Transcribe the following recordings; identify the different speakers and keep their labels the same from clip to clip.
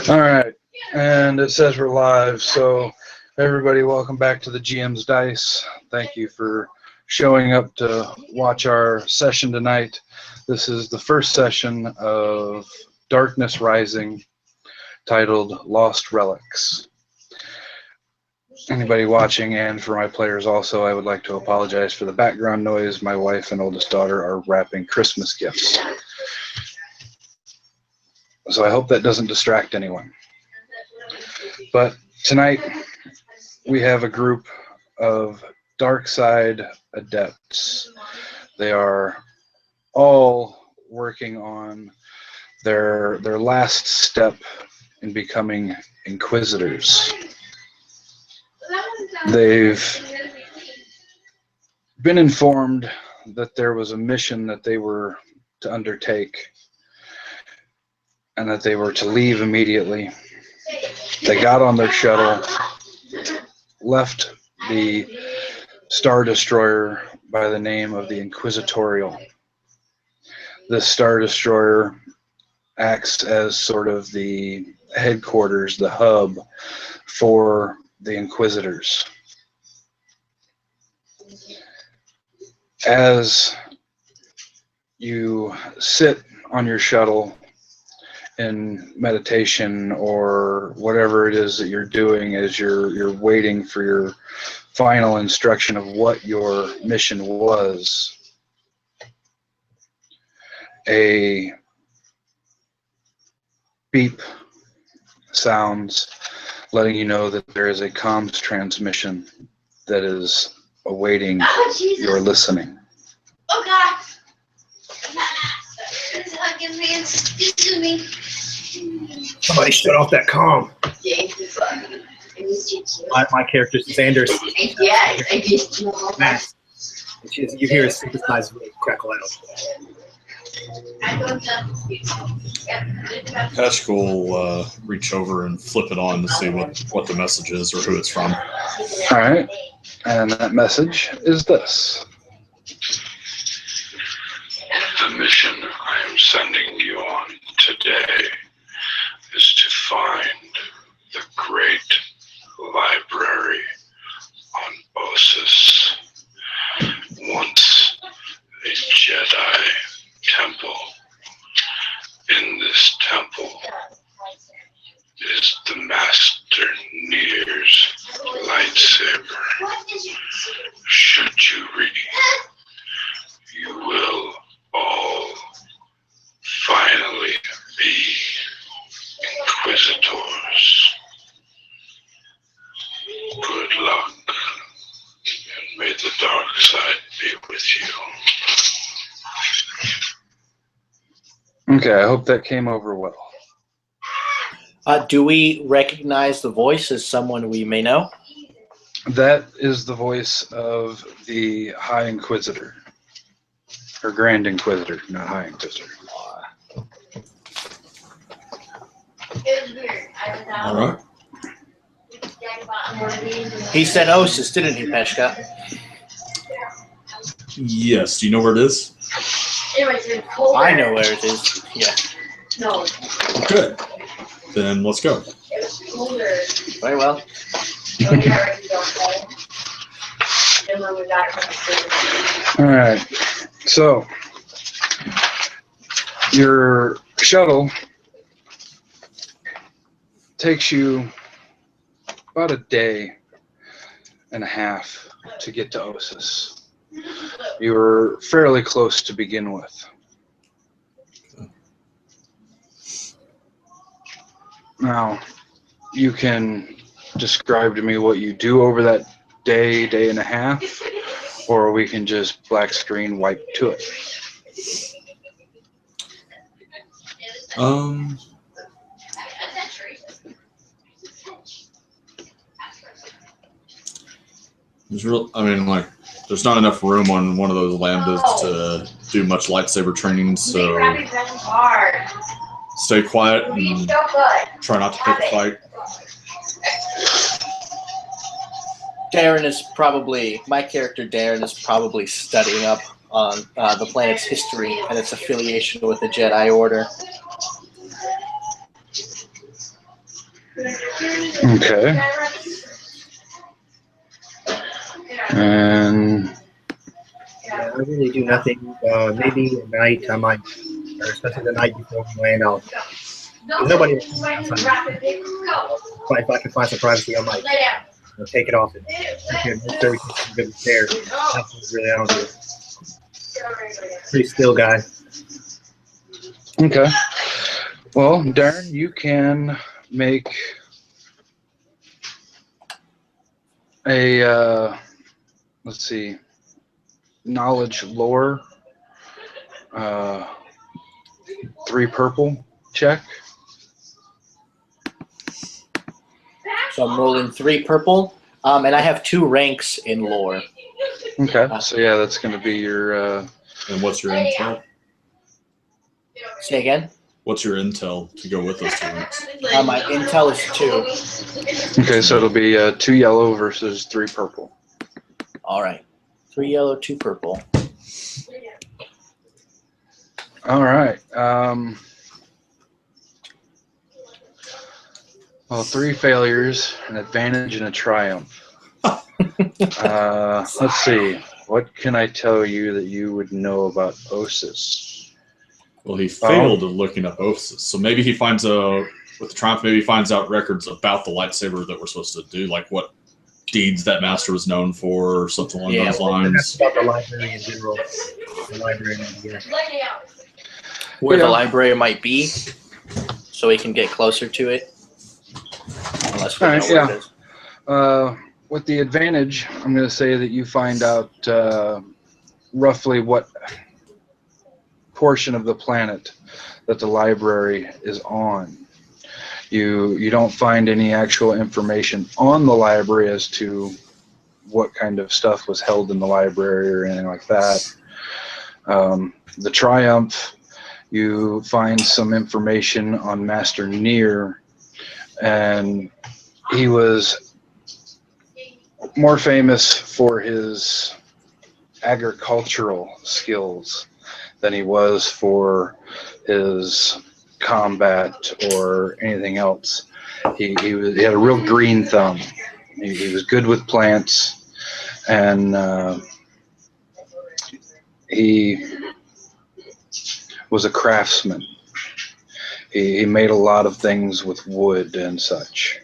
Speaker 1: All right, and it says we're live, so everybody, welcome back to the GM's Dice. Thank you for showing up to watch our session tonight. This is the first session of Darkness Rising, titled Lost Relics. Anybody watching, and for my players also, I would like to apologize for the background noise. My wife and oldest daughter are wrapping Christmas gifts. So I hope that doesn't distract anyone. But tonight we have a group of dark side adepts. They are all working on their last step in becoming inquisitors. They've been informed that there was a mission that they were to undertake and that they were to leave immediately. They got on their shuttle, left the Star Destroyer by the name of the Inquisitorial. This Star Destroyer acts as sort of the headquarters, the hub for the Inquisitors. As you sit on your shuttle in meditation or whatever it is that you're doing as you're waiting for your final instruction of what your mission was, a beep sounds letting you know that there is a comms transmission that is awaiting your listening.
Speaker 2: Oh God! It's hugging me. Excuse me.
Speaker 3: Somebody shut off that comm. My character's Xander's.
Speaker 2: Yeah, I did.
Speaker 3: You hear a synthesized voice crackle out.
Speaker 4: Peshk will reach over and flip it on to see what the message is or who it's from.
Speaker 1: All right, and that message is this.
Speaker 5: The mission I am sending you on today is to find the great library on Osis. Once a Jedi temple. In this temple is the Master Nier's lightsaber. Should you read, you will all finally be Inquisitors. Good luck, and may the dark side be with you.
Speaker 1: Okay, I hope that came over well.
Speaker 6: Do we recognize the voice as someone we may know?
Speaker 1: That is the voice of the High Inquisitor. Or Grand Inquisitor, not High Inquisitor.
Speaker 4: All right.
Speaker 6: He said Osis, didn't he, Peshka?
Speaker 4: Yes. Do you know where it is?
Speaker 6: I know where it is. Yeah.
Speaker 2: No.
Speaker 4: Good. Then let's go.
Speaker 6: Very well.
Speaker 1: All right, so your shuttle takes you about a day and a half to get to Osis. You were fairly close to begin with. Now, you can describe to me what you do over that day and a half, or we can just black screen wipe to it.
Speaker 4: There's not enough room on one of those lambdas to do much lightsaber training, so stay quiet and try not to pick a fight.
Speaker 6: My character Darren is probably studying up on the planet's history and its affiliation with the Jedi Order.
Speaker 1: Okay. And
Speaker 3: Yeah, I really do nothing. Maybe at night I might, or especially the night before we land, there's nobody outside. But if I can find some privacy, I might take it off and make sure we can see good there. That's really I don't do it. Pretty still guy.
Speaker 1: okay. Well, Darren, you can make a let's see, knowledge lore 3 purple check.
Speaker 6: So I'm rolling 3 purple, and I have 2 ranks in lore.
Speaker 1: Okay. So yeah, that's going to be your.
Speaker 4: And what's your intel?
Speaker 6: Say again?
Speaker 4: What's your intel to go with those 2 ranks?
Speaker 6: My intel is 2.
Speaker 1: Okay, so it'll be 2 yellow versus 3 purple.
Speaker 6: All right. 3 yellow, 2 purple.
Speaker 1: All right. Well, 3 failures, an advantage, and a triumph. Let's see. What can I tell you that you would know about Osis?
Speaker 4: Well, he failed at looking up Osis, so maybe he finds with the triumph. Maybe he finds out records about the lightsaber that we're supposed to do, like what deeds that master was known for, or something along those lines.
Speaker 3: That's about the library in general. The library in here.
Speaker 6: Where the library might be, so we can get closer to it. Unless we know where it is.
Speaker 1: With the advantage, I'm going to say that you find out roughly what portion of the planet that the library is on. You don't find any actual information on the library as to what kind of stuff was held in the library or anything like that. The Triumph, you find some information on Master Near, and he was more famous for his agricultural skills than he was for his combat or anything else. He had a real green thumb. He was good with plants, and he was a craftsman. He made a lot of things with wood and such.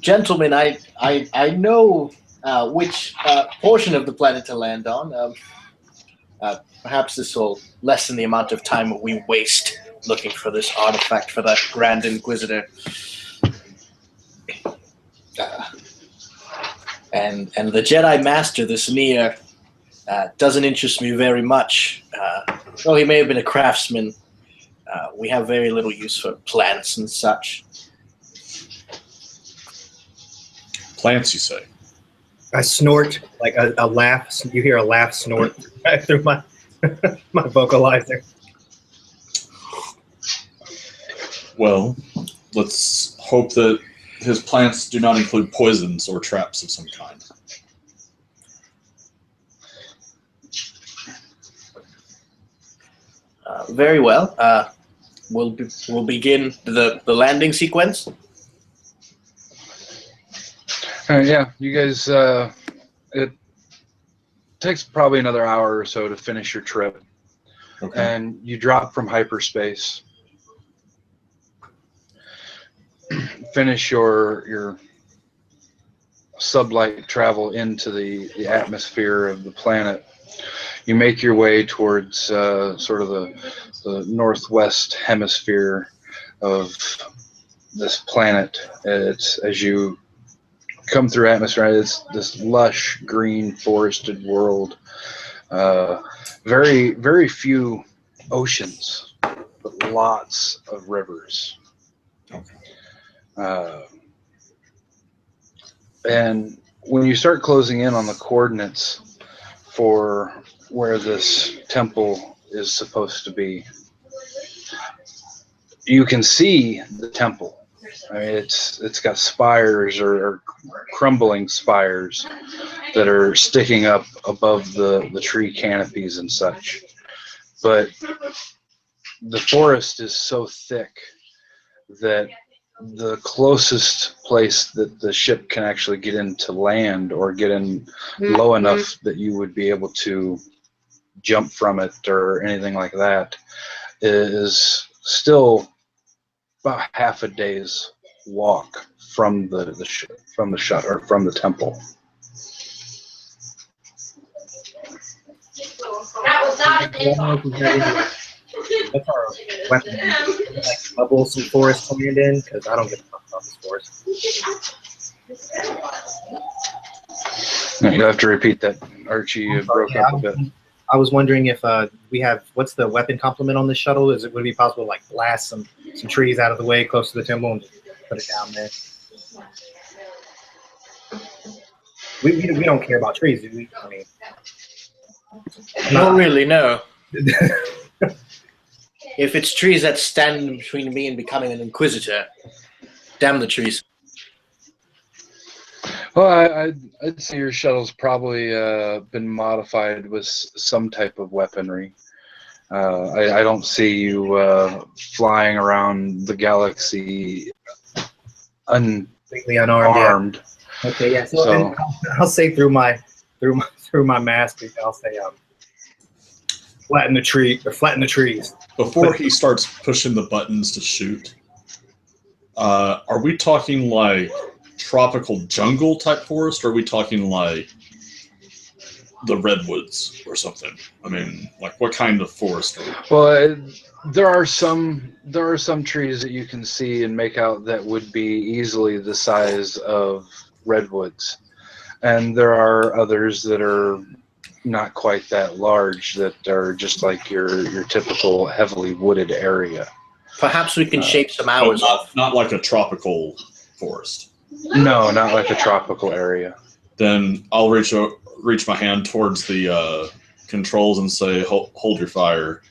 Speaker 6: Gentlemen, I know which portion of the planet to land on. Perhaps this will lessen the amount of time we waste looking for this artifact for the Grand Inquisitor. And the Jedi Master, this Near, doesn't interest me very much. Though he may have been a craftsman, we have very little use for plants and such.
Speaker 4: Plants, you say?
Speaker 3: I snort like a laugh. You hear a laugh snort right through my my vocalizer.
Speaker 4: Well, let's hope that his plants do not include poisons or traps of some kind.
Speaker 6: Very well. We'll begin the landing sequence.
Speaker 1: Yeah, you guys, it takes probably another hour or so to finish your trip.
Speaker 4: Okay.
Speaker 1: And you drop from hyperspace. Finish your sublight travel into the atmosphere of the planet. You make your way towards sort of the northwest hemisphere of this planet. It's as you come through atmosphere, it's this lush green forested world. Very, very few oceans, but lots of rivers.
Speaker 4: Okay.
Speaker 1: And when you start closing in on the coordinates for where this temple is supposed to be, you can see the temple. I mean, it's got spires or crumbling spires that are sticking up above the tree canopies and such. But the forest is so thick that the closest place that the ship can actually get into land or get in low enough that you would be able to jump from it or anything like that is still about half a day's walk from the temple.
Speaker 2: That was not an insult.
Speaker 3: What's our weapon? Like bubble some forest to land in? Because I don't give a fuck about this forest.
Speaker 1: You have to repeat that, Archie. You broke up a bit.
Speaker 3: I was wondering if we have, what's the weapon complement on this shuttle? Would it be possible to like blast some trees out of the way close to the temple and put it down there? We don't care about trees, do we? I mean,
Speaker 6: Not really, no. If it's trees that stand between me and becoming an inquisitor, damn the trees.
Speaker 1: Well, I'd say your shuttle's probably been modified with some type of weaponry. I don't see you flying around the galaxy
Speaker 3: completely unarmed. Yeah. Okay, yeah. So, and I'll say through my mask, I'll say flatten the trees.
Speaker 4: Before he starts pushing the buttons to shoot, are we talking like tropical jungle type forest, or are we talking like the redwoods or something? I mean, like what kind of forest?
Speaker 1: Well, there are some trees that you can see and make out that would be easily the size of redwoods, and there are others that are not quite that large, that are just like your typical heavily wooded area.
Speaker 6: Perhaps we can shave some hours off.
Speaker 4: Not like a tropical forest.
Speaker 1: No, not like a tropical area.
Speaker 4: Then I'll reach my hand towards the controls and say, hold your fire.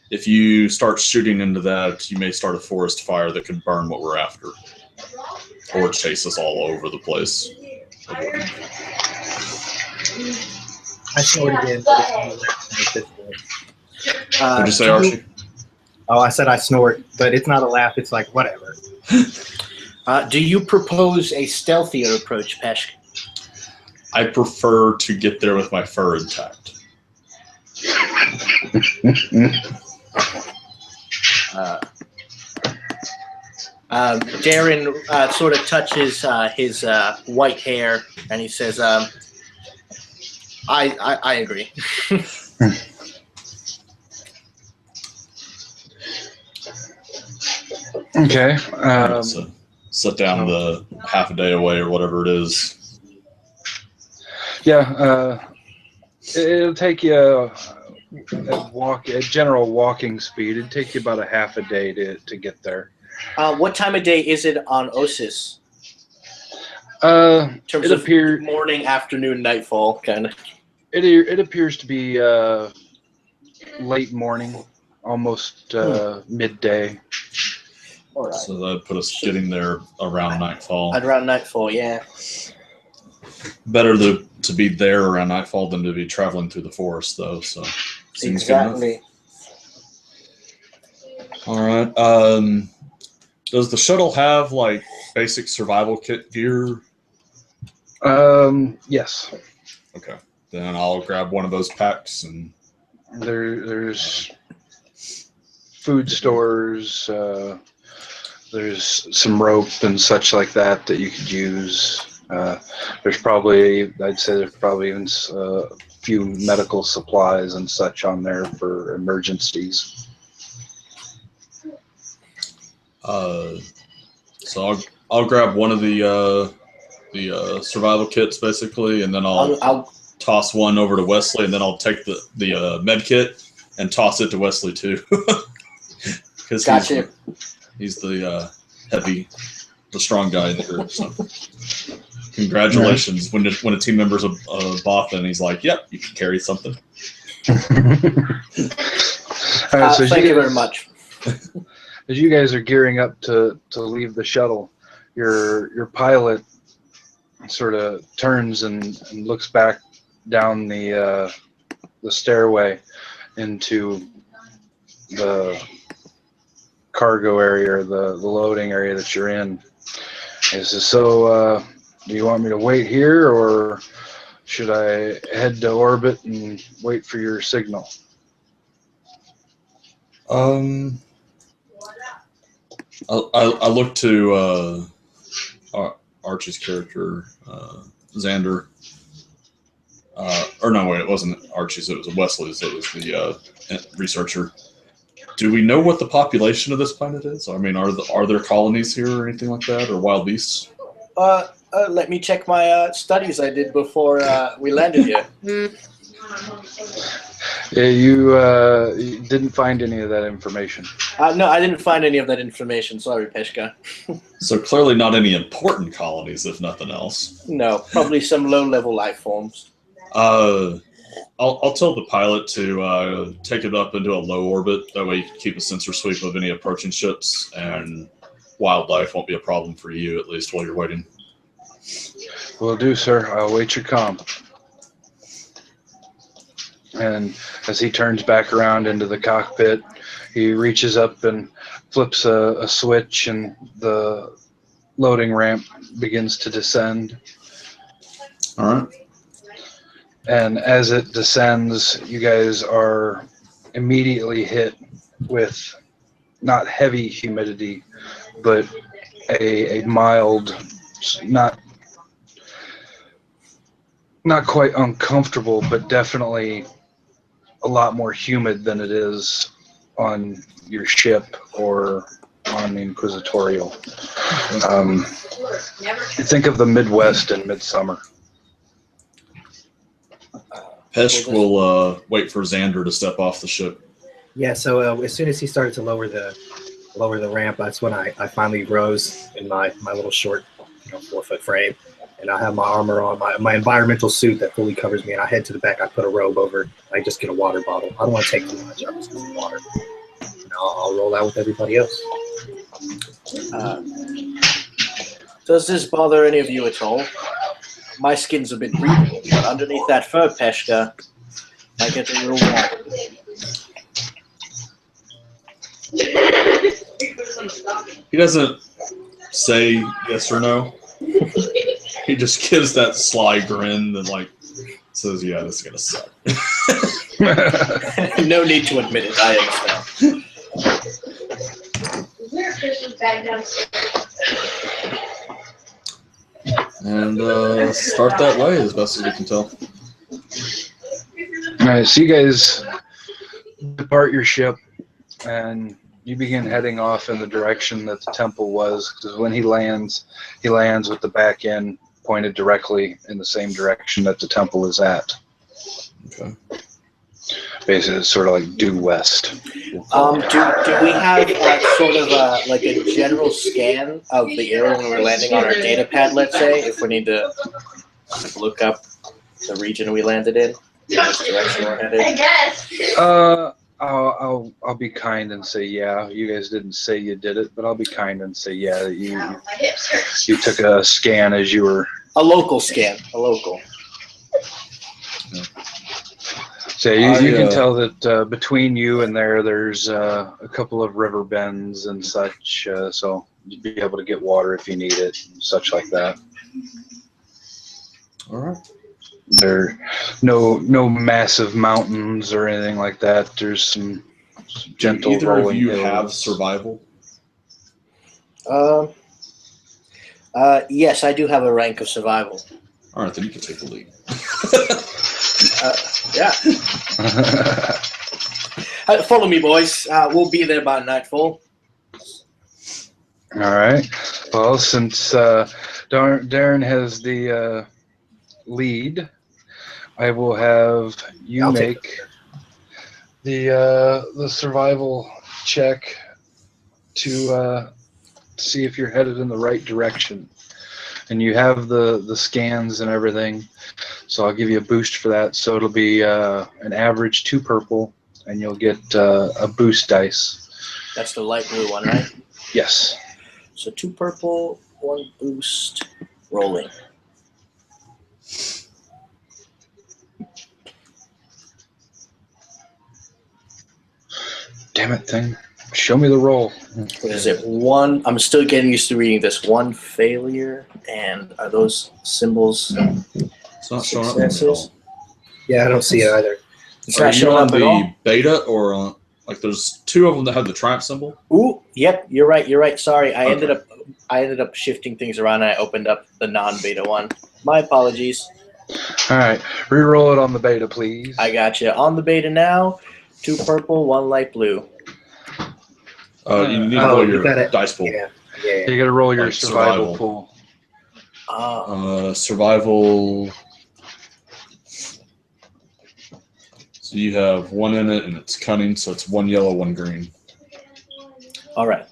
Speaker 4: If you start shooting into that, you may start a forest fire that could burn what we're after, or chase us all over the place.
Speaker 3: I snorted in.
Speaker 4: What'd you say, Archie?
Speaker 3: Oh, I said I snort, but it's not a laugh. It's like, whatever.
Speaker 6: Do you propose a stealthier approach, Peshk?
Speaker 4: I prefer to get there with my fur intact.
Speaker 6: Darren sort of touches his white hair, and he says, I agree.
Speaker 1: Okay.
Speaker 4: So set down the half a day away or whatever it is.
Speaker 1: Yeah. It'll take you at general walking speed. It'd take you about a half a day to get there.
Speaker 6: What time of day is it on Osis?
Speaker 1: In
Speaker 6: terms
Speaker 1: it
Speaker 6: of
Speaker 1: appears
Speaker 6: morning, afternoon, nightfall, kind of.
Speaker 1: It appears to be late morning, almost midday.
Speaker 6: All right.
Speaker 4: So that'd put us getting there around nightfall.
Speaker 6: Around nightfall, yeah.
Speaker 4: Better to be there around nightfall than to be traveling through the forest, though. So seems
Speaker 6: exactly.
Speaker 4: Good enough. All right. Does the shuttle have like basic survival kit gear?
Speaker 1: Yes.
Speaker 4: Okay. Then I'll grab one of those packs, and
Speaker 1: there's food stores. There's some rope and such like that you could use. I'd say there's probably even a few medical supplies and such on there for emergencies.
Speaker 4: So I'll grab one of the survival kits basically, and then I'll toss one over to Wesley, and then I'll take the med kit and toss it to Wesley too, because he's the strong guy in the group. So congratulations. When a team member's a Bothan, he's like, yep, you can carry something.
Speaker 6: Thank you very much.
Speaker 1: As you guys are gearing up to leave the shuttle, your pilot sort of turns and looks back down the stairway into the cargo area, the loading area that you're in. He says, so do you want me to wait here, or should I head to orbit and wait for your signal?
Speaker 4: I look to Archie's character, Xander. Or no, wait, it wasn't Archie's. It was Wesley's. It was the researcher. Do we know what the population of this planet is? I mean, are there colonies here or anything like that, or wild beasts?
Speaker 6: Let me check my studies I did before we landed here.
Speaker 1: Yeah, you didn't find any of that information.
Speaker 6: No, I didn't find any of that information. Sorry, Peshka.
Speaker 4: So clearly not any important colonies, if nothing else.
Speaker 6: No, probably some low-level life forms.
Speaker 4: I'll tell the pilot to take it up into a low orbit. That way you can keep a sensor sweep of any approaching ships, and wildlife won't be a problem for you, at least while you're waiting.
Speaker 1: Will do, sir. I'll wait your comm. And as he turns back around into the cockpit, he reaches up and flips a switch, and the loading ramp begins to descend.
Speaker 4: All right.
Speaker 1: And as it descends, you guys are immediately hit with not heavy humidity, but a mild, not quite uncomfortable, but definitely a lot more humid than it is on your ship or on Inquisitorial. Think of the Midwest in midsummer.
Speaker 4: Pesh will wait for Xander to step off the ship.
Speaker 3: Yeah, so as soon as he started to lower the ramp, that's when I finally rose in my little short, 4-foot frame, and I have my armor on, my environmental suit that fully covers me, and I head to the back. I put a robe over. I just get a water bottle. I don't want to take too much. I just get some water. And I'll roll out with everybody else.
Speaker 6: Does this bother any of you at all? My skin's a bit breathable, but underneath that fur, Peshka, I get a little warm.
Speaker 4: He doesn't say yes or no. He just gives that sly grin that says, "Yeah, this is gonna suck."
Speaker 6: No need to admit it. I understand.
Speaker 4: And start that way as best as we can tell.
Speaker 1: All right, so you guys depart your ship, and you begin heading off in the direction that the temple was, because when he lands with the back end pointed directly in the same direction that the temple is at.
Speaker 4: Okay.
Speaker 1: Basically, it's sort of like due west.
Speaker 6: Do we have sort of a general scan of the area when we're landing on our data pad, let's say, if we need to look up the region we landed in, which direction we're headed?
Speaker 1: I'll be kind and say yeah. You guys didn't say you did it, but I'll be kind and say yeah. You took a scan as you were
Speaker 6: a local scan. A local.
Speaker 1: So you can tell that between you and there's a couple of river bends and such, so you'd be able to get water if you need it, and such like that.
Speaker 4: All right.
Speaker 1: There no massive mountains or anything like that. There's some gentle
Speaker 4: Do either
Speaker 1: rolling
Speaker 4: of you
Speaker 1: hills.
Speaker 4: have survival?
Speaker 6: Yes, I do have a rank of survival.
Speaker 4: All right, then you can take the lead.
Speaker 6: Yeah. Follow me, boys. We'll be there by nightfall.
Speaker 1: All right. Well, since Darren has the lead, I will have you make the survival check to see if you're headed in the right direction. And you have the scans and everything, so I'll give you a boost for that. So it'll be an average 2 purple, and you'll get a boost dice.
Speaker 6: That's the light blue one, right?
Speaker 1: Yes.
Speaker 6: So 2 purple, 1 boost, rolling.
Speaker 1: Damn it, thing. show me the roll.
Speaker 6: What is it? One. I'm still getting used to reading this. One failure, and are those symbols
Speaker 4: It's not showing up at
Speaker 6: successes?
Speaker 4: all.
Speaker 3: Yeah, I don't see it either.
Speaker 6: It's
Speaker 4: Are
Speaker 6: not
Speaker 4: you
Speaker 6: showing
Speaker 4: on
Speaker 6: up at all.
Speaker 4: the beta or on, like there's two of them that have the triumph symbol?
Speaker 6: Ooh, yep, you're right. You're right. Sorry, I
Speaker 4: Okay.
Speaker 6: ended up shifting things around, and I opened up the non-beta one. My apologies.
Speaker 1: All right, re-roll it on the beta, please.
Speaker 6: I got you on the beta now. 2 purple, 1 light blue.
Speaker 4: You need to
Speaker 1: Oh,
Speaker 4: roll
Speaker 3: you
Speaker 4: your
Speaker 3: got it.
Speaker 4: dice pool.
Speaker 3: Yeah.
Speaker 1: You got to roll your
Speaker 4: Like
Speaker 1: survival
Speaker 4: survival.
Speaker 1: pool.
Speaker 4: Survival. So you have 1 in it, and it's cunning, so it's 1 yellow, 1 green.
Speaker 6: All right.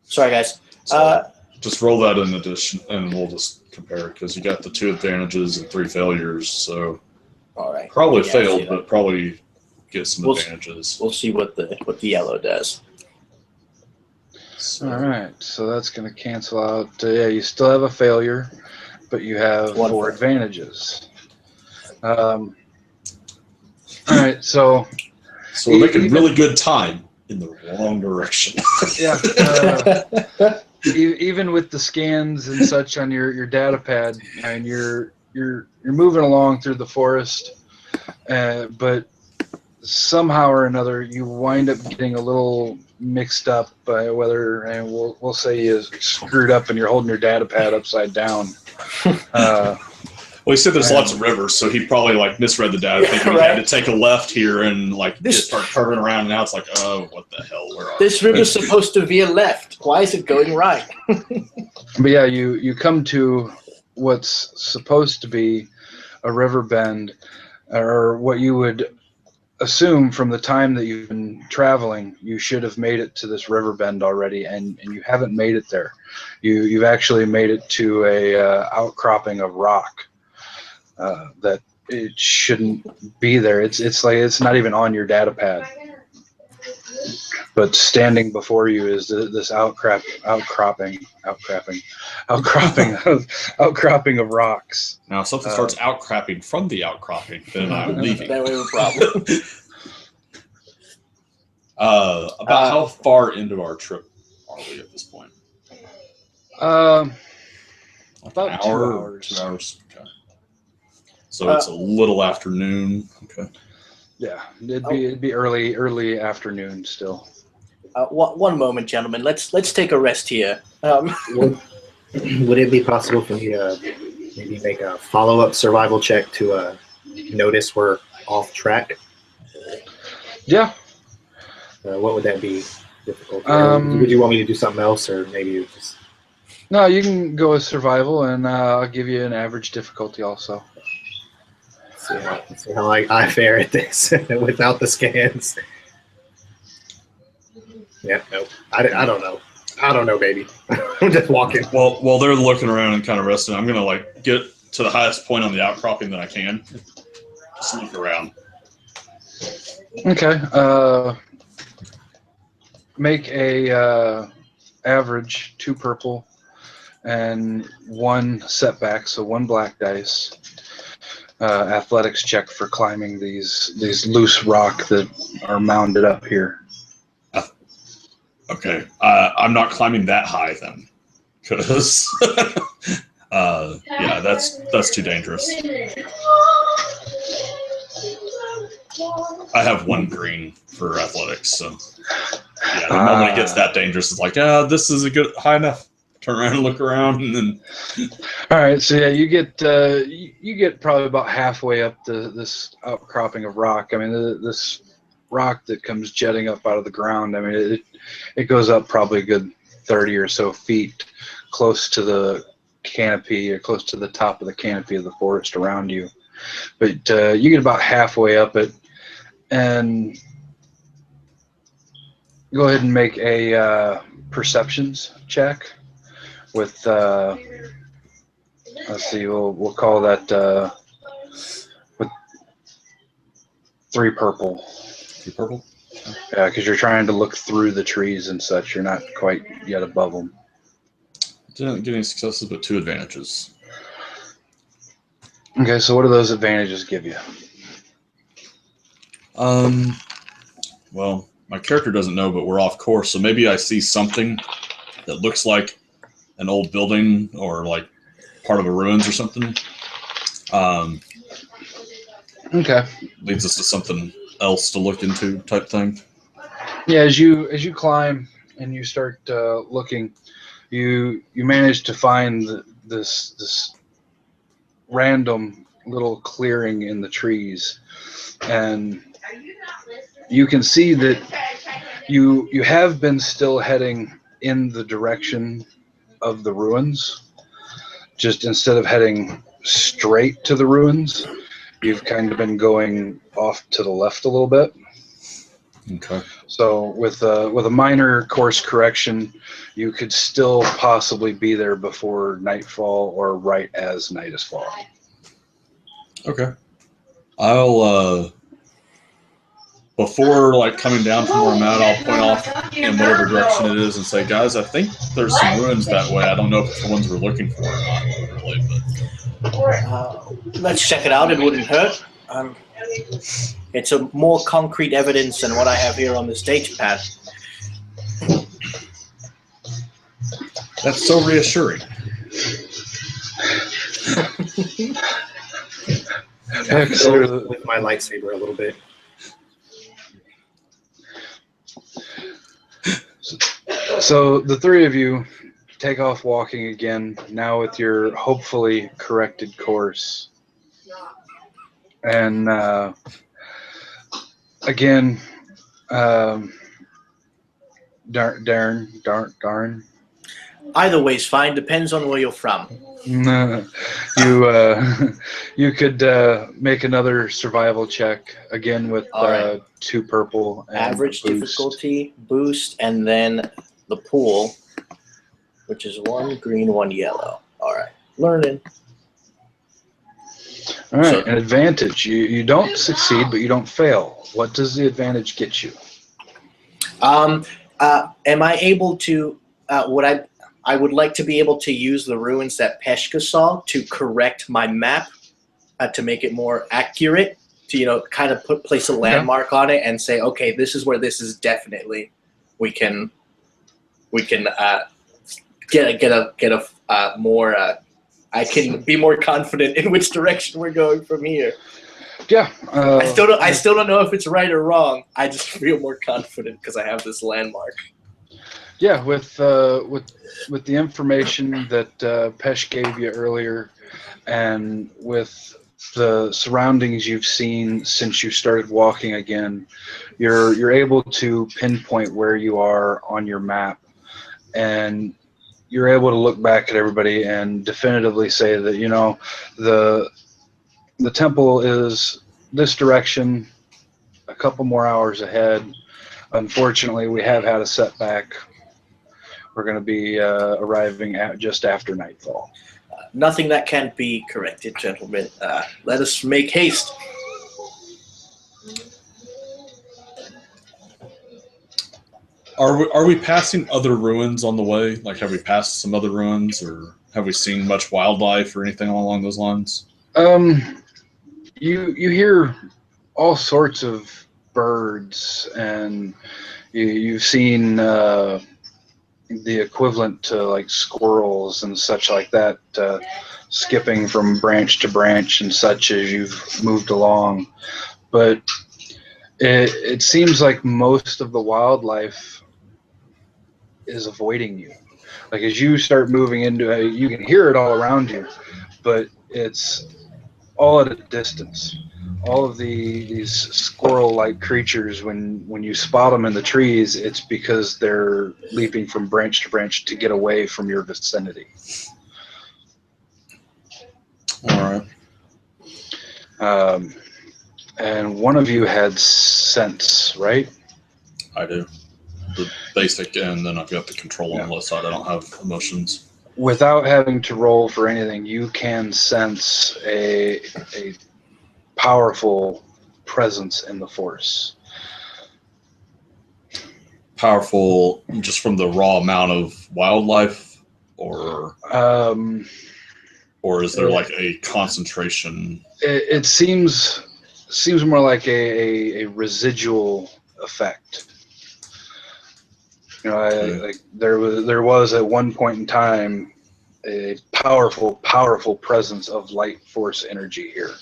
Speaker 6: Sorry, guys.
Speaker 4: So just roll that in addition, and we'll just compare it because you got the 2 advantages and 3 failures. So
Speaker 6: All right.
Speaker 4: probably
Speaker 6: Yeah, I see
Speaker 4: failed,
Speaker 6: that.
Speaker 4: but probably get some
Speaker 6: We'll-
Speaker 4: advantages.
Speaker 6: We'll see what the yellow does.
Speaker 4: So,
Speaker 1: All right, so that's going to cancel out. Yeah, you still have a failure, but you have
Speaker 6: 1
Speaker 1: 4
Speaker 6: failure.
Speaker 1: advantages. All right, so
Speaker 4: so we're making really good time in the wrong direction.
Speaker 1: yeah, even with the scans and such on your data pad, and you're moving along through the forest, but somehow or another you wind up getting a little mixed up by whether, and we'll say you screwed up and you're holding your data pad upside down.
Speaker 4: Well, he said there's lots of rivers, so he probably like misread the data, thinking he had to take a left here and like just start curving around. And now it's like, oh, what the hell? Where are
Speaker 6: This
Speaker 4: we?
Speaker 6: river's supposed to veer left. Why is it going right?
Speaker 1: But yeah, you come to what's supposed to be a river bend, or what you would assume from the time that you've been traveling, you should have made it to this river bend already, and you haven't made it there. You've actually made it to a outcropping of rock that it shouldn't be there. It's like it's not even on your data pad. But standing before you is this outcropping of rocks.
Speaker 4: Now, if something starts outcropping from the outcropping, then I'm leaving.
Speaker 6: Then we have a problem.
Speaker 4: About how far into our trip are we at this point?
Speaker 1: About
Speaker 4: An
Speaker 1: 2
Speaker 4: hour?
Speaker 1: hours.
Speaker 4: 2 hours. Okay. So it's a little afternoon. Okay.
Speaker 1: Yeah, it'd be early afternoon still.
Speaker 6: One moment, gentlemen. Let's take a rest here.
Speaker 3: Would it be possible for me to maybe make a follow-up survival check to notice we're off track?
Speaker 1: Yeah.
Speaker 3: What would that be difficult?
Speaker 1: Um,
Speaker 3: Would you want me to do something else, or maybe you just?
Speaker 1: No, you can go with survival, and I'll give you an average difficulty also.
Speaker 3: See how I fare at this without the scans. Yeah, no, I don't know. I don't know, baby. I'm just walking.
Speaker 4: Well, while they're looking around and kind of resting, I'm gonna like get to the highest point on the outcropping that I can. Just look around.
Speaker 1: Okay. Make a average 2 purple and 1 setback, so 1 black dice. Athletics check for climbing these loose rock that are mounded up here.
Speaker 4: Okay, I'm not climbing that high then, because yeah, that's too dangerous. I have 1 green for athletics, so yeah, the moment it gets that dangerous, it's like, this is a good high enough. Turn around and look around, and then.
Speaker 1: All right, so yeah, you get probably about halfway up this outcropping of rock. I mean, this rock that comes jetting up out of the ground. I mean, it goes up probably a good 30 or so feet, close to the canopy or close to the top of the canopy of the forest around you. But you get about halfway up it, and go ahead and make a perceptions check with let's see, we'll call that with 3 purple.
Speaker 4: 3 purple.
Speaker 1: Yeah, because you're trying to look through the trees and such. You're not quite yet above them.
Speaker 4: Didn't get any successes, but 2 advantages.
Speaker 1: Okay, so what do those advantages give you?
Speaker 4: Well, my character doesn't know, but we're off course. So maybe I see something that looks like an old building or like part of a ruins or something.
Speaker 1: Okay.
Speaker 4: Leads us to something else to look into, type thing.
Speaker 1: Yeah, as you climb and you start looking, you manage to find this random little clearing in the trees, and you can see that you have been still heading in the direction of the ruins. Just instead of heading straight to the ruins, you've kind of been going off to the left a little bit.
Speaker 4: Okay.
Speaker 1: So with a minor course correction, you could still possibly be there before nightfall or right as night is falling.
Speaker 4: Okay. I'll before like coming down from where I'm at, I'll point off in whatever direction it is and say, guys, I think there's some ruins that way. I don't know if it's the ones we're looking for or not, really, but
Speaker 6: Let's check it out. It wouldn't hurt. It's a more concrete evidence than what I have here on this data pad.
Speaker 4: that's so reassuring.
Speaker 1: Excellent.
Speaker 3: With my lightsaber a little bit.
Speaker 1: So the three of you take off walking again, now with your hopefully corrected course. And again, darn.
Speaker 6: Either way's fine. Depends on where you're from.
Speaker 1: You could make another survival check again with
Speaker 6: Right.
Speaker 1: 2 purple and
Speaker 6: Average
Speaker 1: boost.
Speaker 6: difficulty, boost, and then the pool, which is 1 green, 1 yellow. All right. Learning.
Speaker 1: All right,
Speaker 6: So-
Speaker 1: an advantage. You don't succeed, but you don't fail. What does the advantage get you?
Speaker 6: Am I able to? I would like to be able to use the ruins that Peshka saw to correct my map to make it more accurate. To kind of place a landmark on it and say, okay, this is where this is definitely. We can get a more. I can be more confident in which direction we're going from here.
Speaker 1: Yeah.
Speaker 6: I still don't know if it's right or wrong. I just feel more confident because I have this landmark.
Speaker 1: Yeah, with the information that Pesh gave you earlier, and with the surroundings you've seen since you started walking again, you're able to pinpoint where you are on your map, and you're able to look back at everybody and definitively say that the temple is this direction, a couple more hours ahead. Unfortunately, we have had a setback. We're going to be arriving just after nightfall.
Speaker 6: Nothing that can't be corrected, gentlemen. Let us make haste.
Speaker 4: Are we passing other ruins on the way? Like, have we passed some other ruins, or have we seen much wildlife or anything along those lines?
Speaker 1: You hear all sorts of birds, and you've seen the equivalent to like squirrels and such like that, skipping from branch to branch and such as you've moved along. But it seems like most of the wildlife is avoiding you. Like as you start moving into it, you can hear it all around you, but it's all at a distance. All of these squirrel-like creatures, when you spot them in the trees, it's because they're leaping from branch to branch to get away from your vicinity.
Speaker 4: All right.
Speaker 1: And one of you had sense, right?
Speaker 4: I do. The basic, and then I've got the control on the left side. I don't have emotions.
Speaker 1: Without having to roll for anything, you can sense a powerful presence in the Force.
Speaker 4: Powerful just from the raw amount of wildlife, or is there like a concentration?
Speaker 1: It seems more like a residual effect. You know, like there was at one point in time a powerful presence of light force energy here,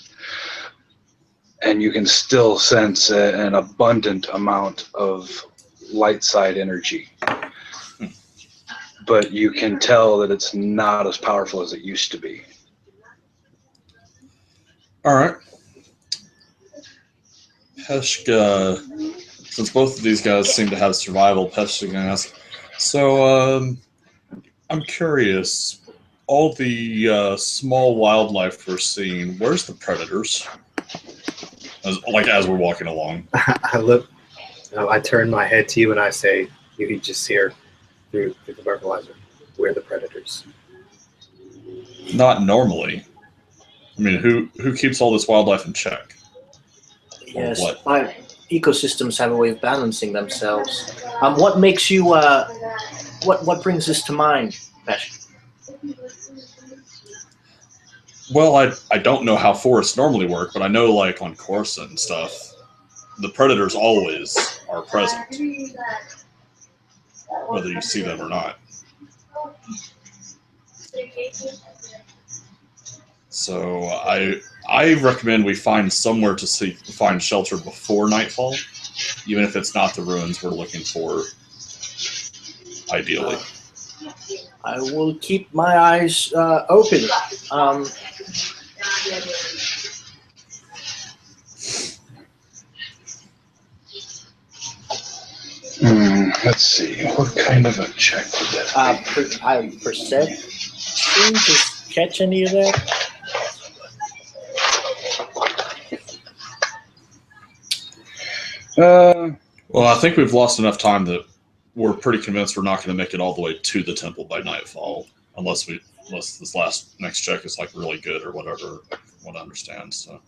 Speaker 1: and you can still sense an abundant amount of light side energy. But you can tell that it's not as powerful as it used to be.
Speaker 4: All right. Peshka, since both of these guys seem to have survival, Peshka can ask, so I'm curious, all the small wildlife we're seeing, where's the predators? As we're walking along.
Speaker 3: I look, I turn my head to you and I say, you can just hear through the verbalizer, we're the predators.
Speaker 4: Not normally. I mean, who keeps all this wildlife in check?
Speaker 6: Yes,
Speaker 4: what?
Speaker 6: my ecosystems have a way of balancing themselves. What makes you? What brings this to mind, Pesh?
Speaker 4: Well, I don't know how forests normally work, but I know, like, on Coruscant and stuff, the predators always are present, whether you see them or not. So I recommend we find somewhere to find shelter before nightfall, even if it's not the ruins we're looking for, ideally.
Speaker 6: I will keep my eyes open.
Speaker 1: Let's see. What kind of a check would that be?
Speaker 6: Perception to catch any of that?
Speaker 4: Well, I think we've lost enough time that we're pretty convinced we're not going to make it all the way to the temple by nightfall, unless this next check is like really good or whatever. What I understand. So,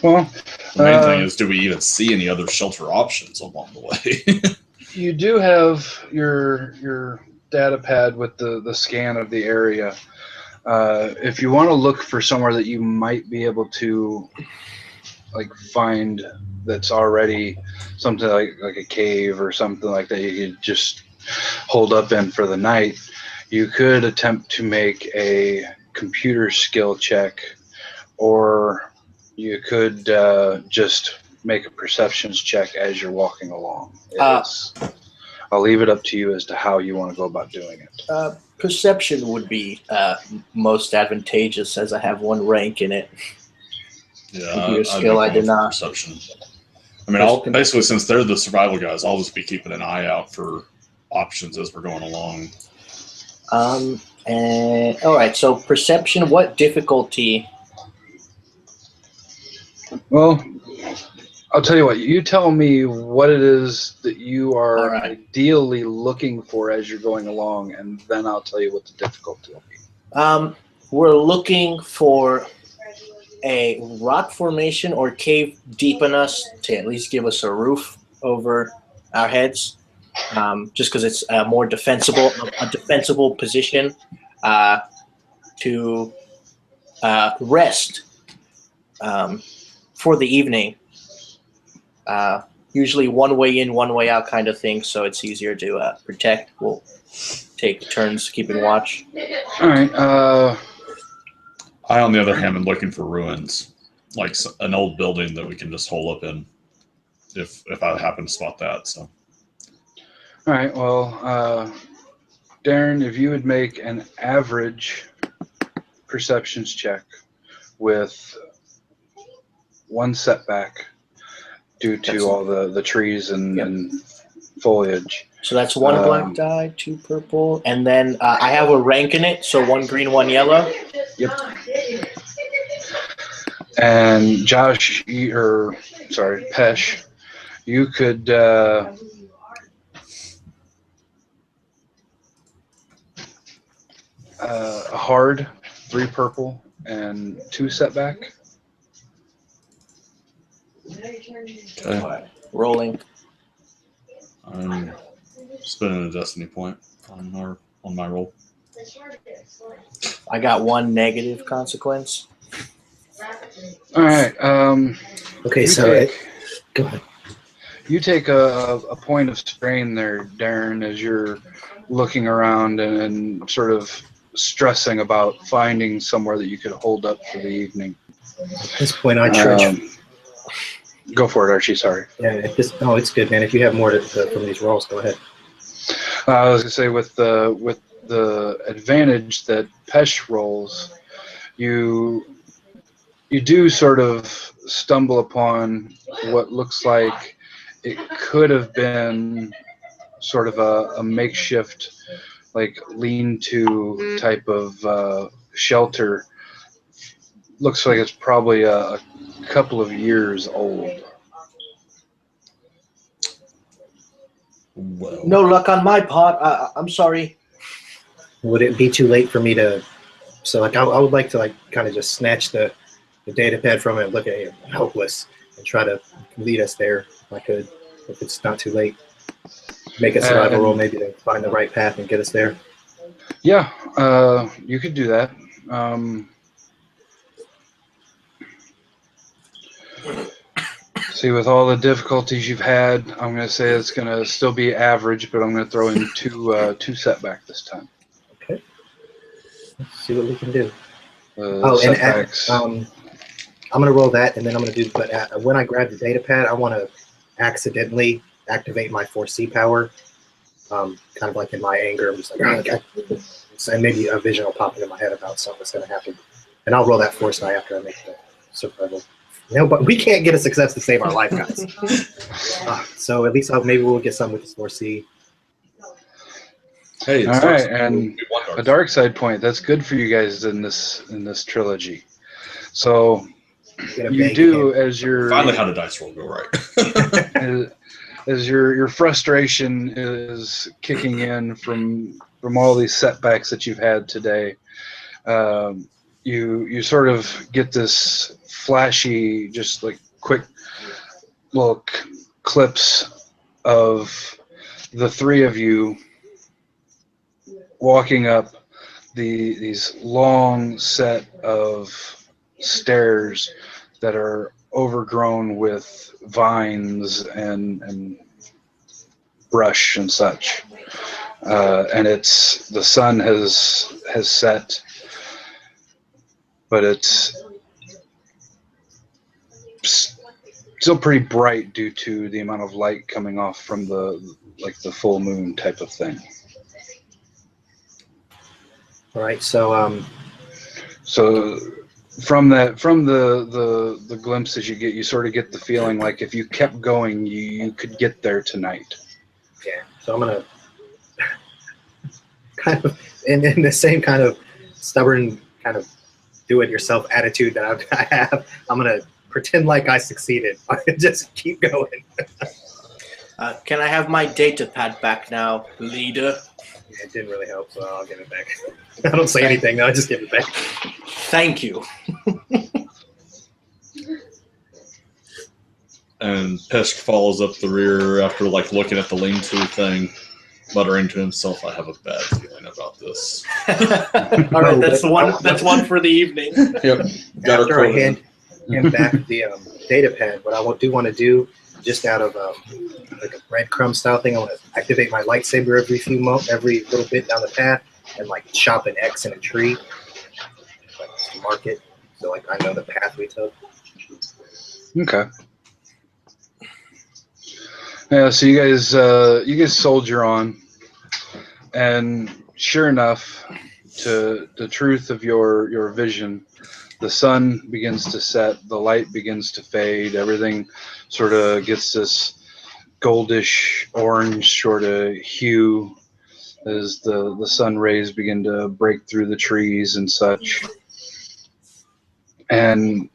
Speaker 1: Well,
Speaker 4: the main thing is, do we even see any other shelter options along the way?
Speaker 1: you do have your data pad with the scan of the area. If you want to look for somewhere that you might be able to find that's already something like a cave or something like that you could just hold up in for the night, you could attempt to make a computer skill check, or you could just make a perceptions check as you're walking along. I'll leave it up to you as to how you want to go about doing it.
Speaker 6: Perception would be most advantageous, as I have one rank in it.
Speaker 4: Yeah,
Speaker 6: computer skill I did not.
Speaker 4: Perception. I mean, basically, since they're the survival guys, I'll just be keeping an eye out for options as we're going along.
Speaker 6: And all right, so perception. What difficulty?
Speaker 1: Well, I'll tell you what. You tell me what it is that you are ideally looking for as you're going along, and then I'll tell you what the difficulty will be.
Speaker 6: We're looking for a rock formation or cave deep enough to at least give us a roof over our heads, just because it's a defensible position to rest for the evening. Usually one way in, one way out kind of thing, so it's easier to protect. We'll take turns keeping watch.
Speaker 1: All right.
Speaker 4: I, on the other hand, am looking for ruins, like an old building that we can just hole up in, if I happen to spot that. So.
Speaker 1: All right. Well, Darren, if you would make an average perceptions check with one setback due to all the trees and foliage.
Speaker 6: So that's one black die, 2 purple, and then I have a rank in it, so 1 green, 1 yellow.
Speaker 1: Yep. And Josh, Pesh, you could a hard 3 purple and 2 setback.
Speaker 4: Okay.
Speaker 6: Right. Rolling.
Speaker 4: I'm spending a destiny point on my roll.
Speaker 6: I got 1 negative consequence.
Speaker 1: All right.
Speaker 3: Okay, so go ahead.
Speaker 1: You take a point of strain there, Darren, as you're looking around and sort of stressing about finding somewhere that you could hold up for the evening.
Speaker 3: At this point, I trudge.
Speaker 1: Go for it, Archie. Sorry.
Speaker 3: Yeah, no, it's good, man. If you have more from these rolls, go ahead.
Speaker 1: I was gonna say with the advantage that Pesh rolls, you do sort of stumble upon what looks like it could have been sort of a makeshift, like lean-to type of shelter. Looks like it's probably a couple of years old.
Speaker 4: Well,
Speaker 6: No luck on my part. I'm sorry.
Speaker 3: Would it be too late for me to? So, like, I would like to, like, kind of just snatch the data pad from it and look at it helpless and try to lead us there if I could, if it's not too late. Make a survival roll maybe to find the right path and get us there.
Speaker 1: Yeah, you could do that. See, with all the difficulties you've had, I'm going to say it's going to still be average, but I'm going to throw in two setback this time.
Speaker 3: Okay. Let's see what we can do.
Speaker 1: Setbacks.
Speaker 3: I'm going to roll that, and then I'm going to do. But when I grab the data pad, I want to accidentally activate my 4C power. Kind of like in my anger, I'm just like, oh, okay. And maybe a vision will pop into my head about something that's going to happen, and I'll roll that force die after I make the survival. No, but we can't get a success to save our life, guys. So at least maybe we'll get some with this 4C.
Speaker 4: hey,
Speaker 1: All right, and a dark side point. That's good for you guys in this trilogy. So you do as your
Speaker 4: finally had a dice roll go right.
Speaker 1: as your frustration is kicking in from all these setbacks that you've had today. You sort of get this flashy, just like quick little clips of the three of you walking up these long set of stairs that are overgrown with vines and brush and such. And the sun has set, but it's still pretty bright due to the amount of light coming off from the full moon type of thing.
Speaker 3: All right, so
Speaker 1: from the glimpses you get, you sort of get the feeling like if you kept going, you could get there tonight.
Speaker 3: yeah. So I'm gonna kind of in the same kind of stubborn kind of do-it-yourself attitude that I have. I'm gonna pretend like I succeeded. Just keep going.
Speaker 6: Can I have my data pad back now, leader?
Speaker 3: Yeah, it didn't really help, so I'll give it back. I don't say anything, though. I just give it back.
Speaker 6: Thank you.
Speaker 4: And Pesk follows up the rear after like looking at the lean-to thing, muttering to himself, "I have a bad feeling about this."
Speaker 6: All right, that's one. That's one for the evening.
Speaker 4: Yep. Got
Speaker 3: After I hand him back the data pad, what I want to do, just out of like a breadcrumb style thing, I want to activate my lightsaber every little bit down the path, and like chop an X in a tree, like to mark it, so like I know the path we took.
Speaker 1: Okay. Yeah, so you guys soldier on, and sure enough, to the truth of your vision, the sun begins to set, the light begins to fade, everything sort of gets this goldish orange sort of hue as the sun rays begin to break through the trees and such. And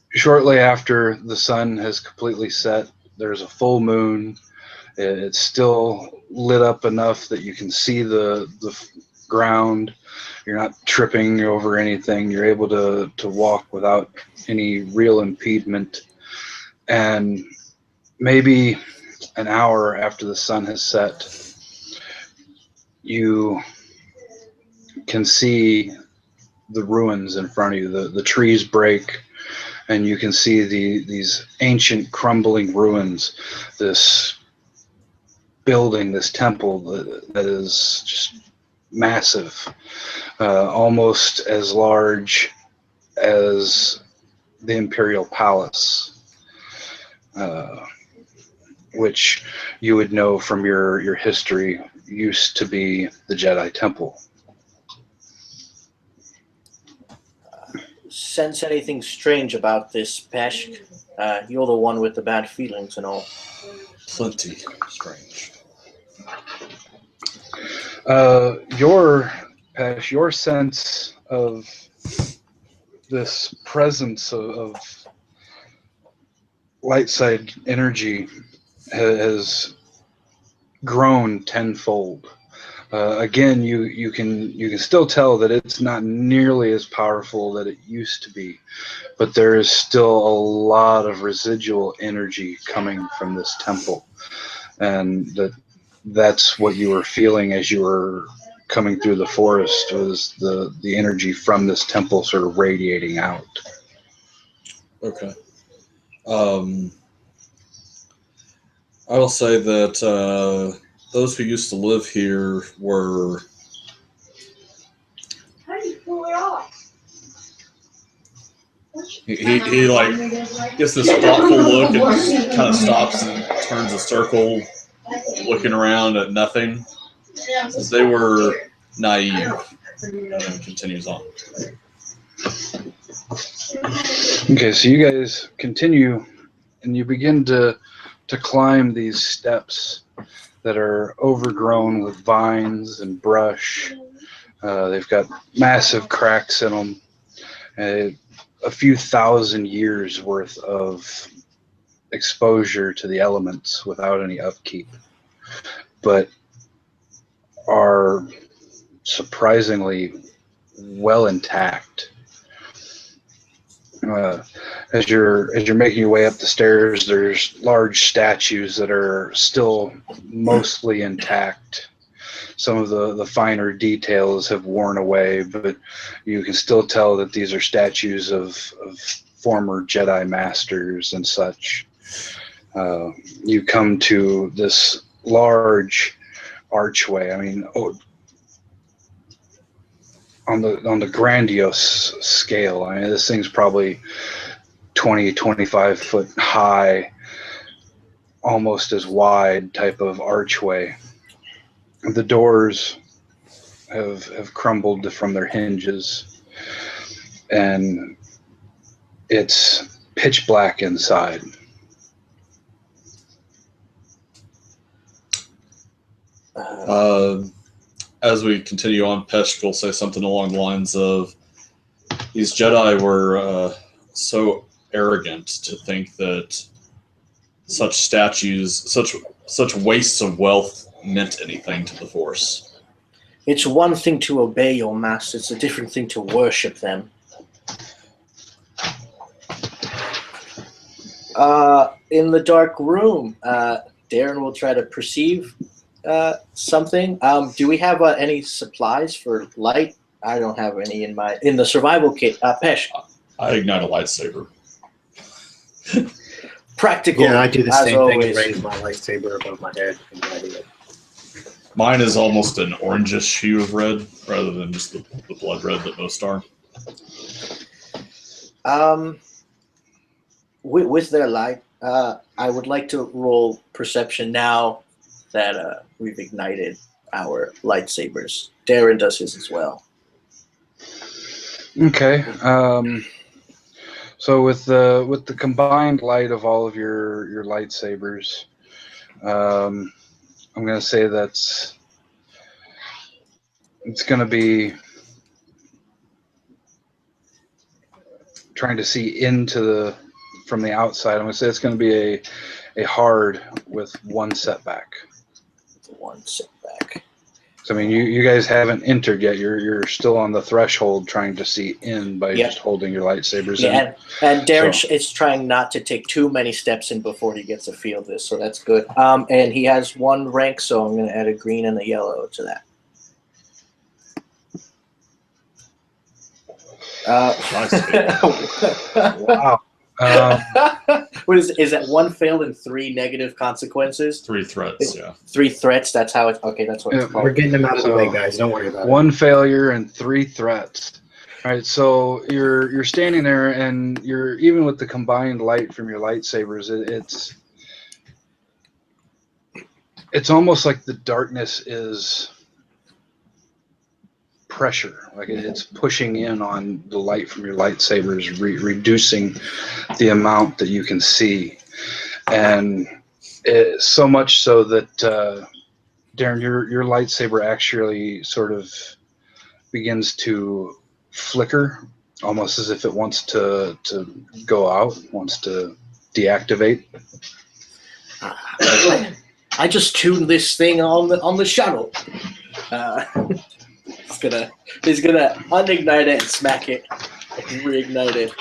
Speaker 1: shortly after the sun has completely set, there's a full moon. It's still lit up enough that you can see the ground. You're not tripping over anything. You're able to walk without any real impediment. And maybe an hour after the sun has set, you can see the ruins in front of you. The trees break, and you can see these ancient crumbling ruins, this building, this temple that is just massive, almost as large as the Imperial Palace, which you would know from your history used to be the Jedi Temple.
Speaker 6: Sense anything strange about this, Peshk? You're the one with the bad feelings and all.
Speaker 4: Plenty strange.
Speaker 1: Your sense of this presence of light side energy has grown tenfold. Again, you can still tell that it's not nearly as powerful that it used to be, but there is still a lot of residual energy coming from this temple, and that's what you were feeling as you were coming through the forest, was the energy from this temple sort of radiating out.
Speaker 4: Okay. I will say that those who used to live here were he like gets this thoughtful look and just kind of stops and turns a circle, looking around at nothing. Says they were naive, and then continues on.
Speaker 1: Okay, so you guys continue, and you begin to climb these steps that are overgrown with vines and brush. They've got massive cracks in them. A few thousand years worth of exposure to the elements without any upkeep, but are surprisingly well intact. As you're making your way up the stairs, there's large statues that are still mostly intact. Some of the finer details have worn away, but you can still tell that these are statues of former Jedi masters and such. You come to this large archway. I mean, on the grandiose scale, I mean, this thing's probably 25 foot high, almost as wide type of archway. The doors have crumbled from their hinges, and it's pitch black inside.
Speaker 4: As we continue on, Peshk will say something along the lines of, these Jedi were so arrogant to think that such statues, such wastes of wealth meant anything to the Force.
Speaker 6: It's one thing to obey your master, it's a different thing to worship them. In the dark room, Darren will try to perceive something. Do we have any supplies for light? I don't have any in the survival kit. Pesh.
Speaker 4: I ignite a lightsaber.
Speaker 6: Practical.
Speaker 3: Yeah, I do the same
Speaker 6: always.
Speaker 3: thing and raise my lightsaber above my head.
Speaker 4: Mine is almost an orangish hue of red, rather than just the blood red that most are.
Speaker 6: With their light, I would like to roll perception now that we've ignited our lightsabers. Darren does his as well.
Speaker 1: Okay. So with the combined light of all of your lightsabers, I'm going to say it's going to be trying to see from the outside. I'm going to say it's going to be a hard with one setback.
Speaker 6: One setback.
Speaker 1: So, I mean, you guys haven't entered yet. You're still on the threshold trying to see in by just holding your lightsabers in.
Speaker 6: And Darren is trying not to take too many steps in before he gets a feel of this, so that's good. And he has one rank, so I'm going to add a green and a yellow to that.
Speaker 1: Wow.
Speaker 6: What is that? 1 fail and 3 negative consequences.
Speaker 4: 3 threats. Yeah.
Speaker 6: 3 threats. That's how it's okay. That's what it's
Speaker 3: We're
Speaker 6: called.
Speaker 3: getting them out of the
Speaker 1: So,
Speaker 3: way, guys. Don't worry about it.
Speaker 1: 1 failure and 3 threats. All right, so you're standing there, and you're even with the combined light from your lightsabers. It's almost like the darkness is pressure, like it's pushing in on the light from your lightsabers, reducing the amount that you can see, and so much so that Darren, your lightsaber actually sort of begins to flicker, almost as if it wants to go out, wants to deactivate.
Speaker 6: I just tuned this thing on the shuttle. He's gonna unignite it and smack it and reignite it.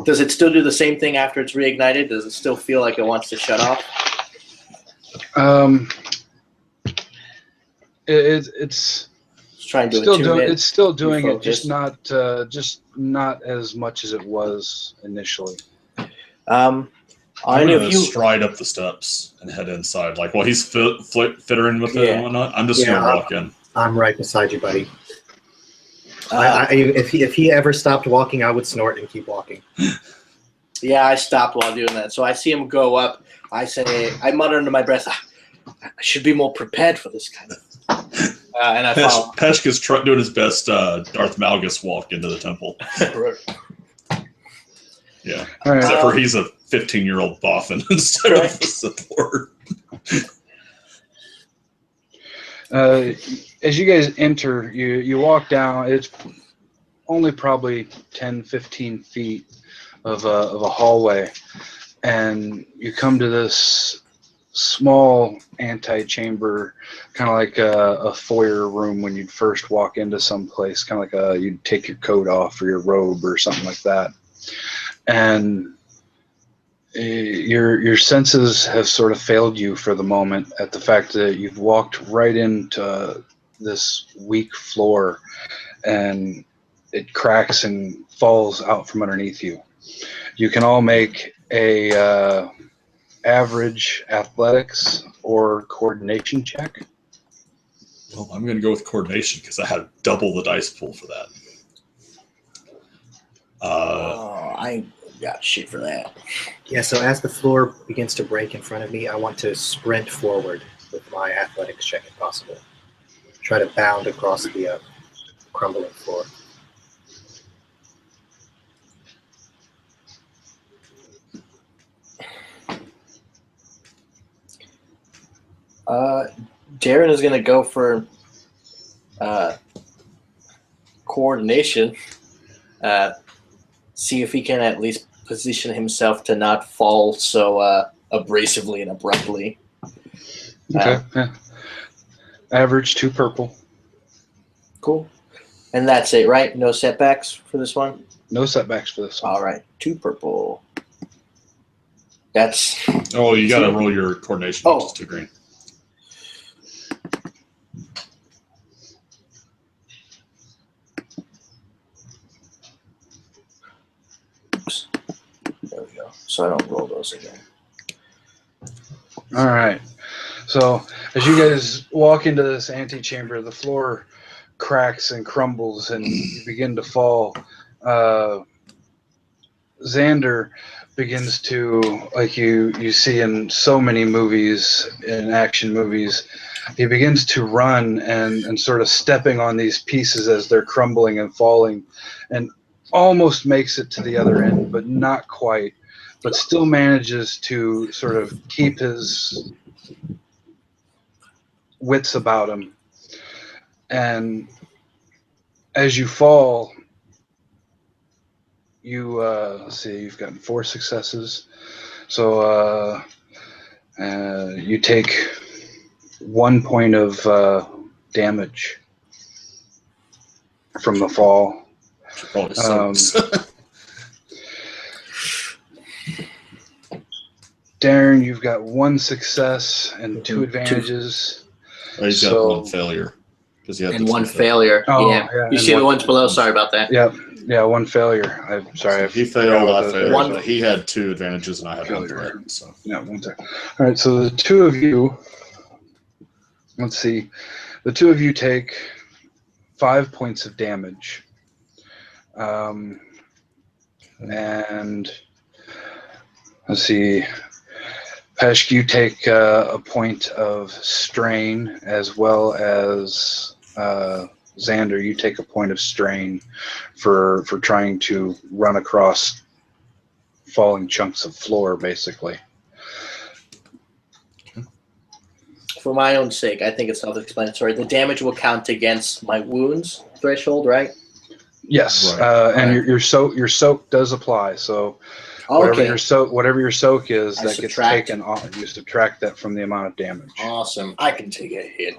Speaker 6: Does it still do the same thing after it's reignited? Does it still feel like it wants to shut off?
Speaker 1: It's
Speaker 6: trying to
Speaker 1: still
Speaker 6: attune
Speaker 1: doing
Speaker 6: it.
Speaker 1: it's still doing it,
Speaker 6: refocus.
Speaker 1: just not as much as it was initially.
Speaker 4: I'm
Speaker 6: Any
Speaker 4: gonna
Speaker 6: of you?
Speaker 4: stride up the steps and head inside. Like while he's fittering with it
Speaker 6: Yeah.
Speaker 4: and whatnot, I'm just
Speaker 3: Yeah.
Speaker 4: gonna walk in.
Speaker 3: I'm right beside you, buddy. If he ever stopped walking, I would snort and keep walking.
Speaker 6: Yeah, I stopped while doing that. So I see him go up. I mutter under my breath, I should be more prepared for this kind of. And I follow.
Speaker 4: Peshka's doing his best Darth Malgus walk into the temple. Yeah,
Speaker 1: All right.
Speaker 4: except for he's a 15-year-old boffin instead of a support.
Speaker 1: As you guys enter, you walk down. It's only probably 10, 15 feet of a hallway, and you come to this small antechamber, kind of like a foyer room when you'd first walk into some place, kind of like you'd take your coat off or your robe or something like that. And your senses have sort of failed you for the moment at the fact that you've walked right into this weak floor, and it cracks and falls out from underneath you. You can all make a average athletics or coordination check.
Speaker 4: Well, I'm going to go with coordination because I had double the dice pool for that.
Speaker 6: I ain't got shit for that.
Speaker 3: Yeah, so as the floor begins to break in front of me, I want to sprint forward with my athletics check if possible. Try to bound across the crumbling floor.
Speaker 6: Darren is going to go for coordination. See if he can at least position himself to not fall so abrasively and abruptly.
Speaker 1: Okay. Yeah. Average 2 purple.
Speaker 6: Cool. And that's it, right? No setbacks for this one?
Speaker 1: No setbacks for this one.
Speaker 6: All right. 2 purple. That's...
Speaker 4: Oh, you got to roll your coordination, which is 2 green.
Speaker 6: There we go. So I don't roll those again.
Speaker 1: All right. So as you guys walk into this antechamber, the floor cracks and crumbles, and you begin to fall. Xander begins to, like you see in so many movies, in action movies, he begins to run and sort of stepping on these pieces as they're crumbling and falling, and almost makes it to the other end, but not quite, but still manages to sort of keep his wits about him. And as you fall, you let's see, you've gotten 4 successes, so you take 1 point of damage from the fall.
Speaker 4: Probably sucks.
Speaker 1: Darren, you've got 1 success and 2 advantages.
Speaker 4: He's got 1 failure because you had
Speaker 6: And
Speaker 4: the
Speaker 6: 1
Speaker 4: 2
Speaker 6: failure.
Speaker 1: Oh,
Speaker 6: yeah.
Speaker 1: yeah,
Speaker 6: You
Speaker 1: and
Speaker 6: see the
Speaker 1: one-
Speaker 6: ones below? Sorry about that.
Speaker 1: Yep. Yeah, one failure. I'm sorry.
Speaker 4: He failed. I failed.
Speaker 6: One-
Speaker 4: But he had 2 advantages, and I had 1
Speaker 1: Failure.
Speaker 4: threat. So
Speaker 1: Yeah, one threat. All right, so the two of you, let's see, the two of you take 5 points of damage. And let's see, Peshk, you take a point of strain, as well as Xander, you take a point of strain for trying to run across falling chunks of floor, basically.
Speaker 6: For my own sake, I think it's self-explanatory. The damage will count against my wounds threshold, right?
Speaker 1: Yes,
Speaker 4: Right.
Speaker 1: and
Speaker 6: Right.
Speaker 1: your soak does apply. So whatever
Speaker 6: Okay.
Speaker 1: your soak is,
Speaker 6: I
Speaker 1: that gets
Speaker 6: subtract.
Speaker 1: taken off. You subtract that from the amount of damage.
Speaker 6: Awesome. I can take a hit.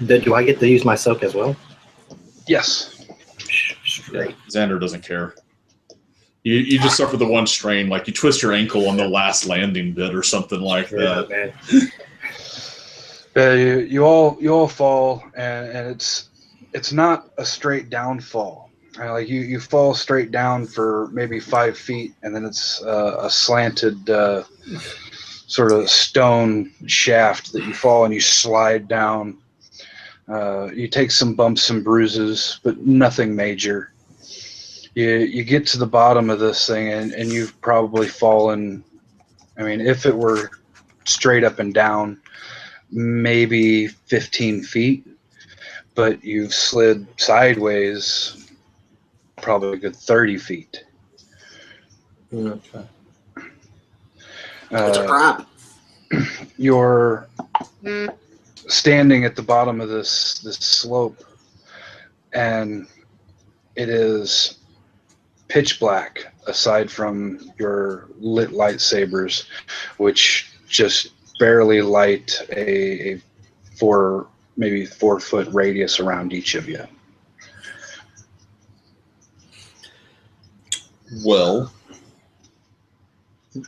Speaker 3: Do I get to use my soak as well?
Speaker 1: Yes.
Speaker 3: Great.
Speaker 4: Xander doesn't care. You just suffer the one strain, like you twist your ankle on the last landing bit or something like
Speaker 3: Yeah,
Speaker 4: that.
Speaker 3: man.
Speaker 1: You all fall, and it's not a straight down fall. Like you fall straight down for maybe 5 feet, and then it's a slanted sort of stone shaft that you fall and you slide down. You take some bumps and bruises, but nothing major. You get to the bottom of this thing, and you've probably fallen. I mean, if it were straight up and down, maybe 15 feet, but you've slid sideways probably a good 30 feet.
Speaker 6: Okay. It's a
Speaker 1: Uh,
Speaker 6: crap.
Speaker 1: you're standing at the bottom of this slope, and it is pitch black aside from your lit lightsabers, which just barely light a maybe 4 foot radius around each of you.
Speaker 4: Well,
Speaker 3: I'm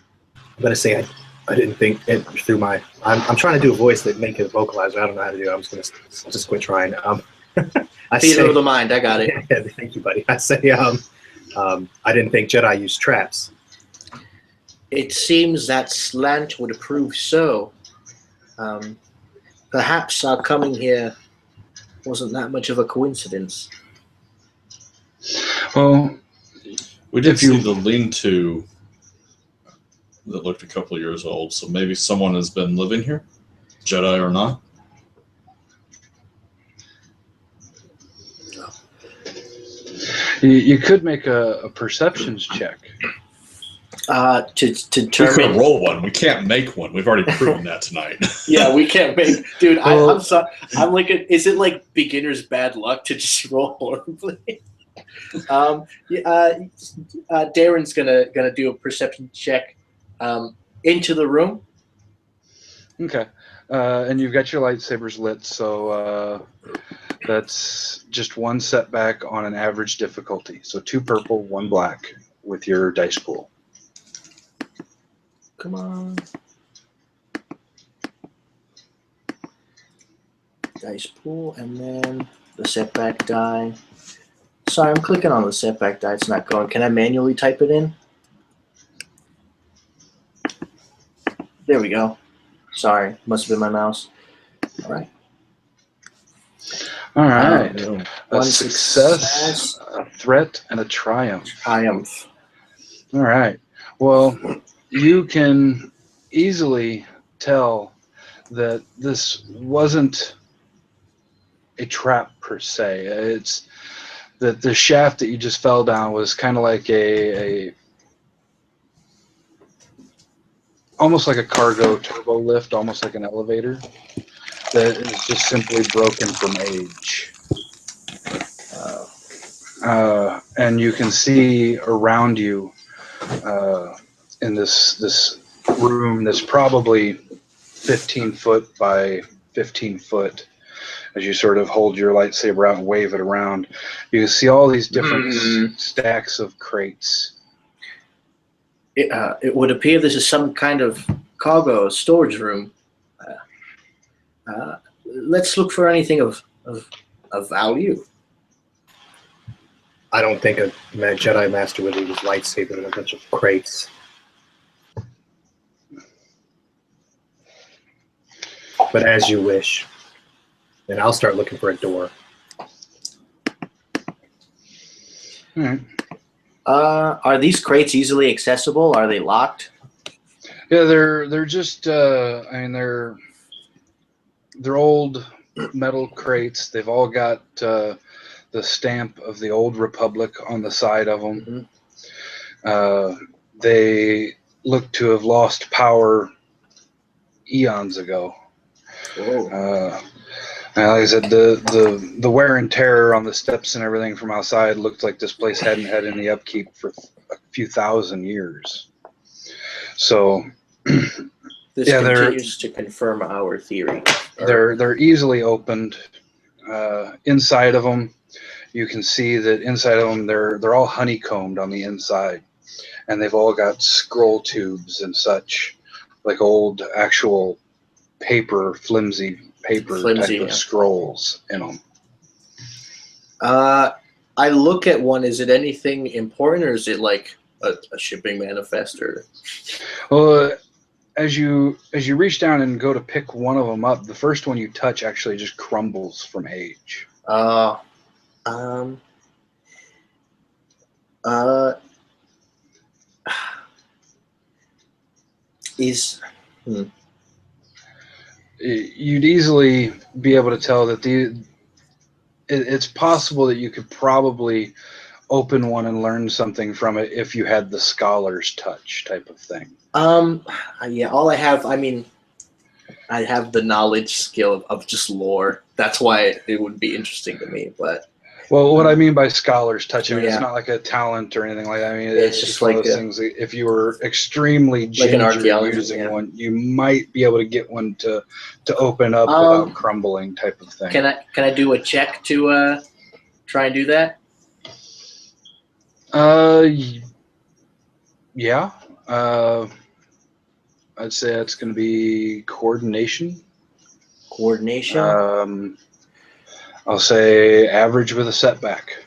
Speaker 3: gonna say I didn't think it through my. I'm trying to do a voice that make it vocalize. I don't know how to do it. I'm just gonna just quit trying. I
Speaker 6: Theater
Speaker 3: say,
Speaker 6: of the mind. I got it.
Speaker 3: yeah, thank you, buddy. I say I didn't think Jedi used traps.
Speaker 6: It seems that slant would approve so. Perhaps our coming here wasn't that much of a coincidence.
Speaker 1: Well,
Speaker 4: we did
Speaker 1: If you-
Speaker 4: see the lean-to that looked a couple of years old, so maybe someone has been living here, Jedi or not.
Speaker 1: you could make a perceptions check.
Speaker 6: To
Speaker 4: We could
Speaker 6: determine.
Speaker 4: roll one. We can't make one. We've already proven that tonight.
Speaker 6: Yeah, we can't make. Dude,
Speaker 1: Well-
Speaker 6: I'm sorry. I'm like, is it like beginner's bad luck to just roll horribly? Darren's gonna do a perception check into the room.
Speaker 1: Okay. And you've got your lightsabers lit, so that's just one setback on an average difficulty. So 2 purple, 1 black with your dice pool.
Speaker 6: Come on. Dice pool, and then the setback die. Sorry, I'm clicking on the setback die. It's not going. Can I manually type it in? There we go. Sorry, must have been my mouse. All right.
Speaker 1: All right. A
Speaker 6: One
Speaker 1: success, a threat, and a triumph.
Speaker 6: Triumph.
Speaker 1: All right. Well, you can easily tell that this wasn't a trap per se. It's that the shaft that you just fell down was kind of like a almost like a cargo turbo lift, almost like an elevator that is just simply broken from age. And you can see around you in this room that's probably 15 foot by 15 foot, as you sort of hold your lightsaber out and wave it around, you can see all these different stacks of crates.
Speaker 6: It would appear this is some kind of cargo storage room. Let's look for anything of of value.
Speaker 3: I don't think a Jedi Master would leave his lightsaber in a bunch of crates. But as you wish. And I'll start looking for a door.
Speaker 1: All right.
Speaker 6: Are these crates easily accessible? Are they locked?
Speaker 1: Yeah, they're just I mean they're old metal crates. They've all got the stamp of the Old Republic on the side of them.
Speaker 6: Mm-hmm.
Speaker 1: They look to have lost power eons ago. And like I said, the wear and tear on the steps and everything from outside looked like this place hadn't had any upkeep for a few thousand years. So
Speaker 6: This
Speaker 1: yeah,
Speaker 6: continues to confirm our theory.
Speaker 1: they're easily opened. Inside of them, you can see that inside of them they're all honeycombed on the inside, and they've all got scroll tubes and such, like old actual paper, flimsy paper type of scrolls in them.
Speaker 6: I look at one. Is it anything important, or is it like a shipping manifest? Or
Speaker 1: Well, as you reach down and go to pick one of them up, the first one you touch actually just crumbles from age. You'd easily be able to tell that it's possible that you could probably open one and learn something from it if you had the scholar's touch type of thing.
Speaker 6: Yeah, all I have, I mean, I have the knowledge skill of just lore. That's why it would be interesting to me. But
Speaker 1: well, what I mean by scholar's touch, I mean,
Speaker 6: Yeah.
Speaker 1: it's not like a talent or anything like that. I mean,
Speaker 6: Yeah,
Speaker 1: it's just one of those things that if you were extremely
Speaker 6: Like an
Speaker 1: ginger
Speaker 6: archaeologist,
Speaker 1: using
Speaker 6: yeah.
Speaker 1: one, you might be able to get one to open up without crumbling type of thing.
Speaker 6: can I do a check to try and do that?
Speaker 1: Yeah. I'd say that's going to be coordination.
Speaker 6: Coordination.
Speaker 1: I'll say average with a setback.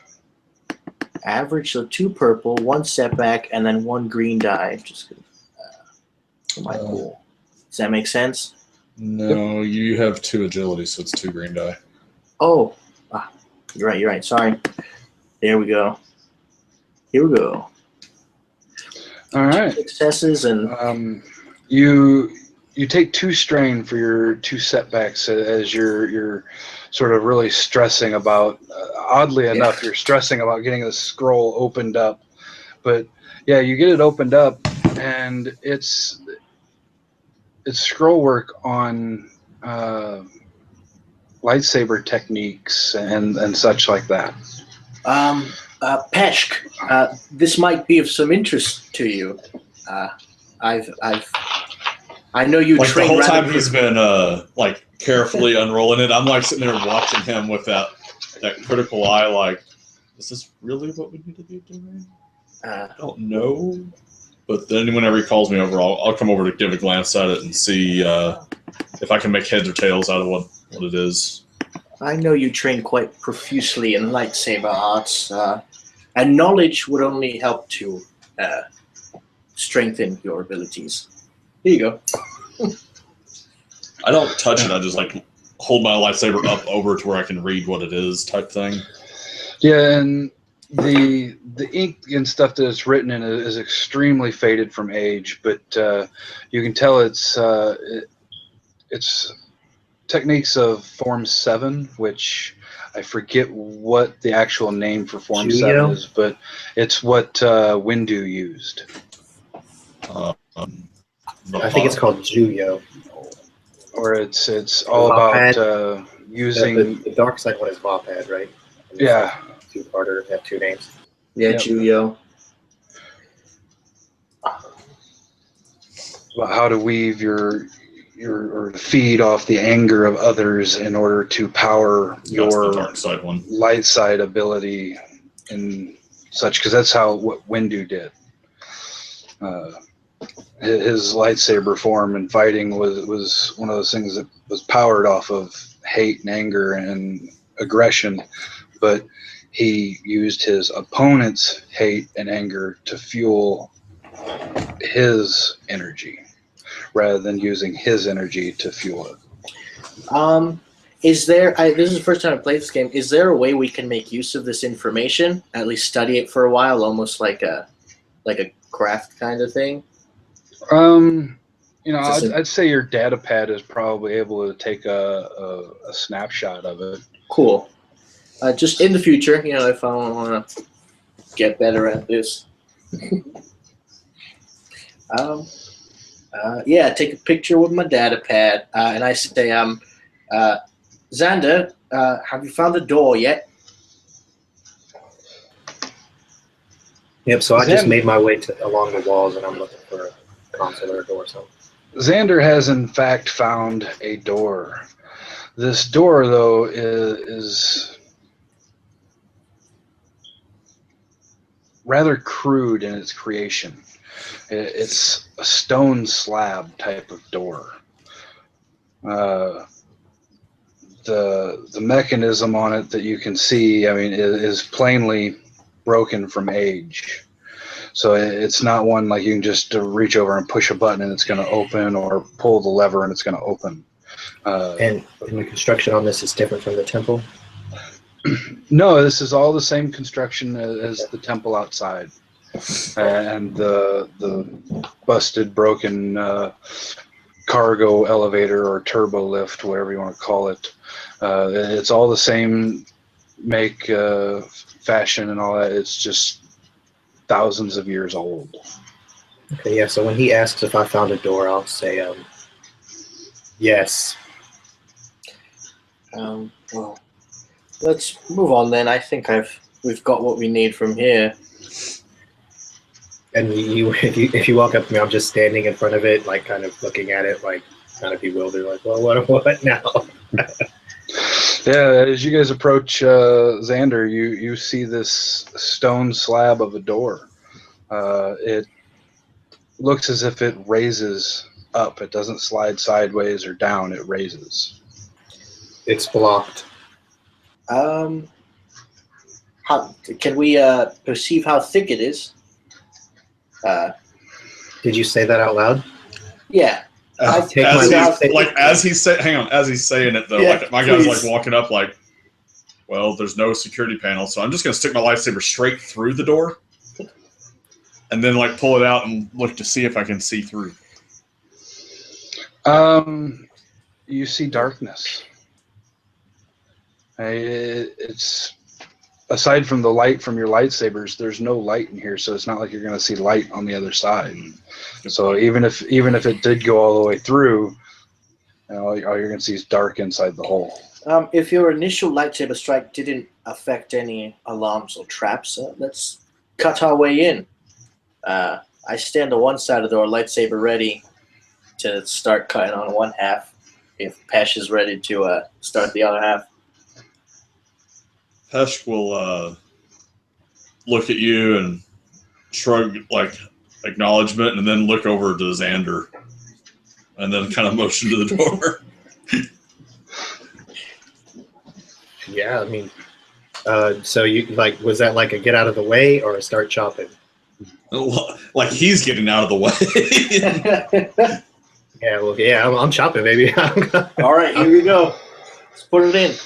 Speaker 6: Average, so 2 purple, 1 setback, and then 1 green die. Just for my pool. Does that make sense?
Speaker 4: No, you have 2 agility, so it's 2 green die.
Speaker 6: Oh, you're right. Sorry. There we go. Here we go.
Speaker 1: All right.
Speaker 6: Successes and
Speaker 1: you take 2 strain for your 2 setbacks as you're sort of really stressing about. Oddly enough, you're stressing about getting the scroll opened up, but yeah, you get it opened up, and it's scroll work on lightsaber techniques and such like that.
Speaker 6: Peshk, this might be of some interest to you. I know you
Speaker 4: Like the
Speaker 6: train
Speaker 4: whole
Speaker 6: rather
Speaker 4: time he's been like carefully unrolling it, I'm like sitting there watching him with that critical eye, like, is this really what we need to be doing? I don't know. But then whenever he calls me over, I'll come over to give a glance at it and see if I can make heads or tails out of what it is.
Speaker 6: I know you train quite profusely in lightsaber arts, and knowledge would only help to strengthen your abilities. Here you go.
Speaker 4: I don't touch it. I just like hold my lightsaber up over to where I can read what it is, type thing.
Speaker 1: Yeah, and the ink and stuff that it's written in is extremely faded from age, but you can tell it's techniques of Form 7, which I forget what the actual name for Form 7 is, but it's what Windu used.
Speaker 3: I think it's called Juyo.
Speaker 1: Or it's all about using
Speaker 3: the dark side one is Vapad, right?
Speaker 1: Yeah.
Speaker 3: 2-parter, have 2 names.
Speaker 6: Yeah,
Speaker 1: Yep.
Speaker 6: Juyo.
Speaker 1: about how to weave your or feed off the anger of others in order to power your
Speaker 4: dark side one.
Speaker 1: light side ability and such, because that's what Windu did. His lightsaber form and fighting was one of those things that was powered off of hate and anger and aggression, but he used his opponent's hate and anger to fuel his energy rather than using his energy to fuel it.
Speaker 6: Is there? This is the first time I played this game. Is there a way we can make use of this information? At least study it for a while, almost like a craft kind of thing.
Speaker 1: I'd say your data pad is probably able to take a snapshot of it.
Speaker 6: Cool. Just in the future, if I want to get better at this. Take a picture with my data pad, and I say, Xander, have you found the door yet?
Speaker 3: Yep, so I just made my way along the walls, and I'm looking for a console or a door or something.
Speaker 1: Xander has, in fact, found a door. This door, though, is rather crude in its creation. It's a stone slab type of door. The mechanism on it that you can see, is plainly broken from age. So it's not one like you can just reach over and push a button and it's going to open, or pull the lever and it's going to open.
Speaker 3: And the construction on this is different from the temple?
Speaker 1: No, this is all the same construction as the temple outside. And the busted, broken cargo elevator or turbo lift, whatever you want to call it. It's all the same make, fashion, and all that. It's just thousands of years old.
Speaker 3: Okay, yeah, so when he asks if I found a door, I'll say, yes.
Speaker 6: Well, let's move on then. I think we've got what we need from here.
Speaker 3: And if you walk up to me, I'm just standing in front of it, like kind of looking at it, like kind of bewildered, like, well, what now?
Speaker 1: Yeah, as you guys approach Xander, you see this stone slab of a door. It looks as if it raises up. It doesn't slide sideways or down. It raises.
Speaker 3: It's blocked.
Speaker 6: How can we perceive how thick it is?
Speaker 3: Did you say that out loud?
Speaker 6: Yeah.
Speaker 4: As he's saying it though,
Speaker 6: Yeah,
Speaker 4: like my guy's
Speaker 6: please.
Speaker 4: like walking up, like, well, there's no security panel, so I'm just gonna stick my lightsaber straight through the door, and then like pull it out and look to see if I can see through.
Speaker 1: You see darkness. It's aside from the light from your lightsabers, there's no light in here, so it's not like you're going to see light on the other side. So even if it did go all the way through, all you're going to see is dark inside the hole.
Speaker 6: If your initial lightsaber strike didn't affect any alarms or traps, let's cut our way in. I stand on one side of the door, lightsaber ready to start cutting on one half. If Pesh is ready to start the other half.
Speaker 4: Pesh will look at you and shrug like acknowledgement, and then look over to Xander, and then kind of motion to the door.
Speaker 3: Yeah, I mean, so you like, was that like a get out of the way or a start chopping?
Speaker 4: Like he's getting out of the way.
Speaker 3: Yeah, well, yeah, I'm chopping, baby.
Speaker 6: All right, here we go. Let's put it in.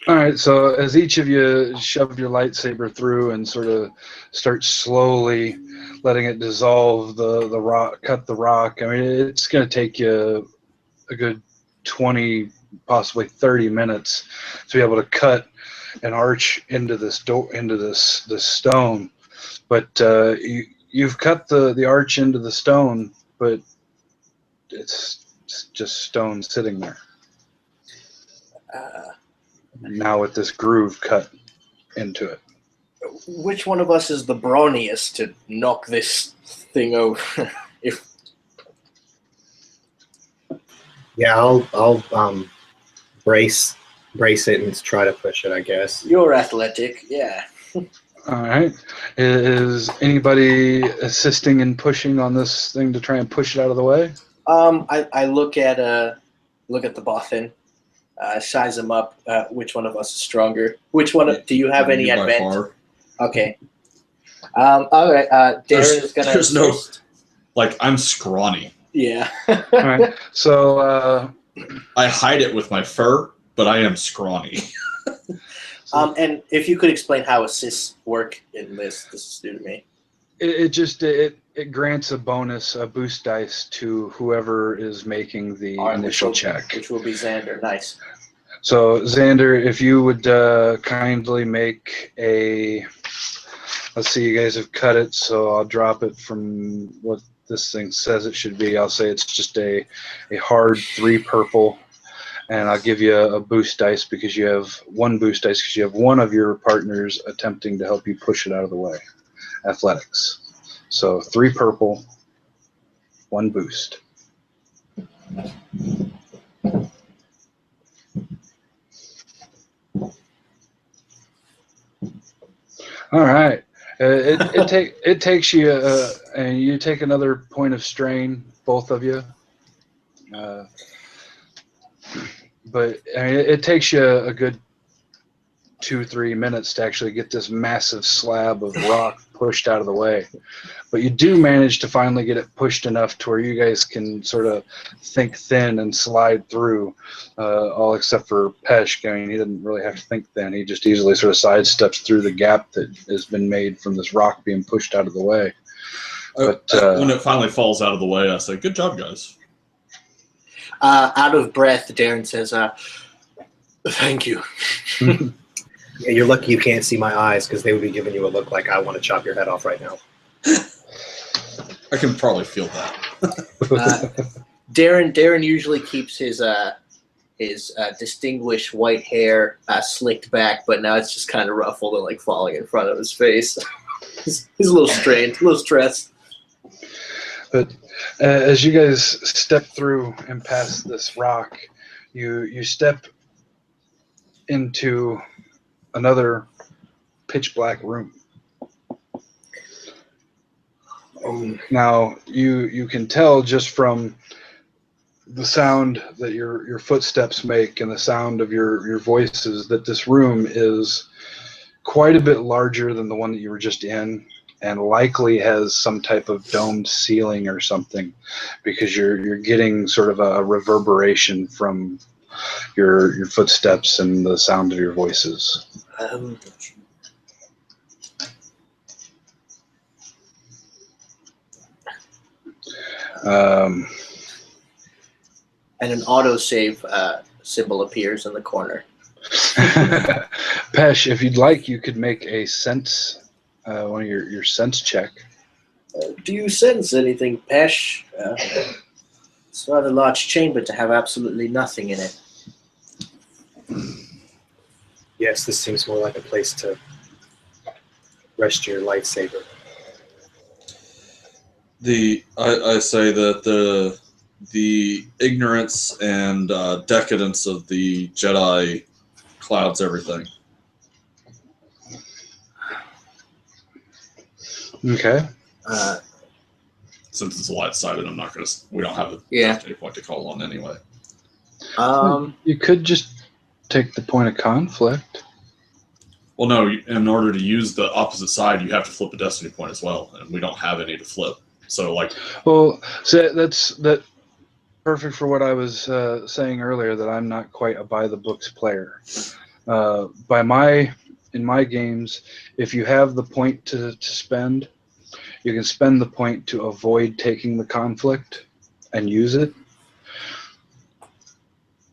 Speaker 1: All right, so as each of you shove your lightsaber through and sort of start slowly letting it dissolve the rock, cut the rock. I mean, it's going to take you a good 20, possibly 30 minutes to be able to cut an arch into this door, into this stone. But you've cut the arch into the stone, but it's just stone sitting there. Now with this groove cut into it.
Speaker 6: Which one of us is the brawniest to knock this thing over?
Speaker 3: Yeah, I'll brace it and try to push it, I guess.
Speaker 6: You're athletic, yeah.
Speaker 1: All right. Is anybody assisting in pushing on this thing to try and push it out of the way?
Speaker 6: I look at the boffin. size them up. Which one of us is stronger? Which one? Do you have any
Speaker 4: You by
Speaker 6: advantage?
Speaker 4: far.
Speaker 6: Okay. All right. Darren is gonna.
Speaker 4: There's no like I'm scrawny.
Speaker 6: Yeah.
Speaker 1: All right. So
Speaker 4: I hide it with my fur, but I am scrawny.
Speaker 6: And if you could explain how assists work in this is new to me.
Speaker 1: it grants a bonus, a boost dice to whoever is making the initial check.
Speaker 6: Which will be Xander. Nice.
Speaker 1: So Xander, if you would kindly make a, let's see, you guys have cut it, so I'll drop it from what this thing says it should be. I'll say it's just a hard 3 purple, and I'll give you a boost dice because you have 1 boost dice because you have one of your partners attempting to help you push it out of the way. Athletics. So 3 purple, 1 boost. All right. It takes you, and you take another point of strain, both of you. But I mean, it takes you a good 2-3 minutes to actually get this massive slab of rock pushed out of the way. But you do manage to finally get it pushed enough to where you guys can sort of think thin and slide through, all except for Pesh. I mean, he didn't really have to think thin. He just easily sort of sidesteps through the gap that has been made from this rock being pushed out of the way. But
Speaker 4: when it finally falls out of the way, I say, "Good job, guys."
Speaker 6: Out of breath, Darren says, "Thank you."
Speaker 3: Yeah, you're lucky you can't see my eyes because they would be giving you a look like I want to chop your head off right now.
Speaker 4: I can probably feel that.
Speaker 6: Darren usually keeps his distinguished white hair slicked back, but now it's just kind of ruffled and like falling in front of his face. he's a little strained, a little stressed.
Speaker 1: But as you guys step through and past this rock, you step into another pitch black room. Now you can tell just from the sound that your footsteps make and the sound of your voices that this room is quite a bit larger than the one that you were just in, and likely has some type of domed ceiling or something, because you're getting sort of a reverberation from your footsteps and the sound of your voices.
Speaker 6: And an autosave symbol appears in the corner.
Speaker 1: Pesh, if you'd like, you could make a sense, one of your sense check.
Speaker 6: Do you sense anything, Pesh? It's not a large chamber to have absolutely nothing in it.
Speaker 3: Yes, this seems more like a place to rest your lightsaber.
Speaker 4: I say that the ignorance and decadence of the Jedi clouds everything.
Speaker 1: Okay.
Speaker 4: Since it's a light sided, I'm not gonna. We don't have a destiny point to call on anyway.
Speaker 1: You could just take the point of conflict.
Speaker 4: Well, no. In order to use the opposite side, you have to flip a destiny point as well, and we don't have any to flip. So, like,
Speaker 1: well, so that's perfect for what I was saying earlier, that I'm not quite a by the books player. In my games, if you have the point to spend, you can spend the point to avoid taking the conflict and use it.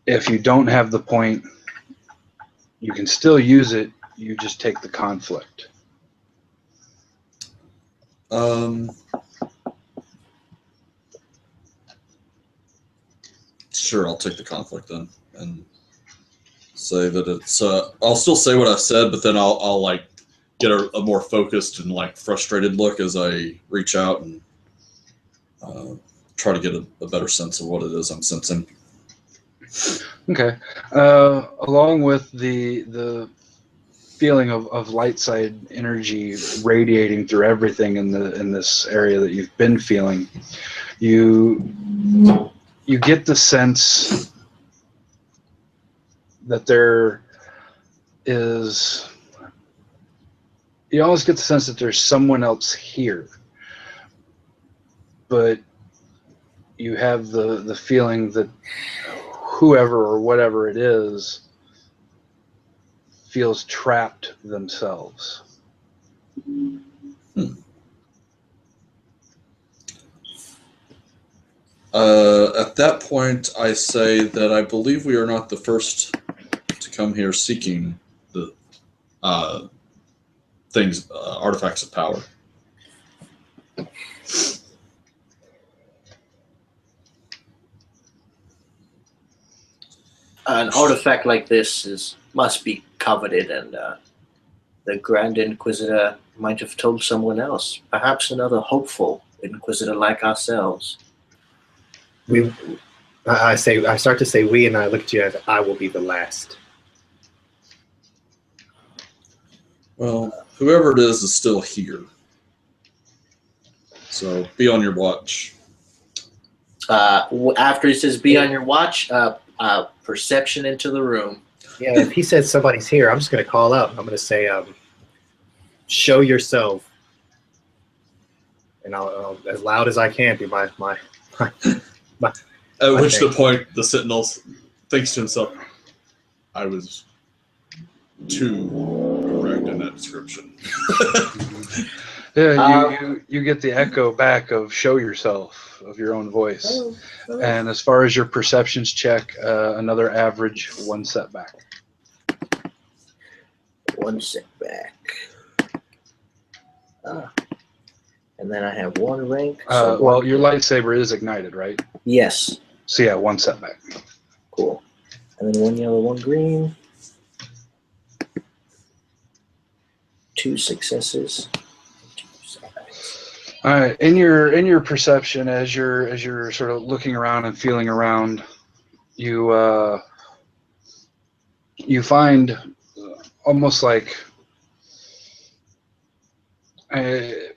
Speaker 1: If you don't have the point, you can still use it. You just take the conflict.
Speaker 4: Sure, I'll take the conflict then, and say that it's. I'll still say what I said, but then I'll like get a more focused and like frustrated look as I reach out and try to get a better sense of what it is I'm sensing.
Speaker 1: Okay. Along with the feeling of light side energy radiating through everything in this area that you've been feeling, you get the sense that there is. You almost get the sense that there's someone else here, but you have the feeling that whoever or whatever it is feels trapped themselves.
Speaker 4: At that point, I say that I believe we are not the first to come here seeking the artifacts of power.
Speaker 6: An artifact like this must be coveted, and the Grand Inquisitor might have told someone else, perhaps another hopeful Inquisitor like ourselves.
Speaker 3: I start to say we, and I look at you as I will be the last.
Speaker 4: Well, whoever it is still here. So be on your watch.
Speaker 6: After he says be on your watch, perception into the room.
Speaker 3: Yeah, if he says somebody's here, I'm just going to call out. I'm going to say, show yourself. And I'll as loud as I can be my
Speaker 4: At which the point the Sentinel thinks to himself, I was too correct in that description.
Speaker 1: Yeah, you get the echo back of show yourself of your own voice. And as far as your perceptions check, another average 1 setback.
Speaker 6: 1 setback. And then I have 1 rank.
Speaker 1: Well, your lightsaber is ignited, right?
Speaker 6: Yes.
Speaker 1: So yeah, 1 setback.
Speaker 6: Cool. And then 1 yellow, 1 green. 2 successes. 2 setbacks.
Speaker 1: All right. In your perception, as you're sort of looking around and feeling around, you find almost like I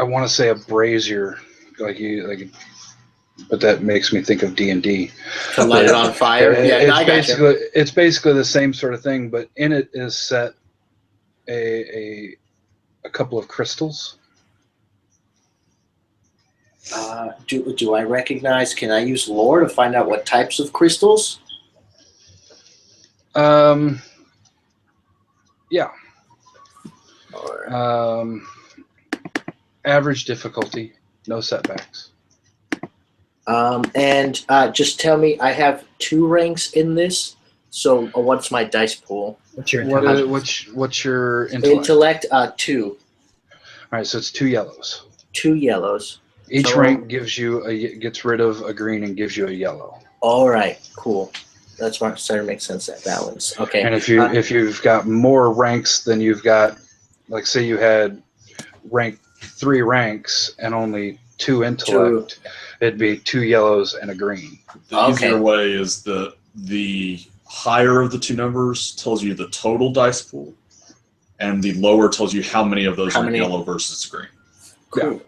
Speaker 1: want to say a brazier, but that makes me think of D&D.
Speaker 6: To light it on fire.
Speaker 1: It's basically the same sort of thing, but in it is set a couple of crystals.
Speaker 6: Do I recognize? Can I use lore to find out what types of crystals?
Speaker 1: Yeah.
Speaker 6: Or,
Speaker 1: average difficulty, no setbacks.
Speaker 6: And just tell me, I have 2 ranks in this. So what's my dice pool?
Speaker 3: What's your intelligence?
Speaker 1: What's your intellect?
Speaker 6: 2.
Speaker 1: All right, so it's 2 yellows.
Speaker 6: 2 yellows.
Speaker 1: Each
Speaker 6: So-
Speaker 1: rank gets rid of a green and gives you a yellow.
Speaker 6: All right, cool. That's starting to make sense. That balance. Okay.
Speaker 1: And if you've got more ranks than you've got, like say you had 3 ranks and only 2 intellect, it'd be 2 yellows and a green.
Speaker 4: The easier way is the higher of the 2 numbers tells you the total dice pool, and the lower tells you how many of those are yellow versus green.
Speaker 6: Cool. Yeah.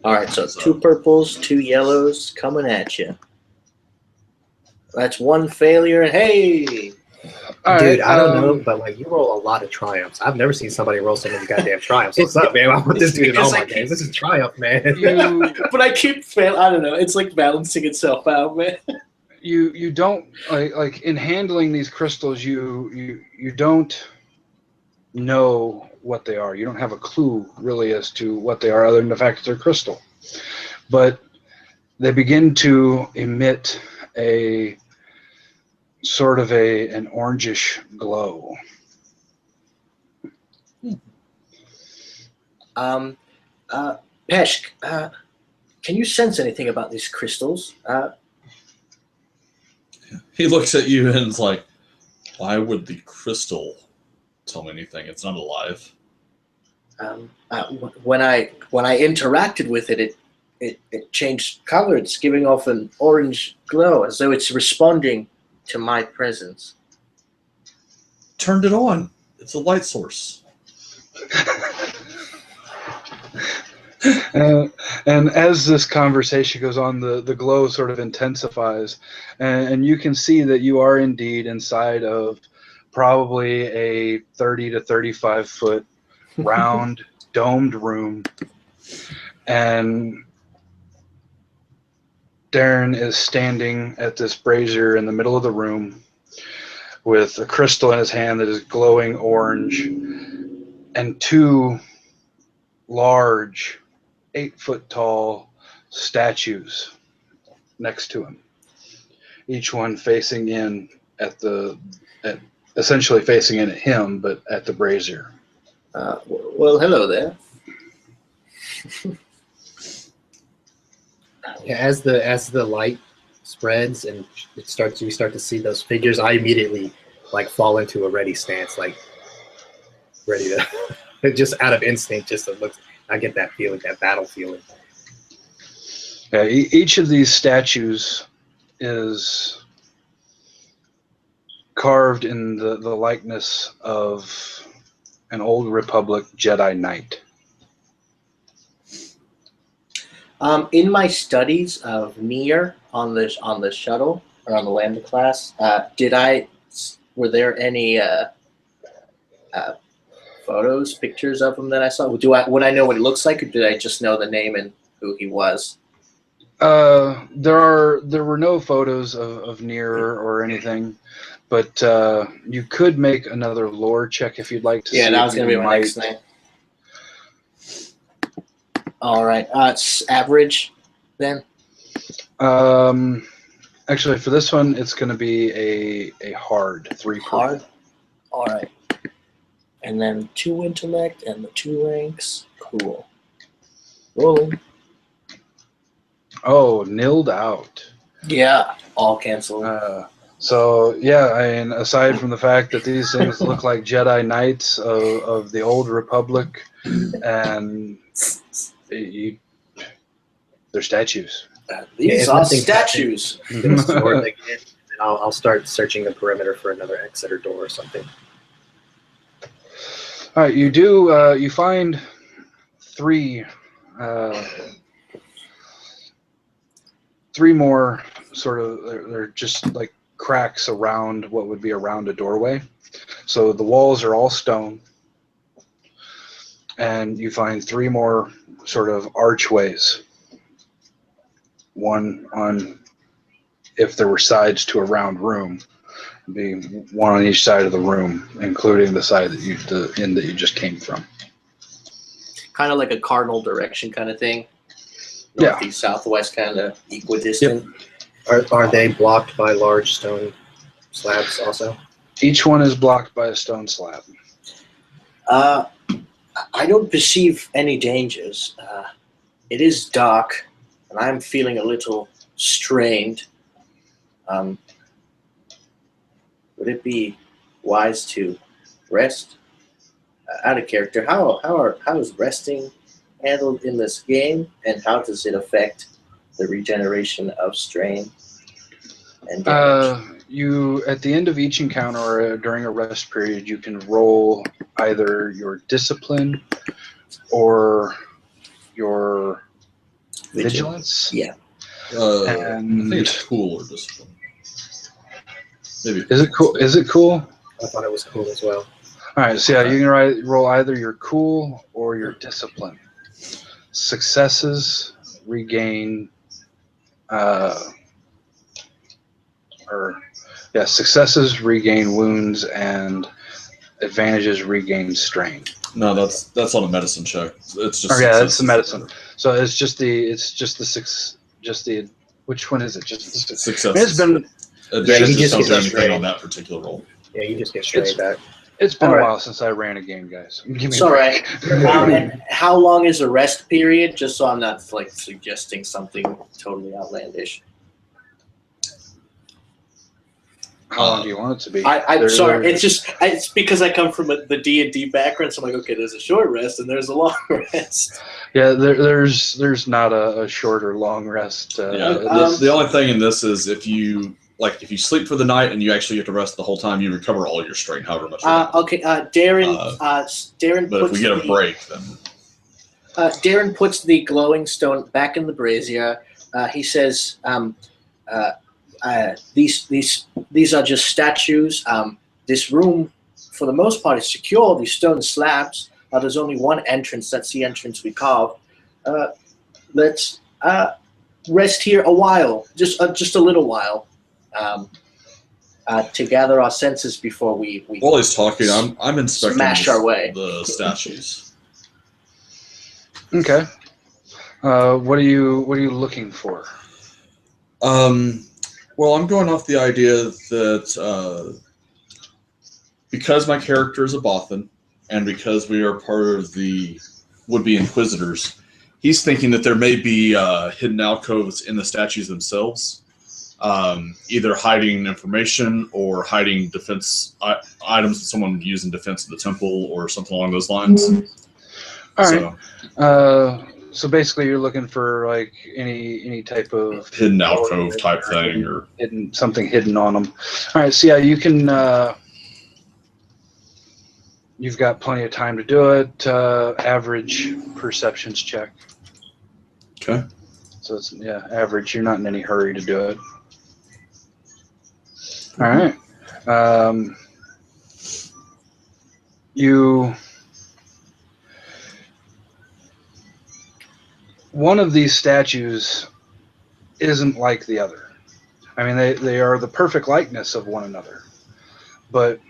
Speaker 6: All right, so 2 purples, 2 yellows coming at you. That's 1 failure, and hey!
Speaker 3: Dude, I don't know, but like you roll a lot of triumphs. I've never seen somebody roll so many goddamn triumphs. What's up, man? I want this dude in all my games. This is triumph, man.
Speaker 6: But I keep failing. I don't know. It's like balancing itself out, man.
Speaker 1: You don't like in handling these crystals. You don't know what they are. You don't have a clue really as to what they are, other than the fact that they're crystal. But they begin to emit a sort of an orangish glow.
Speaker 6: Peshk, can you sense anything about these crystals?
Speaker 4: He looks at you and is like, why would the crystal tell me anything? It's not alive.
Speaker 6: When I interacted with it, it changed color. It's giving off an orange glow, as though it's responding to my presence.
Speaker 4: Turned it on. It's a light source.
Speaker 1: And as this conversation goes on, the glow sort of intensifies, and you can see that you are indeed inside of probably a 30 to 35 foot round domed room, and Darren is standing at this brazier in the middle of the room with a crystal in his hand that is glowing orange and two large 8-foot tall statues next to him, each one facing in essentially facing in at him, but at the brazier.
Speaker 6: Well, hello there.
Speaker 3: Yeah, as the light spreads and we start to see those figures, I immediately like fall into a ready stance, like ready to just out of instinct, just to look. I get that feeling, that battle feeling.
Speaker 1: Yeah, each of these statues is carved in the likeness of an old Republic Jedi Knight.
Speaker 6: In my studies of Nier on the shuttle or on the Lambda class, were there any photos, pictures of him that I saw? Would I know what he looks like, or did I just know the name and who he was?
Speaker 1: There were no photos of Nier or anything, but you could make another lore check if you'd like to.
Speaker 6: Yeah,
Speaker 1: see
Speaker 6: that
Speaker 1: if
Speaker 6: was going to
Speaker 1: you
Speaker 6: be my
Speaker 1: might-
Speaker 6: next thing. All right, it's average then.
Speaker 1: Actually, for this one, it's going to be a hard 3
Speaker 6: Hard. All right, and then 2 intellect and the 2 ranks. Cool. Rolling.
Speaker 1: Oh, nilled out.
Speaker 6: Yeah, all cancel.
Speaker 1: So yeah, I mean, aside from the fact that these things look like Jedi Knights of the old Republic, and they're statues.
Speaker 6: These
Speaker 3: if
Speaker 6: are
Speaker 3: nothing
Speaker 6: statues.
Speaker 3: I'm gonna sword again, and I'll start searching the perimeter for another exit or door or something.
Speaker 1: All right, you find 3 more sort of, they're just like cracks around what would be around a doorway. So the walls are all stone, and you find 3 more sort of archways. One on, if there were sides to a round room, be one on each side of the room, including the side that you just came from.
Speaker 6: Kind of like a cardinal direction kind of thing.
Speaker 1: Yeah.
Speaker 6: Northeast, southwest, kind of equidistant.
Speaker 3: Are they blocked by large stone slabs also?
Speaker 1: Each one is blocked by a stone slab.
Speaker 6: I don't perceive any dangers. It is dark, and I'm feeling a little strained. Would it be wise to rest? Out of character, how is resting handled in this game, and how does it affect the regeneration of strain and damage?
Speaker 1: You, at the end of each encounter or during a rest period, you can roll either your discipline or your vigilance.
Speaker 6: Yeah.
Speaker 4: I think it's cool or discipline. Maybe.
Speaker 1: Is it cool? Is it cool?
Speaker 3: I thought it was cool as well.
Speaker 1: All right, so yeah, you can roll either your cool or your discipline. Successes regain, successes regain wounds, and advantages regain strain.
Speaker 4: No, that's on a medicine check. It's just.
Speaker 1: Oh yeah, that's the medicine. So it's just the which one is it? Just the
Speaker 4: Success.
Speaker 1: I mean, it's been
Speaker 4: Advantages
Speaker 3: just
Speaker 4: don't
Speaker 3: get
Speaker 4: do anything
Speaker 3: straight.
Speaker 4: on that particular roll.
Speaker 3: Yeah, you just get straight back.
Speaker 1: it's been
Speaker 6: All
Speaker 1: a
Speaker 6: right.
Speaker 1: while since I ran a game, guys. Give me
Speaker 6: It's
Speaker 1: a
Speaker 6: all
Speaker 1: break.
Speaker 6: right. And how long is the rest period? Just so I'm not like suggesting something totally outlandish.
Speaker 1: How long do you want it to be?
Speaker 6: I'm
Speaker 1: There-
Speaker 6: sorry.
Speaker 1: there-
Speaker 6: It's because I come from the D&D background, so I'm like, okay, there's a short rest and there's a long rest.
Speaker 1: Yeah, there's not a short or long rest.
Speaker 4: Yeah, the only thing in this is if you sleep for the night and you actually get to rest the whole time, you recover all your strain, however much.
Speaker 6: Okay, Darren. Darren.
Speaker 4: But if
Speaker 6: puts
Speaker 4: we get a
Speaker 6: the-
Speaker 4: break, then
Speaker 6: Darren puts the glowing stone back in the brazier. He says, these are just statues. This room, for the most part, is secure. These stone slabs. There's only one entrance. That's the entrance we carved. Let's rest here a while, just a little while, to gather our senses before we
Speaker 4: While he's talking, I'm inspecting
Speaker 6: smash our way.
Speaker 4: the statues.
Speaker 1: Okay. What are you looking for?
Speaker 4: Well, I'm going off the idea that because my character is a Bothan, and because we are part of the would-be Inquisitors, he's thinking that there may be hidden alcoves in the statues themselves, either hiding information or hiding defense items that someone would use in defense of the temple or something along those lines.
Speaker 1: All right. So basically, you're looking for like any type of
Speaker 4: hidden alcove type thing, or
Speaker 1: something hidden on them. All right. So yeah, you can. You've got plenty of time to do it. Average perceptions check.
Speaker 4: Okay.
Speaker 1: So it's average. You're not in any hurry to do it. All right. One of these statues isn't like the other. I mean, they are the perfect likeness of one another. But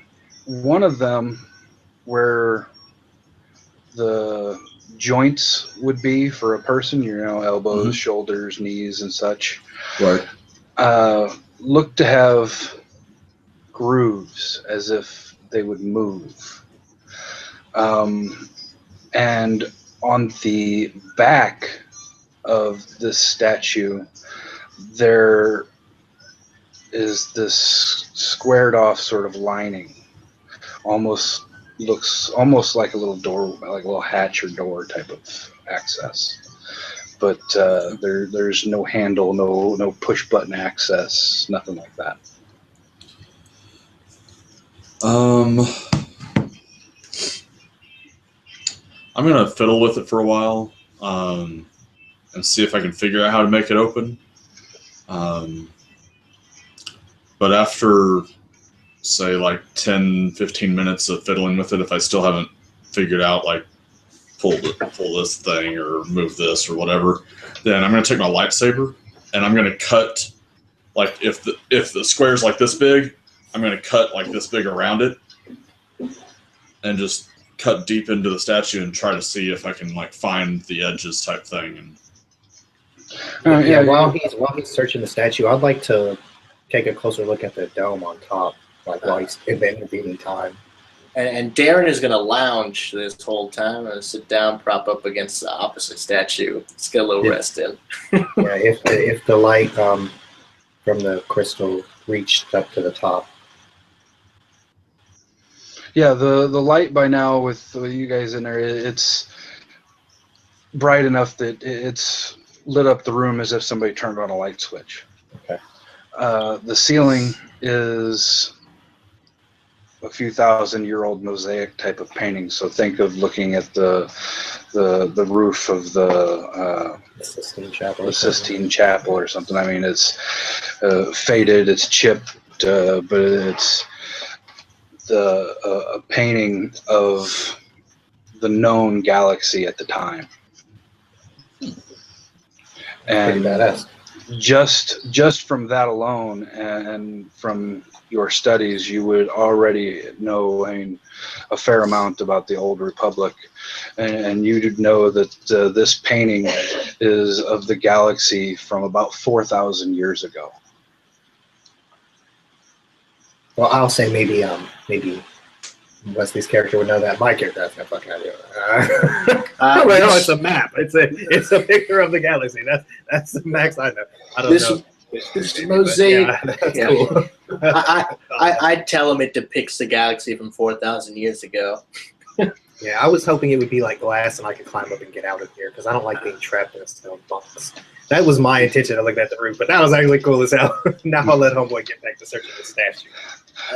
Speaker 1: one of them, where the joints would be for a person, elbows, shoulders, knees, and such,
Speaker 4: right,
Speaker 1: look to have grooves as if they would move. And on the back of this statue, there is this squared off sort of lining. Looks almost like a little door, like a little hatch or door type of access. But there's no handle, no push button access, nothing like that.
Speaker 4: I'm gonna fiddle with it for a while, and see if I can figure out how to make it open. But after, say, like 10, 15 minutes of fiddling with it, if I still haven't figured out, like, pull this thing or move this or whatever, then I'm going to take my lightsaber and I'm going to cut, like, if the square's like this big, I'm going to cut like this big around it and just cut deep into the statue and try to see if I can, like, find the edges type thing.
Speaker 3: And while he's searching the statue, I'd like to take a closer look at the dome on top, like while he's intervening time.
Speaker 6: And Darren is going to lounge this whole time and sit down, prop up against the opposite statue. Let's get a little rest in.
Speaker 3: If the light from the crystal reached up to the top.
Speaker 1: Yeah, the light by now with you guys in there, it's bright enough that it's lit up the room as if somebody turned on a light switch.
Speaker 3: Okay.
Speaker 1: The ceiling is a few thousand-year-old mosaic type of painting. So think of looking at the roof of the Sistine Chapel or something. I mean, it's faded, it's chipped, but it's a painting of the known galaxy at the time. And
Speaker 3: pretty badass.
Speaker 1: Just from that alone, and from your studies, you would already know, a fair amount about the Old Republic, and you'd know that this painting is of the galaxy from about 4,000 years ago.
Speaker 3: Well, I'll say maybe Wesley's character would know that. My character has no fucking idea. No, it's a map. It's a picture of the galaxy. That's the max I know. I don't know.
Speaker 6: This mosaic.
Speaker 3: That's cool.
Speaker 6: I tell him it depicts the galaxy from 4,000 years ago.
Speaker 3: Yeah, I was hoping it would be like glass and I could climb up and get out of here because I don't like being trapped in a stone box. That was my intention of looking at the roof, but that was actually cool as hell. Now I'll let homeboy get back to searching the statue.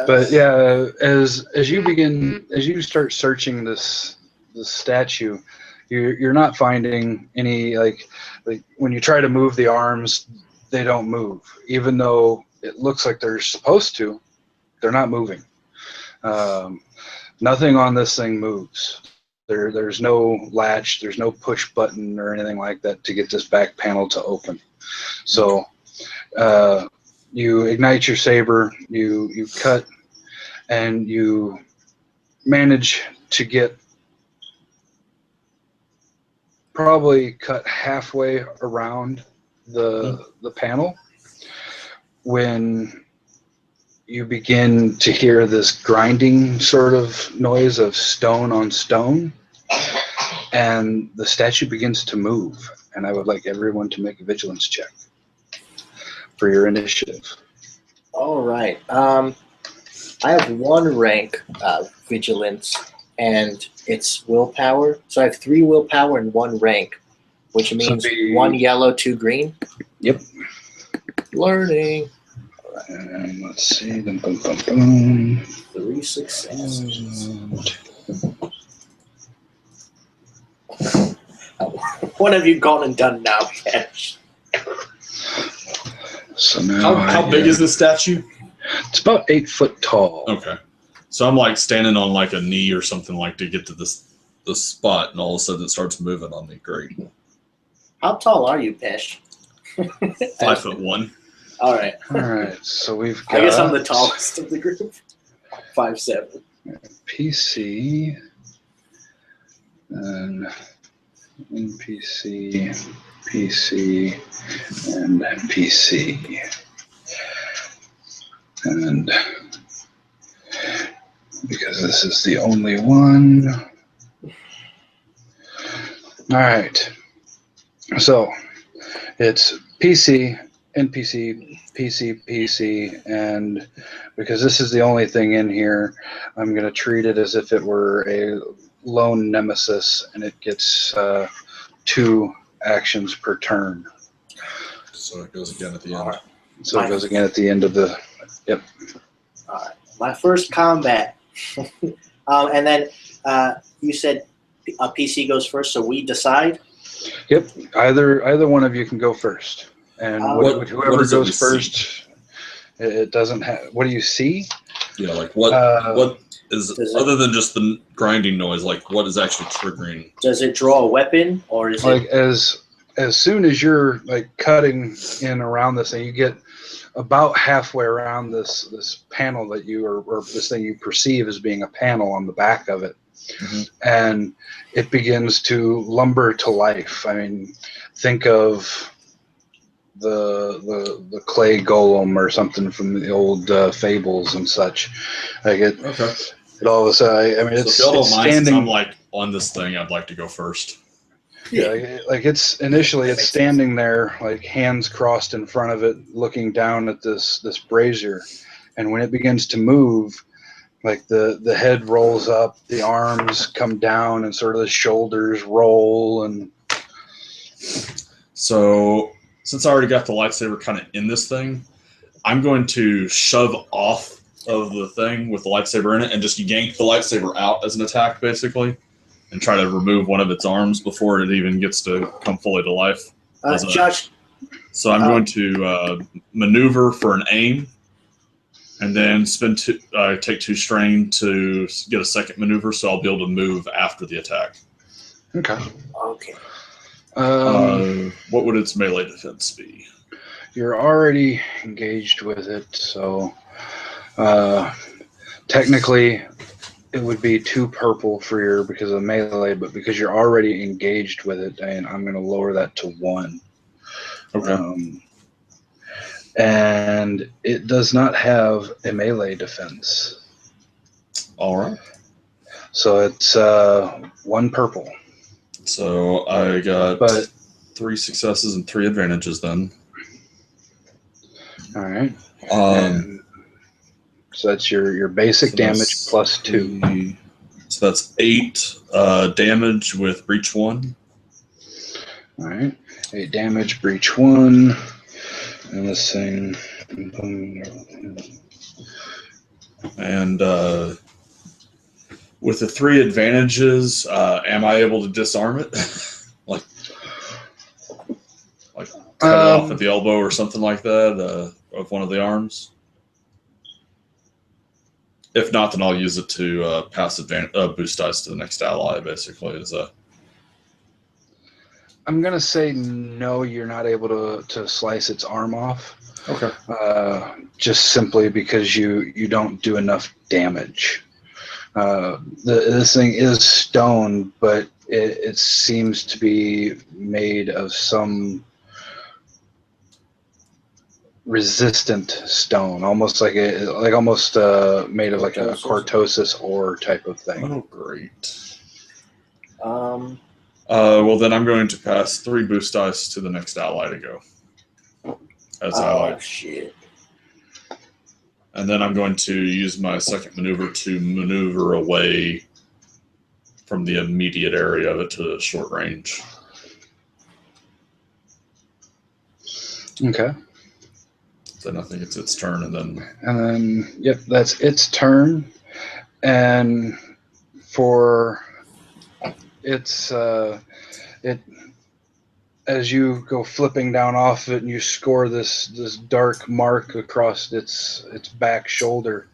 Speaker 1: But yeah, as you start searching this statue, you're not finding any like when you try to move the arms, they don't move, even though it looks like they're supposed to. They're not moving. Nothing on this thing moves. There's no latch, there's no push button or anything like that to get this back panel to open. So you ignite your saber, you cut, and you manage to get probably cut halfway around the panel when you begin to hear this grinding sort of noise of stone on stone, and the statue begins to move. And I would like everyone to make a vigilance check for your initiative.
Speaker 6: All right. I have 1 rank vigilance, and it's willpower. So I have 3 willpower and 1 rank, which means 1 yellow, 2 green.
Speaker 1: Yep.
Speaker 6: Learning.
Speaker 1: And let's see.
Speaker 6: 3 successes. What have you gone and done now, Cash?
Speaker 1: So now
Speaker 4: How big is this statue?
Speaker 1: It's about 8 foot tall.
Speaker 4: Okay. So I'm like standing on like a knee or something like to get to this spot, and all of a sudden it starts moving on me. Great.
Speaker 6: How tall are you, Pesh?
Speaker 4: 5'1".
Speaker 6: All right.
Speaker 1: All right. So we've got.
Speaker 6: I guess I'm the tallest of the group. 5'7".
Speaker 1: PC and NPC, PC, and PC. And because this is the only one. All right. So it's PC, NPC, PC, and because this is the only thing in here, I'm going to treat it as if it were a lone nemesis, and it gets 2 actions per turn.
Speaker 4: So it goes again at the end.
Speaker 1: So it goes again at the end of the. Yep.
Speaker 6: All right. My first combat. And then you said a PC goes first, so we decide?
Speaker 1: Yep. Either one of you can go first. And whoever
Speaker 4: what
Speaker 1: goes first, it doesn't have. What do you see?
Speaker 4: Yeah, like what is other than just the grinding noise? Like what is actually triggering?
Speaker 6: Does it draw a weapon, or is
Speaker 1: Like
Speaker 6: it
Speaker 1: as soon as you're like cutting in around this thing, you get about halfway around this panel that you or this thing you perceive as being a panel on the back of it, and it begins to lumber to life. I mean, think of the clay golem or something from the old fables and such. Like it all of a sudden. I mean, it's standing.
Speaker 4: I'm like on this thing. I'd like to go first.
Speaker 1: Yeah, like it's initially it's standing there, like hands crossed in front of it, looking down at this brazier, and when it begins to move, like the head rolls up, the arms come down, and sort of the shoulders roll, and
Speaker 4: so since I already got the lightsaber kind of in this thing, I'm going to shove off of the thing with the lightsaber in it and just yank the lightsaber out as an attack, basically, and try to remove one of its arms before it even gets to come fully to life.
Speaker 6: Josh?
Speaker 4: So I'm going to maneuver for an aim, and then take 2 strain to get a second maneuver, so I'll be able to move after the attack.
Speaker 1: okay.
Speaker 4: What would its melee defense be?
Speaker 1: You're already engaged with it, so technically it would be 2 purple for your because of melee, but because you're already engaged with it, and I'm going to lower that to 1.
Speaker 4: Okay.
Speaker 1: And it does not have a melee defense.
Speaker 4: All right.
Speaker 1: So it's 1 purple.
Speaker 4: So I got 3 successes and 3 advantages then.
Speaker 1: All right. So that's your basic damage plus 2.
Speaker 4: So that's 8 damage with breach 1.
Speaker 1: All right. 8 damage, breach 1. And this thing. And
Speaker 4: With the 3 advantages, am I able to disarm it? like cut it off at the elbow or something like that of one of the arms? If not, then I'll use it to pass boost dice to the next ally, basically.
Speaker 1: I'm going to say no, you're not able to slice its arm off.
Speaker 4: Okay.
Speaker 1: Just simply because you don't do enough damage. This thing is stone, but it seems to be made of some resistant stone, almost like made of like a cortosis ore type of thing.
Speaker 4: Oh, great. Well, then I'm going to pass 3 boost dice to the next ally to go. As ally.
Speaker 6: Shit.
Speaker 4: And then I'm going to use my second maneuver to maneuver away from the immediate area of it to short range.
Speaker 1: Okay.
Speaker 4: Then I think it's its turn, and
Speaker 1: then yep, that's its turn, and for its as you go flipping down off it and you score this dark mark across its back shoulder,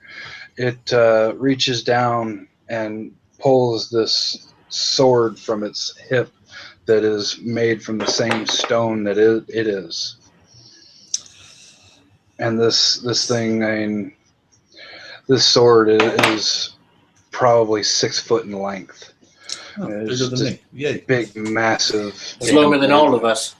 Speaker 1: it reaches down and pulls this sword from its hip that is made from the same stone that it is. And this thing, I mean, this sword is probably 6 foot in length.
Speaker 4: Bigger than me. Yay.
Speaker 1: Big, massive.
Speaker 6: It's longer than all of us.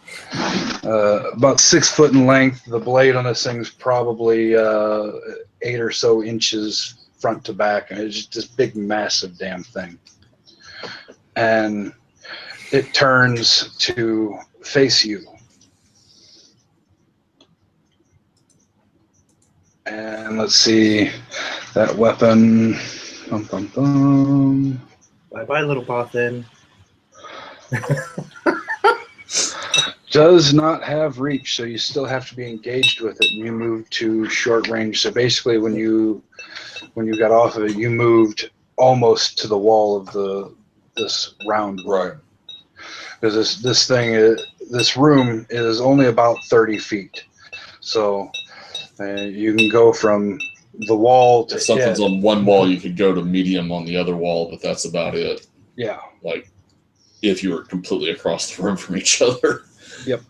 Speaker 1: About 6 foot in length. The blade on this thing's probably 8 or so inches front to back. And it's just this big, massive damn thing. And it turns to face you. And let's see that weapon. Bum, bum, bum.
Speaker 3: Bye-bye, little Bothan.
Speaker 1: Does not have reach, so you still have to be engaged with it, and you move to short range. So basically, when you got off of it, you moved almost to the wall of this round room. Because this room is only about 30 feet, so you can go from the wall to
Speaker 4: if something's on one wall, you could go to medium on the other wall, but that's about it.
Speaker 1: Yeah.
Speaker 4: Like if you were completely across the room from each other.
Speaker 1: Yep.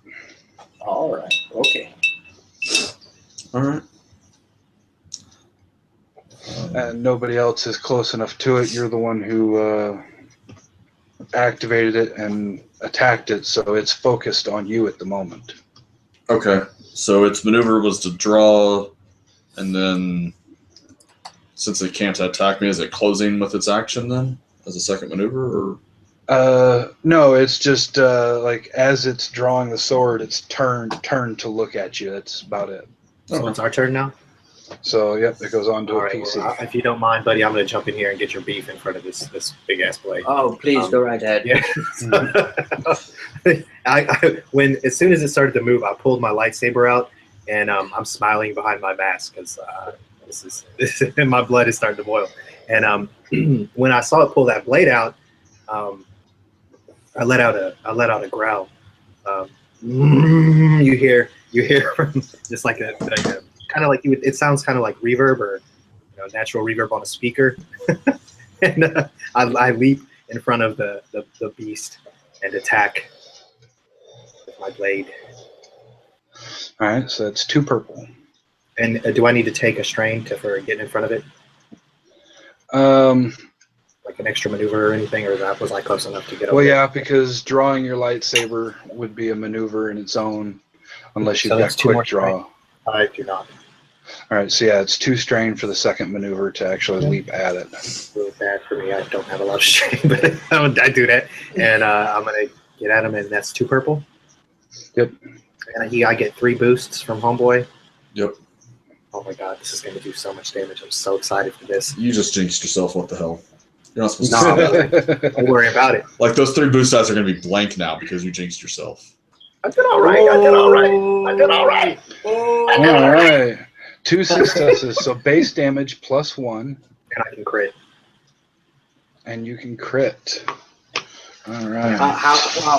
Speaker 6: All right. Okay.
Speaker 4: All right.
Speaker 1: And nobody else is close enough to it. You're the one who activated it and attacked it, so it's focused on you at the moment.
Speaker 4: Okay. So its maneuver was to draw, and then since it can't attack me, is it closing with its action then as a second maneuver? Or
Speaker 1: no, it's just like as it's drawing the sword, it's turned to look at you. That's about it.
Speaker 3: So it's our turn now?
Speaker 1: So yep, it goes on to
Speaker 3: All
Speaker 1: a
Speaker 3: right,
Speaker 1: PC.
Speaker 3: well, if you don't mind, buddy, I'm going to jump in here and get your beef in front of this big ass blade.
Speaker 6: Oh, please go right ahead.
Speaker 3: Yeah. As soon as it started to move, I pulled my lightsaber out, and I'm smiling behind my mask because my blood is starting to boil. And when I saw it pull that blade out, I let out a growl. You hear from just like a kind of like you would, it sounds kind of like reverb or natural reverb on a speaker. And I leap in front of the beast and attack with my blade.
Speaker 1: All right, so that's 2 purple.
Speaker 3: And do I need to take a strain for getting in front of it? Like an extra maneuver or anything, or was I close enough to get over?
Speaker 1: Well, yeah, because drawing your lightsaber would be a maneuver in its own, unless you've got quick draw.
Speaker 3: I do not.
Speaker 1: All right, so yeah, it's 2 strain for the second maneuver to actually leap at it.
Speaker 3: It's really bad for me. I don't have a lot of strain, but I do that, and I'm gonna get at him, and that's 2 purple.
Speaker 1: Yep.
Speaker 3: And I get 3 boosts from Homeboy.
Speaker 4: Yep.
Speaker 3: Oh my god, this is gonna do so much damage. I'm so excited for this.
Speaker 4: You just jinxed yourself. What the hell? You're not supposed
Speaker 3: No,
Speaker 4: to.
Speaker 3: don't worry about it.
Speaker 4: Like those 3 boost dice are going to be blank now because you jinxed yourself.
Speaker 3: I did all right.
Speaker 1: All right. 2 successes, so base damage +1.
Speaker 3: And I can crit.
Speaker 1: and you can crit. All right.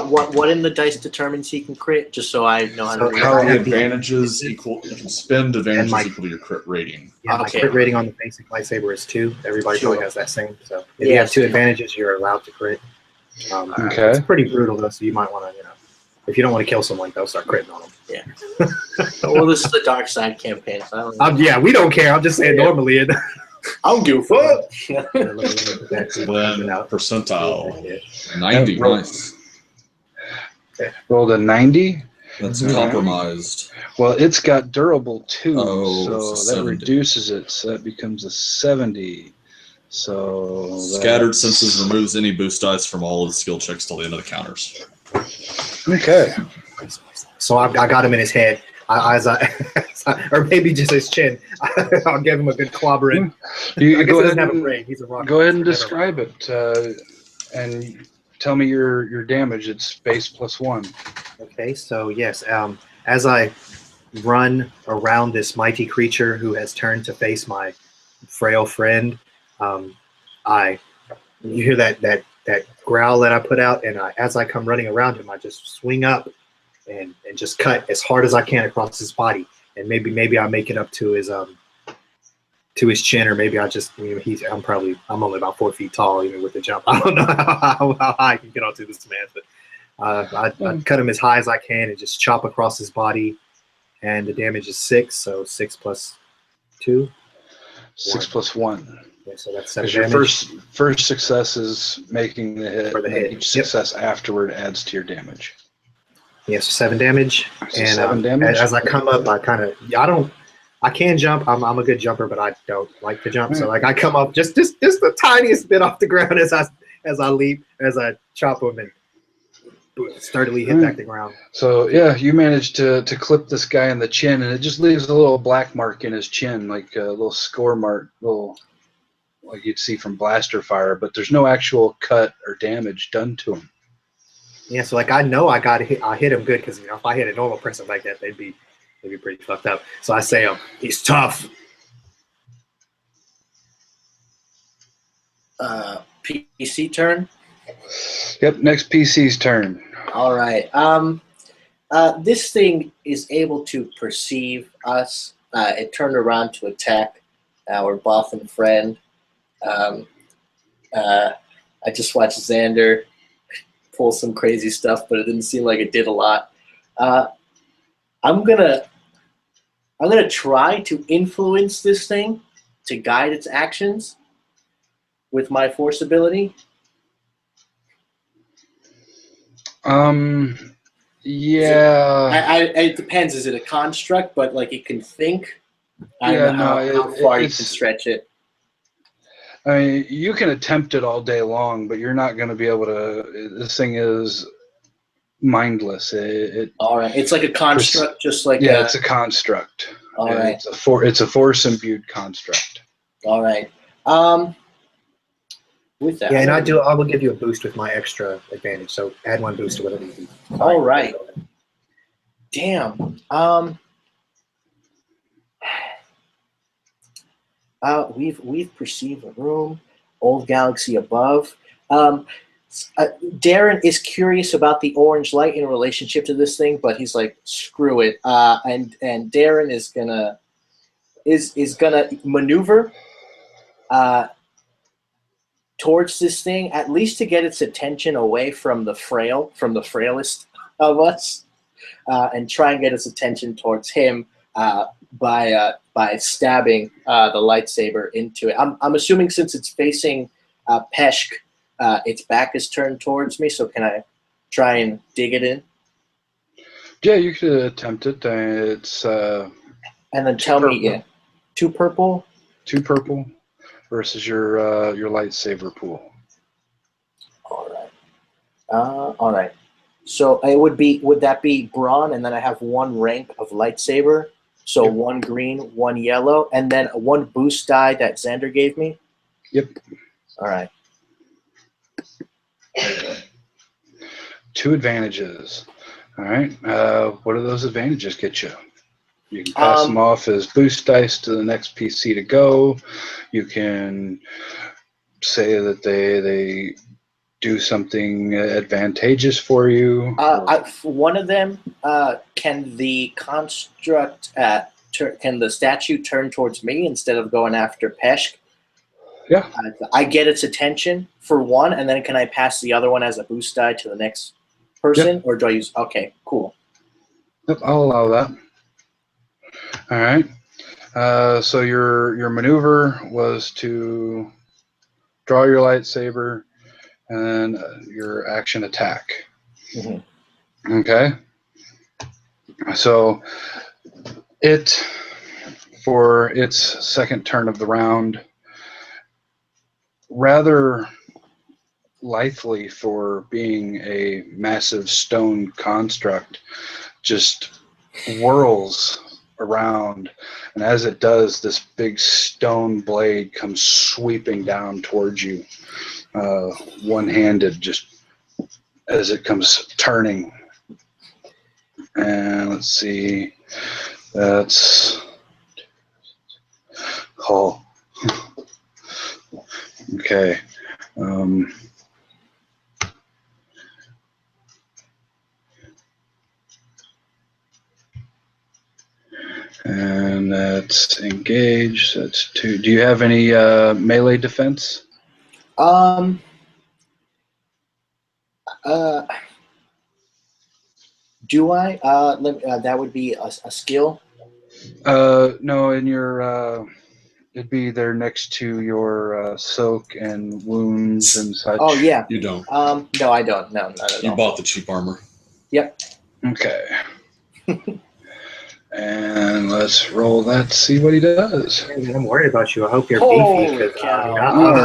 Speaker 6: What in the dice determines he can crit? Just so I know how to
Speaker 3: So
Speaker 6: read
Speaker 3: how-
Speaker 6: it.
Speaker 4: The advantages equal. You can spend advantages
Speaker 3: my-
Speaker 4: equal to your crit rating.
Speaker 3: Yeah, my
Speaker 6: Okay.
Speaker 3: crit rating on the basic lightsaber is 2. Everybody
Speaker 6: Sure.
Speaker 3: probably has that same. So if you
Speaker 6: Yeah,
Speaker 3: have 2
Speaker 6: so-
Speaker 3: advantages, you're allowed to crit.
Speaker 1: Okay.
Speaker 3: It's pretty brutal though, so you might want to, if you don't want to kill someone, though, start critting on them.
Speaker 6: Well, this is the dark side campaign, so I don't know.
Speaker 3: Yeah, we don't care. I'm just saying
Speaker 6: Yeah.
Speaker 3: normally it.
Speaker 6: I don't give a fuck.
Speaker 4: Then percentile 90.
Speaker 1: roll.
Speaker 4: Nice.
Speaker 1: Rolled a 90.
Speaker 4: That's
Speaker 3: Mhm.
Speaker 4: compromised.
Speaker 1: Well, it's got durable too,
Speaker 4: Oh,
Speaker 1: so
Speaker 4: it's a
Speaker 1: that
Speaker 4: 70.
Speaker 1: reduces it. So that becomes a 70. So
Speaker 4: Scattered
Speaker 1: that's-
Speaker 4: senses removes any boost dice from all of the skill checks till the end of the counters.
Speaker 1: Okay.
Speaker 3: So I got him in his head, or maybe just his chin. I'll give him a good clobbering.
Speaker 1: You
Speaker 3: I guess
Speaker 1: go
Speaker 3: he
Speaker 1: ahead
Speaker 3: doesn't have a
Speaker 1: and
Speaker 3: brain. He's a rock.
Speaker 1: go ahead and
Speaker 3: monster. Never mind.
Speaker 1: describe it, and tell me your damage. It's base +1.
Speaker 3: Okay, so yes, as I run around this mighty creature who has turned to face my frail friend, you hear that growl that I put out, and as I come running around him, I just swing up and just cut as hard as I can across his body, and maybe I make it up to his chin, or maybe I just I'm only about 4 feet tall even with the jump. I don't know how high I can get onto this man, but I cut him as high as I can and just chop across his body, and the damage is 6, so 6 plus 2.
Speaker 1: 6 + 1.
Speaker 3: Okay, so that's 7
Speaker 1: Because your
Speaker 3: damage.
Speaker 1: first success is making the hit,
Speaker 3: For the
Speaker 1: and then
Speaker 3: hit.
Speaker 1: each
Speaker 3: Yep.
Speaker 1: success afterward adds to your damage.
Speaker 3: Yeah, so 7 damage.
Speaker 1: So
Speaker 3: And
Speaker 1: 7 damage.
Speaker 3: as I come up, I can jump. I'm a good jumper, but I don't like to jump. So like I come up just the tiniest bit off the ground as I leap, as I chop him and sturdily hit back the ground.
Speaker 1: So yeah, you managed to clip this guy in the chin, and it just leaves a little black mark in his chin, like a little score mark, like you'd see from blaster fire. But there's no actual cut or damage done to him.
Speaker 3: Yeah, so like I know I hit him good, because if I hit a normal person like that, they'd be pretty fucked up. So I say, he's tough.
Speaker 6: PC turn.
Speaker 1: Yep. Next PC's turn.
Speaker 6: All right. This thing is able to perceive us. It turned around to attack our Bothan friend. I just watched Xander pull some crazy stuff, but it didn't seem like it did a lot. I'm gonna try to influence this thing to guide its actions with my force ability.
Speaker 1: Yeah.
Speaker 6: It depends. Is it a construct? But like it can think. I
Speaker 1: Yeah,
Speaker 6: don't know
Speaker 1: no,
Speaker 6: how far you
Speaker 1: it's-
Speaker 6: can stretch it.
Speaker 1: I mean, you can attempt it all day long, but you're not going to be able to. This thing is mindless.
Speaker 6: All right, it's like a construct, just like
Speaker 1: Yeah, it's a construct.
Speaker 6: All right,
Speaker 1: It's a force imbued construct.
Speaker 6: all right. With that,
Speaker 3: Yeah, and I will give you a boost with my extra advantage. So add 1 boost to whatever you do.
Speaker 6: All right. Damn. We've perceived a room, old galaxy above. Darren is curious about the orange light in relationship to this thing, but he's like, screw it. And Darren is gonna maneuver towards this thing, at least to get its attention away from the frailest of us, and try and get its attention towards him by stabbing the lightsaber into it. I'm assuming since it's facing Peshk, its back is turned towards me. So can I try and dig it in?
Speaker 1: Yeah, you could attempt it. It's
Speaker 6: And then tell me, yeah, 2 purple.
Speaker 1: 2 purple versus your lightsaber pool.
Speaker 6: All right. So it would that be brawn, and then I have 1 rank of lightsaber. So
Speaker 1: Yep.
Speaker 6: 1 green, 1 yellow, and then 1 boost die that Xander gave me.
Speaker 1: Yep.
Speaker 6: All right.
Speaker 1: 2 advantages. All right. What do those advantages get you? You can pass them off as boost dice to the next PC to go. You can say that they do something advantageous for you?
Speaker 6: For one of them, can the construct, can the statue turn towards me instead of going after Peshk?
Speaker 1: Yeah.
Speaker 6: I get its attention for one, and then can I pass the other one as a boost die to the next person, or do I use? Okay, cool.
Speaker 1: Yep, I'll allow that. All right. So your maneuver was to draw your lightsaber and your action attack.
Speaker 6: Mm-hmm.
Speaker 1: Okay. So it, for its second turn of the round, rather lithely for being a massive stone construct, just whirls around, and as it does, this big stone blade comes sweeping down towards you, one-handed, just as it comes turning. And let's see, that's okay. And that's engage. That's 2. Do you have any melee defense?
Speaker 6: Do I? That would be a skill.
Speaker 1: No, in your it'd be there next to your soak and wounds and such.
Speaker 6: Oh yeah.
Speaker 4: You don't.
Speaker 6: No, I don't. No, not at
Speaker 4: You
Speaker 6: all.
Speaker 4: bought the cheap armor.
Speaker 6: Yep.
Speaker 1: Okay. And let's roll that to see what he does.
Speaker 3: Man, I'm worried about you. I hope you're
Speaker 6: Holy
Speaker 3: beefy. 'Cause,
Speaker 6: cow.
Speaker 3: I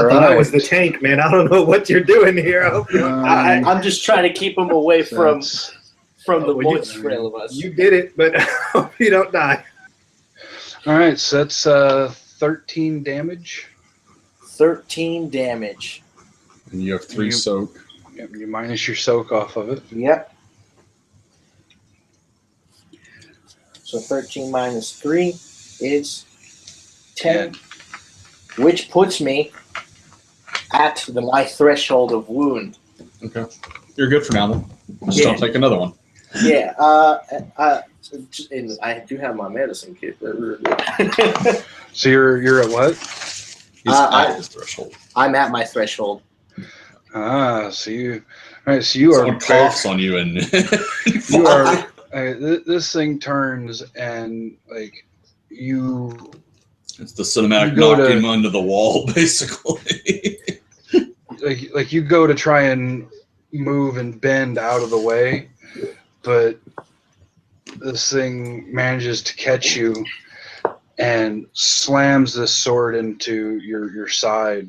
Speaker 3: thought I was the
Speaker 1: Alright.
Speaker 3: tank, man. I don't know what you're doing here. I hope you don't die.
Speaker 6: I'm just trying to keep him away from
Speaker 1: That's-
Speaker 6: the
Speaker 3: well, you-
Speaker 6: most frail of us.
Speaker 3: You did it, but I hope you don't die.
Speaker 1: all right, so that's 13 damage.
Speaker 6: 13 damage.
Speaker 4: And you have 3
Speaker 1: You-
Speaker 4: soak.
Speaker 1: Yep, you minus your soak off of it.
Speaker 6: Yep. So 13 minus 3 is 10, which puts me at my threshold of wound.
Speaker 4: Okay. You're good for now, then. Just
Speaker 6: Yeah.
Speaker 4: don't take another one.
Speaker 6: Yeah. And I do have my medicine kit.
Speaker 1: So you're at what?
Speaker 4: He's
Speaker 6: I-
Speaker 4: at his threshold.
Speaker 6: I'm at my threshold.
Speaker 1: So you. All right, so you
Speaker 4: Someone
Speaker 1: are.
Speaker 4: coughs on you and
Speaker 1: You are. This thing turns and like you.
Speaker 4: it's the cinematic
Speaker 1: You go
Speaker 4: knocking
Speaker 1: to-
Speaker 4: into the wall, basically.
Speaker 1: Like you go to try and move and bend out of the way, but this thing manages to catch you and slams this sword into your side,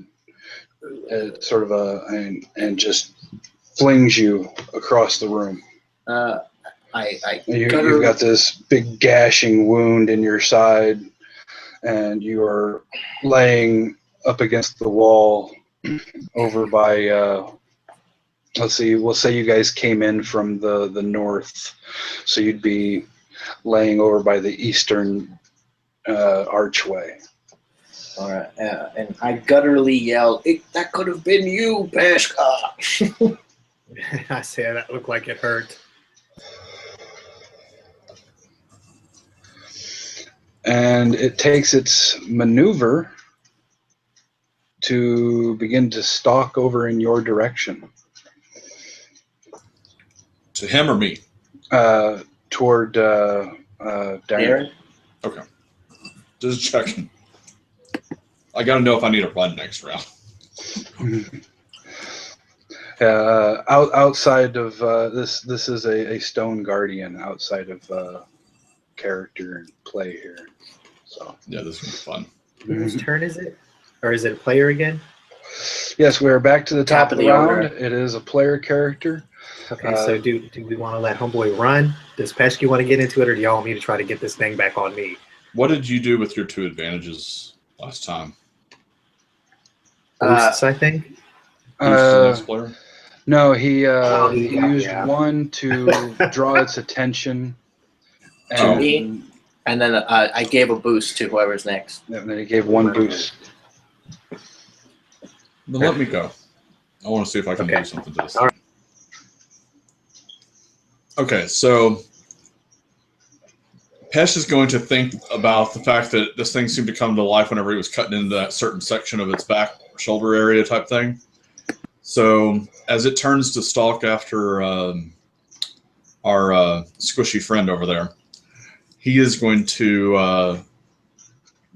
Speaker 1: sort of and just flings you across the room. You've got this big gashing wound in your side, and you are laying up against the wall over by let's see, we'll say you guys came in from the north, so you'd be laying over by the eastern archway.
Speaker 6: All right, and I gutturally yell, "That could have been you, Peshka!"
Speaker 3: I say that looked like it hurt.
Speaker 1: And it takes its maneuver to begin to stalk over in your direction.
Speaker 4: To him or me?
Speaker 1: Toward Darren.
Speaker 4: Okay. Just checking. I gotta know if I need to run next round.
Speaker 1: Outside of this is a stone guardian outside of character and play here. So
Speaker 4: Yeah, this will be fun.
Speaker 3: Whose turn is it? Or is it a player again?
Speaker 1: yes, we're back to the top of the round.
Speaker 6: order.
Speaker 1: It is a player character.
Speaker 3: Okay, so do we want to let Homeboy run? Does Pesky want to get into it, or do y'all want me to try to get this thing back on me?
Speaker 4: What did you do with your 2 advantages last time?
Speaker 3: Boosts, I think.
Speaker 4: Boost to the next player?
Speaker 1: No, he
Speaker 3: Oh,
Speaker 1: he
Speaker 3: yeah,
Speaker 1: used
Speaker 3: yeah.
Speaker 1: one to draw its attention,
Speaker 4: To
Speaker 1: and,
Speaker 6: me? And then I gave a boost to whoever's next.
Speaker 1: and then he gave one boost.
Speaker 4: Then let me go. I want to see if I can
Speaker 3: Okay.
Speaker 4: do something to this.
Speaker 3: All right.
Speaker 4: Okay, so Pesh is going to think about the fact that this thing seemed to come to life whenever he was cutting into that certain section of its back shoulder area type thing. So as it turns to stalk after our squishy friend over there, he is going to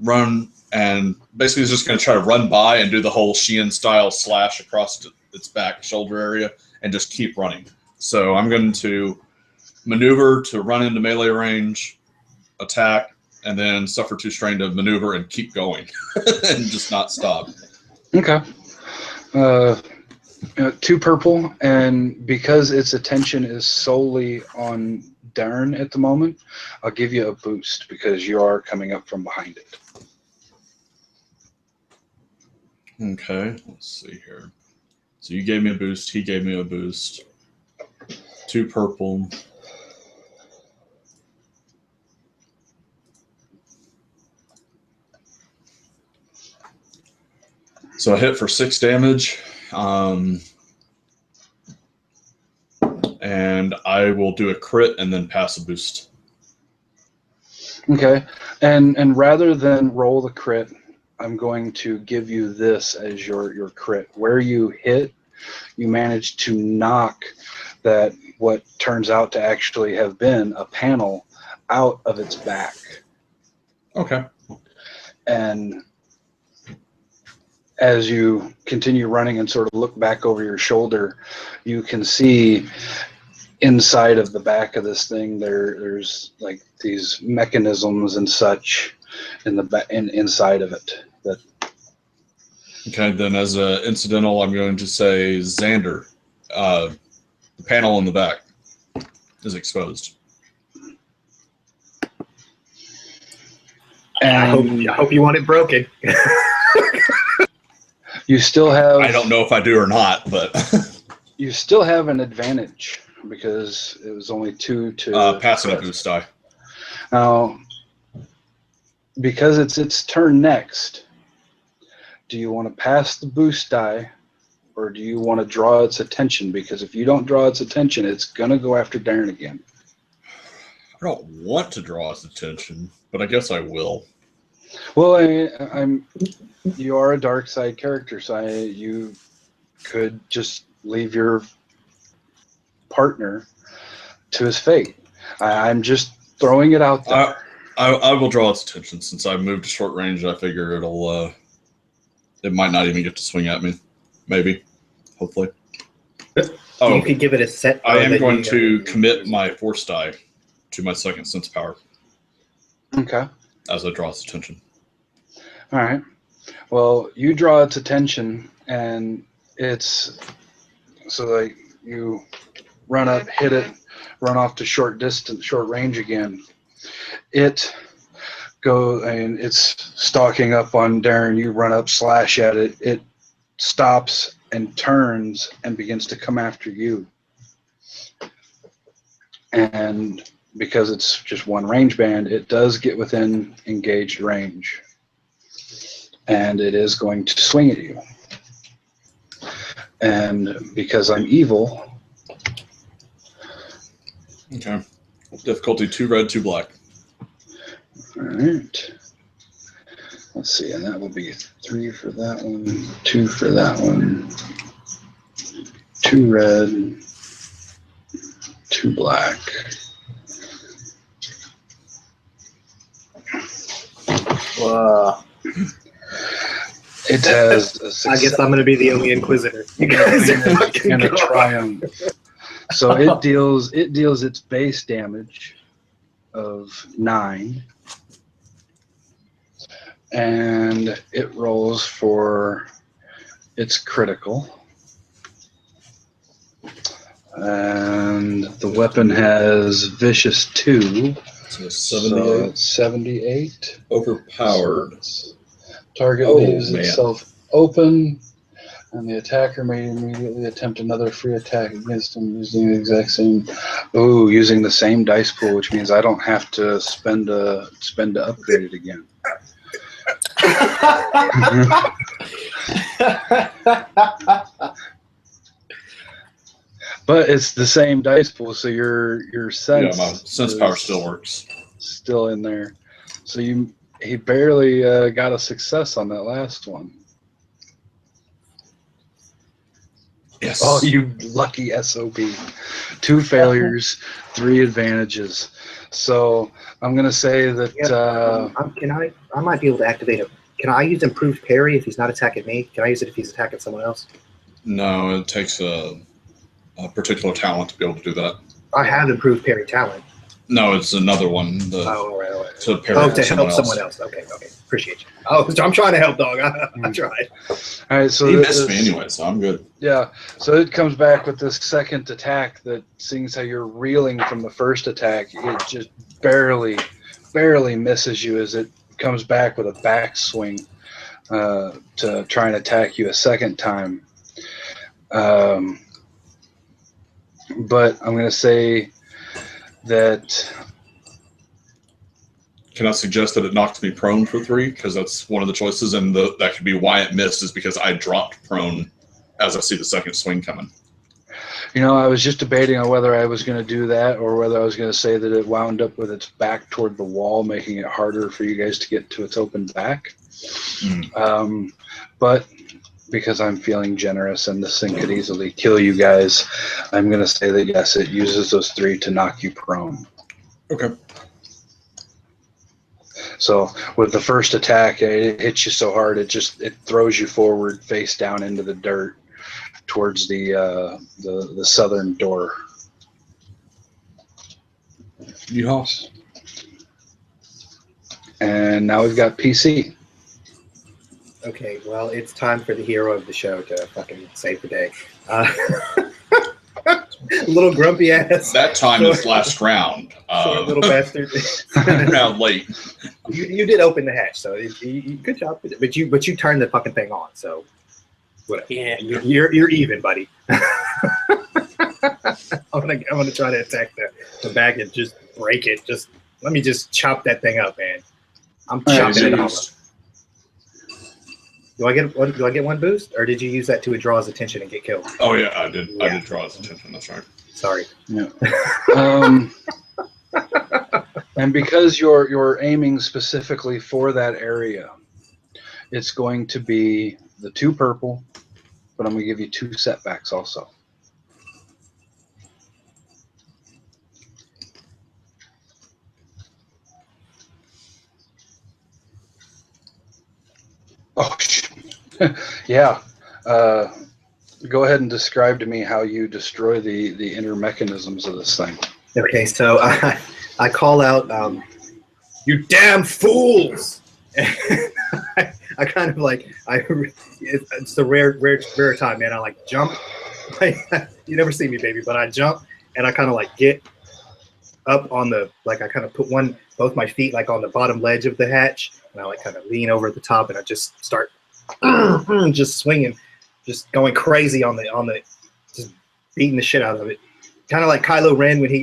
Speaker 4: run and basically is just going to try to run by and do the whole Sheehan style slash across its back shoulder area and just keep running. So I'm going to maneuver to run into melee range, attack, and then suffer 2 strain to maneuver and keep going and just not stop.
Speaker 1: Okay. 2 purple, and because its attention is solely on Darren at the moment, I'll give you a boost because you are coming up from behind it.
Speaker 4: Okay, let's see here. So you gave me a boost, he gave me a boost. 2 purple. So I hit for 6 damage. And I will do a crit and then pass a boost.
Speaker 1: Okay, and rather than roll the crit, I'm going to give you this as your crit. Where you hit, you manage to knock that what turns out to actually have been a panel out of its back.
Speaker 4: Okay.
Speaker 1: And as you continue running and sort of look back over your shoulder, you can see inside of the back of this thing there's like these mechanisms and such in the inside of it.
Speaker 4: Okay, then as an incidental, I'm going to say Xander. The panel in the back is exposed.
Speaker 1: And
Speaker 3: I hope you want it broken.
Speaker 1: you still have.
Speaker 4: I don't know if I do or not, but
Speaker 1: You still have an advantage because it was only 2 to
Speaker 4: passing a boost die.
Speaker 1: Now, because it's its turn next, do you want to pass the boost die, or do you want to draw its attention? Because if you don't draw its attention, it's gonna go after Darren again.
Speaker 4: I don't want to draw its attention, but I guess I will.
Speaker 1: Well, you are a dark side character, so you could just leave your partner to his fate. I'm just throwing it out there.
Speaker 4: I will draw its attention since I moved to short range. I figure it might not even get to swing at me. Maybe, hopefully. Oh,
Speaker 3: You could give it a set.
Speaker 4: I am going to commit my force die to my second sense power.
Speaker 1: Okay.
Speaker 4: As I draw its attention.
Speaker 1: All right. Well, you draw its attention, and it's so like you run up, hit it, run off to short range again. It goes and it's stalking up on Darren. You run up, slash at it. It stops and turns and begins to come after you. And because it's just one range band, it does get within engaged range. And it is going to swing at you. And because I'm evil.
Speaker 4: Okay. Difficulty 2 red, 2 black.
Speaker 1: All right. Let's see, and that will be 3 for that one, 2 for that one, 2 red, 2 black.
Speaker 6: Wow.
Speaker 1: It has a success.
Speaker 3: I guess I'm going to be the only Inquisitor. You guys are fucking
Speaker 1: and a
Speaker 3: go.
Speaker 1: triumph. So it deals its base damage of 9, and it rolls for its critical. And the weapon has vicious 2.
Speaker 4: So
Speaker 1: So
Speaker 4: 78.
Speaker 1: it's 78.
Speaker 4: Overpowered.
Speaker 1: Target
Speaker 4: Oh,
Speaker 1: leaves
Speaker 4: man.
Speaker 1: itself open, and the attacker may immediately attempt another free attack against him using the exact same. Ooh, using the same dice pool, which means I don't have to spend to upgrade it again. But it's the same dice pool, so your sense
Speaker 4: my sense power
Speaker 1: is
Speaker 4: still works.
Speaker 1: still in there. So he barely got a success on that last one.
Speaker 4: Yes.
Speaker 1: Oh, you lucky SOB. 2 failures, 3 advantages. So I'm going to say that...
Speaker 3: I might be able to activate it. Can I use improved parry if he's not attacking me? Can I use it if he's attacking someone else?
Speaker 4: No, it takes a particular talent to be able to do that.
Speaker 3: I have improved parry talent.
Speaker 4: No, it's another one.
Speaker 3: All right.
Speaker 4: To parry
Speaker 3: to help someone else. Okay. Appreciate you. Oh, I'm trying to help, dog. I tried.
Speaker 1: All right, so
Speaker 4: he missed me anyway, so I'm good.
Speaker 1: Yeah, so it comes back with this second attack that, seeing as how you're reeling from the first attack, it just barely misses you as it comes back with a backswing to try and attack you a second time. But I'm going to say that...
Speaker 4: Can I suggest that it knocks me prone for 3? Because that's one of the choices, and that could be why it missed, is because I dropped prone as I see the second swing coming.
Speaker 1: You know, I was just debating on whether I was going to do that or whether I was going to say that it wound up with its back toward the wall, making it harder for you guys to get to its open back. But because I'm feeling generous and this thing could easily kill you guys, I'm going to say that, yes, it uses those 3 to knock you prone.
Speaker 4: Okay.
Speaker 1: So with the first attack, it hits you so hard, it throws you forward, face down into the dirt towards the southern door.
Speaker 4: Yes.
Speaker 1: And now we've got PC.
Speaker 3: Okay, well, it's time for the hero of the show to fucking save the day. Little grumpy ass.
Speaker 4: That time is last round.
Speaker 3: Short little bastard.
Speaker 4: Round late.
Speaker 3: You did open the hatch, so good job. But you turned the fucking thing on, so whatever.
Speaker 6: Yeah.
Speaker 3: You're even, buddy. I'm gonna try to attack the back and just break it. Just let me just chop that thing up, man. I'm chopping it off. Do I get one boost, or did you use that to draw his attention and get killed?
Speaker 4: Oh yeah, I did. Yeah. I did draw his attention. That's right.
Speaker 3: Sorry.
Speaker 1: Yeah. And because you're aiming specifically for that area, it's going to be the 2 purple, but I'm going to give you 2 setbacks also. Oh, yeah. Go ahead and describe to me how you destroy the inner mechanisms of this thing.
Speaker 3: Okay, so I call out, "You damn fools!" I kind of like it's the rare time, man. I like jump. You never see me, baby, but I jump and I kind of like get up on the I kind of put both my feet like on the bottom ledge of the hatch, and I like kind of lean over at the top, and I just start just swinging, just going crazy on the just beating the shit out of it. Kind of like Kylo Ren when he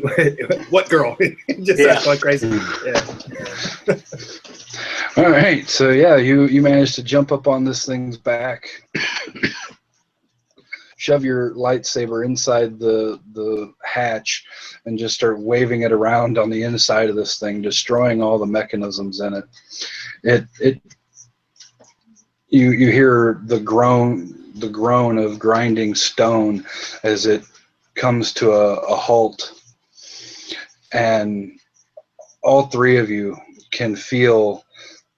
Speaker 3: what girl just starts going crazy. Yeah.
Speaker 1: All right, so yeah, you managed to jump up on this thing's back, shove your lightsaber inside the hatch, and just start waving it around on the inside of this thing, destroying all the mechanisms in it. You hear the groan of grinding stone as it comes to a halt, and all 3 of you can feel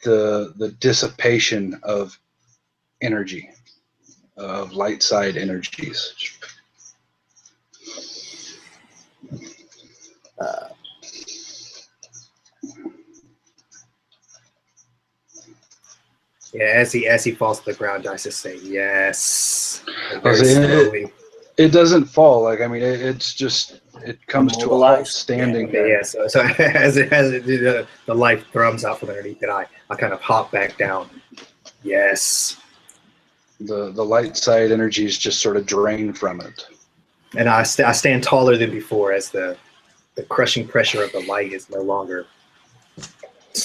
Speaker 1: the dissipation of energy, of light side energies.
Speaker 3: Yeah, as he falls to the ground, I just say yes.
Speaker 1: It doesn't fall. Like, I mean, it's just, it comes to a halt standing there.
Speaker 3: Yeah, so as the life thrums out from underneath it, I kind of hop back down. Yes.
Speaker 1: The light side energies just sort of drain from it.
Speaker 3: And I stand taller than before as the crushing pressure of the light is no longer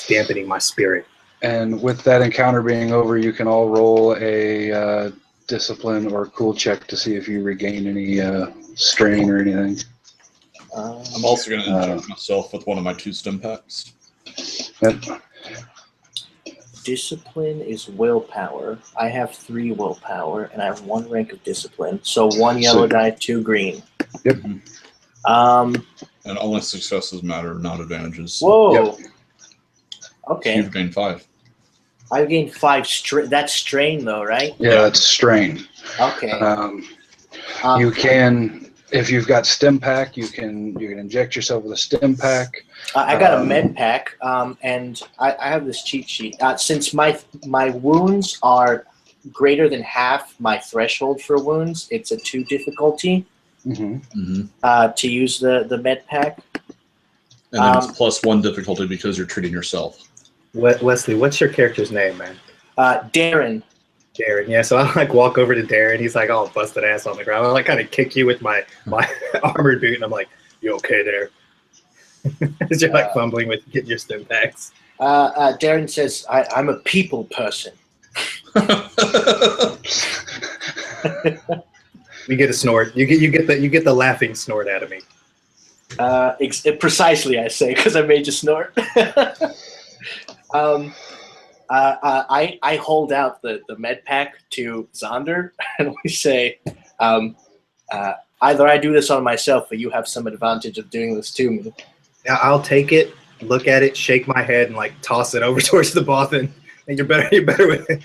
Speaker 3: dampening my spirit.
Speaker 1: And with that encounter being over, you can all roll a discipline or cool check to see if you regain any strain or anything.
Speaker 4: I'm also going to inject myself with one of my 2 stim packs.
Speaker 1: Yep.
Speaker 6: Discipline is willpower. I have 3 willpower, and I have 1 rank of discipline. So 1 yellow die, 2 green.
Speaker 1: Yep.
Speaker 4: And only successes matter, not advantages.
Speaker 6: Whoa.
Speaker 1: Yep.
Speaker 6: Okay.
Speaker 4: You've gained 5.
Speaker 6: I gained 5 strain. That's strain, though, right?
Speaker 1: Yeah, that's strain.
Speaker 6: Okay.
Speaker 1: You can, if you've got stim pack, you can inject yourself with a stim pack.
Speaker 6: I got a med pack, and I have this cheat sheet. Since my wounds are greater than half my threshold for wounds, it's a 2 difficulty to use the med pack.
Speaker 4: And then it's +1 difficulty because you're treating yourself.
Speaker 3: Wesley, what's your character's name, man?
Speaker 6: Darren.
Speaker 3: Darren, yeah. So I like walk over to Darren. He's like all busted ass on the ground. I like kind of kick you with my armored boot, and I'm like, "You okay there?" As you're like fumbling with getting your stim packs.
Speaker 6: Darren says, "I'm a people person."
Speaker 3: You get a snort. You get the laughing snort out of me.
Speaker 6: Precisely, I say, because I made you snort. I hold out the med pack to Xander, and we say, either I do this on myself, or you have some advantage of doing this to me.
Speaker 3: I'll take it, look at it, shake my head, and like toss it over towards the Bothan. And you're better with it.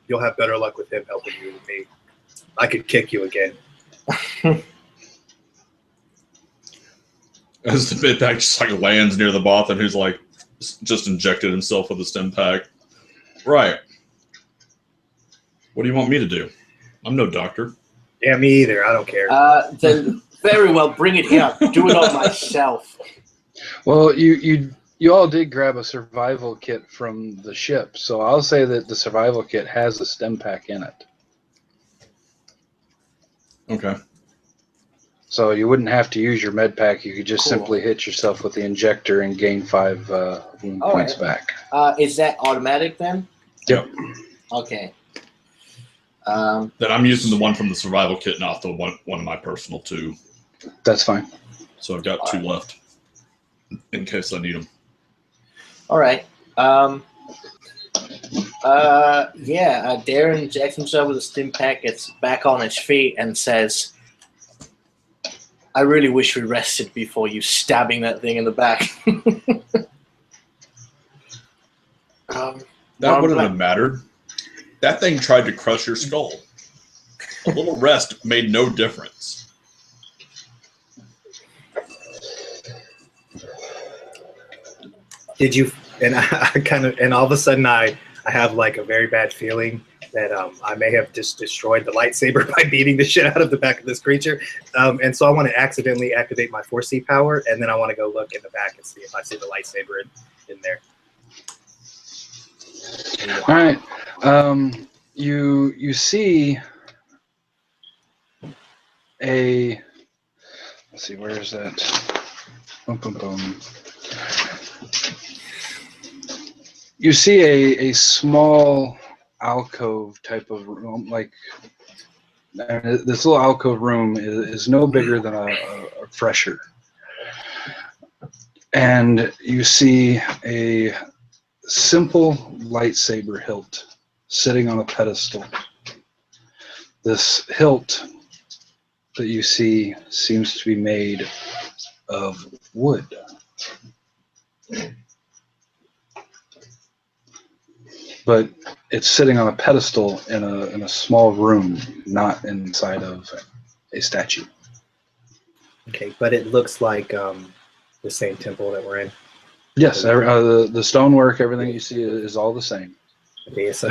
Speaker 3: You'll have better luck with him helping you than me. I could kick you again.
Speaker 4: As the med pack just like lands near the Bothan, who's like just injected himself with a stim pack. Right. What do you want me to do? I'm no doctor.
Speaker 3: Yeah, me either. I don't care.
Speaker 6: Then very well, bring it here. Do it all myself.
Speaker 1: Well, you all did grab a survival kit from the ship, so I'll say that the survival kit has a stim pack in it.
Speaker 4: Okay.
Speaker 1: So you wouldn't have to use your med pack. You could just simply hit yourself with the injector and gain 5 wound points back.
Speaker 6: Is that automatic then?
Speaker 1: Yep.
Speaker 6: Okay.
Speaker 4: Then I'm using the one from the survival kit, not the one of my personal 2.
Speaker 1: That's fine.
Speaker 4: So I've got 2 left in case I need them.
Speaker 6: All right. Darren injects himself with a stim pack, gets back on his feet, and says, I really wish we rested before you stabbing that thing in the back.
Speaker 4: That wouldn't have mattered. That thing tried to crush your skull. A little rest made no difference.
Speaker 3: Did you? And and all of a sudden I have like a very bad feeling that I may have just destroyed the lightsaber by beating the shit out of the back of this creature. And so I want to accidentally activate my 4C power, and then I want to go look in the back and see if I see the lightsaber in there.
Speaker 1: All right. You see a. Let's see, where is that? Boom, boom, boom. You see a small alcove type of room, like this little alcove room is no bigger than a fresher. And you see a simple lightsaber hilt sitting on a pedestal. This hilt that you see seems to be made of wood. But it's sitting on a pedestal in a small room, not inside of a statue.
Speaker 3: Okay, but it looks like the same temple that we're in.
Speaker 1: Yes, the stonework, everything you see is all the same.
Speaker 3: Okay, so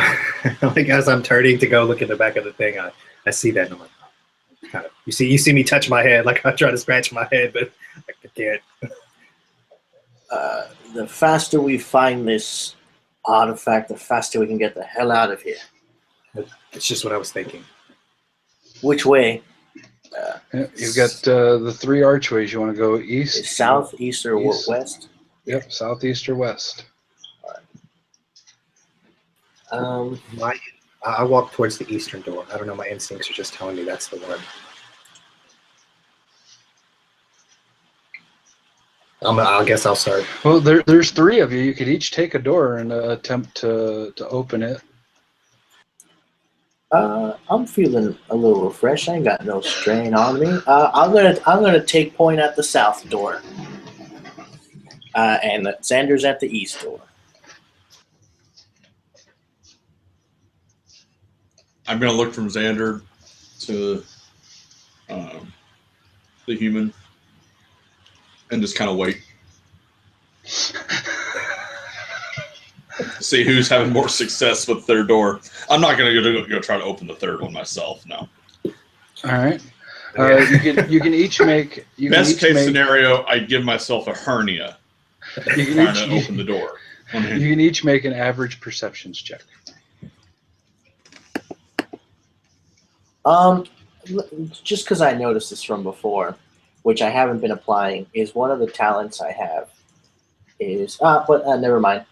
Speaker 3: like as I'm turning to go look in the back of the thing, I see that and I'm like, kind of, you see me touch my head, like I try to scratch my head, but I can't.
Speaker 6: The faster we find this artifact, the faster we can get the hell out of here.
Speaker 3: It's just what I was thinking.
Speaker 6: Which way?
Speaker 1: You've got the 3 archways. You want to go east?
Speaker 6: South, east, or
Speaker 1: East.
Speaker 6: west?
Speaker 1: Yep, southeast or west.
Speaker 6: Um,
Speaker 3: I walk towards the eastern door. I don't know. My instincts are just telling me that's the one. I guess I'll start.
Speaker 1: Well, there's three of you. You could each take a door and attempt to open it.
Speaker 6: I'm feeling a little refreshed. I ain't got no strain on me. I'm gonna take point at the south door, and Xander's at the east door.
Speaker 4: I'm gonna look from Xander to the human and just kind of wait. See who's having more success with their door. I'm not gonna go try to open the third one myself. No.
Speaker 1: All right. You can each make.
Speaker 4: Best case scenario, I give myself a hernia.
Speaker 1: You can
Speaker 4: trying to open the door.
Speaker 1: You can each make an average perceptions check.
Speaker 6: Just because I noticed this from before, which I haven't been applying, is one of the talents I have is but never mind.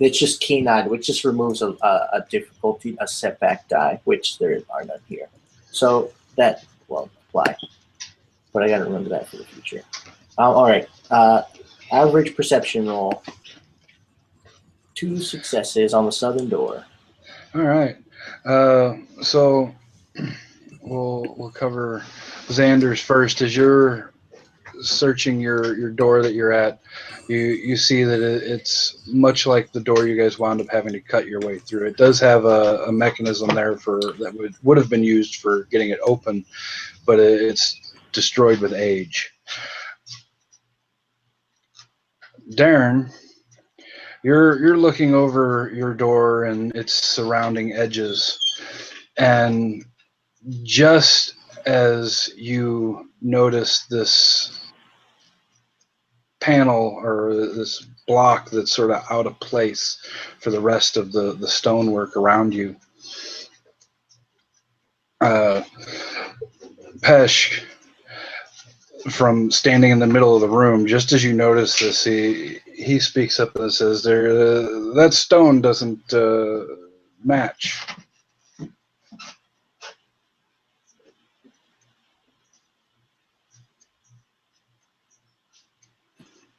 Speaker 6: It's just keen-eyed, which just removes a difficulty, a setback die, which there are none here. So that won't apply. But I got to remember that for the future. All right. Average perception roll. 2 successes on the southern door.
Speaker 1: All right. So we'll cover Xander's first. As you're searching your door that you're at, you see that it's much like the door you guys wound up having to cut your way through. It does have a mechanism there that would have been used for getting it open, but it's destroyed with age. Darren, you're looking over your door and its surrounding edges, and just as you notice this panel or this block that's sort of out of place for the rest of the stonework around you, Pesh, from standing in the middle of the room, just as you notice this, he speaks up and says, that stone doesn't match.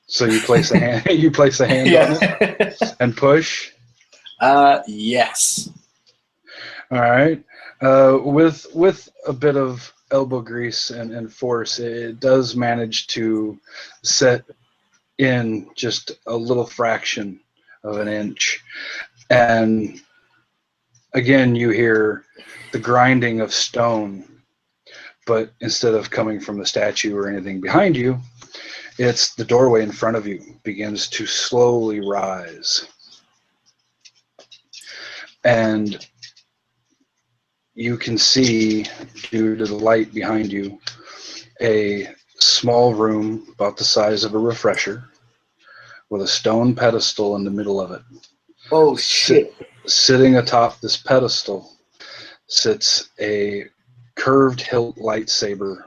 Speaker 1: So you place a hand. You place a hand on it and push.
Speaker 6: Yes.
Speaker 1: All right. With a bit of elbow grease and force, it does manage to set in just a little fraction of an inch, and again you hear the grinding of stone, but instead of coming from the statue or anything behind you, it's the doorway in front of you begins to slowly rise. And you can see, due to the light behind you, a small room about the size of a refresher with a stone pedestal in the middle of it.
Speaker 6: Oh, shit.
Speaker 1: Sitting atop this pedestal sits a curved hilt lightsaber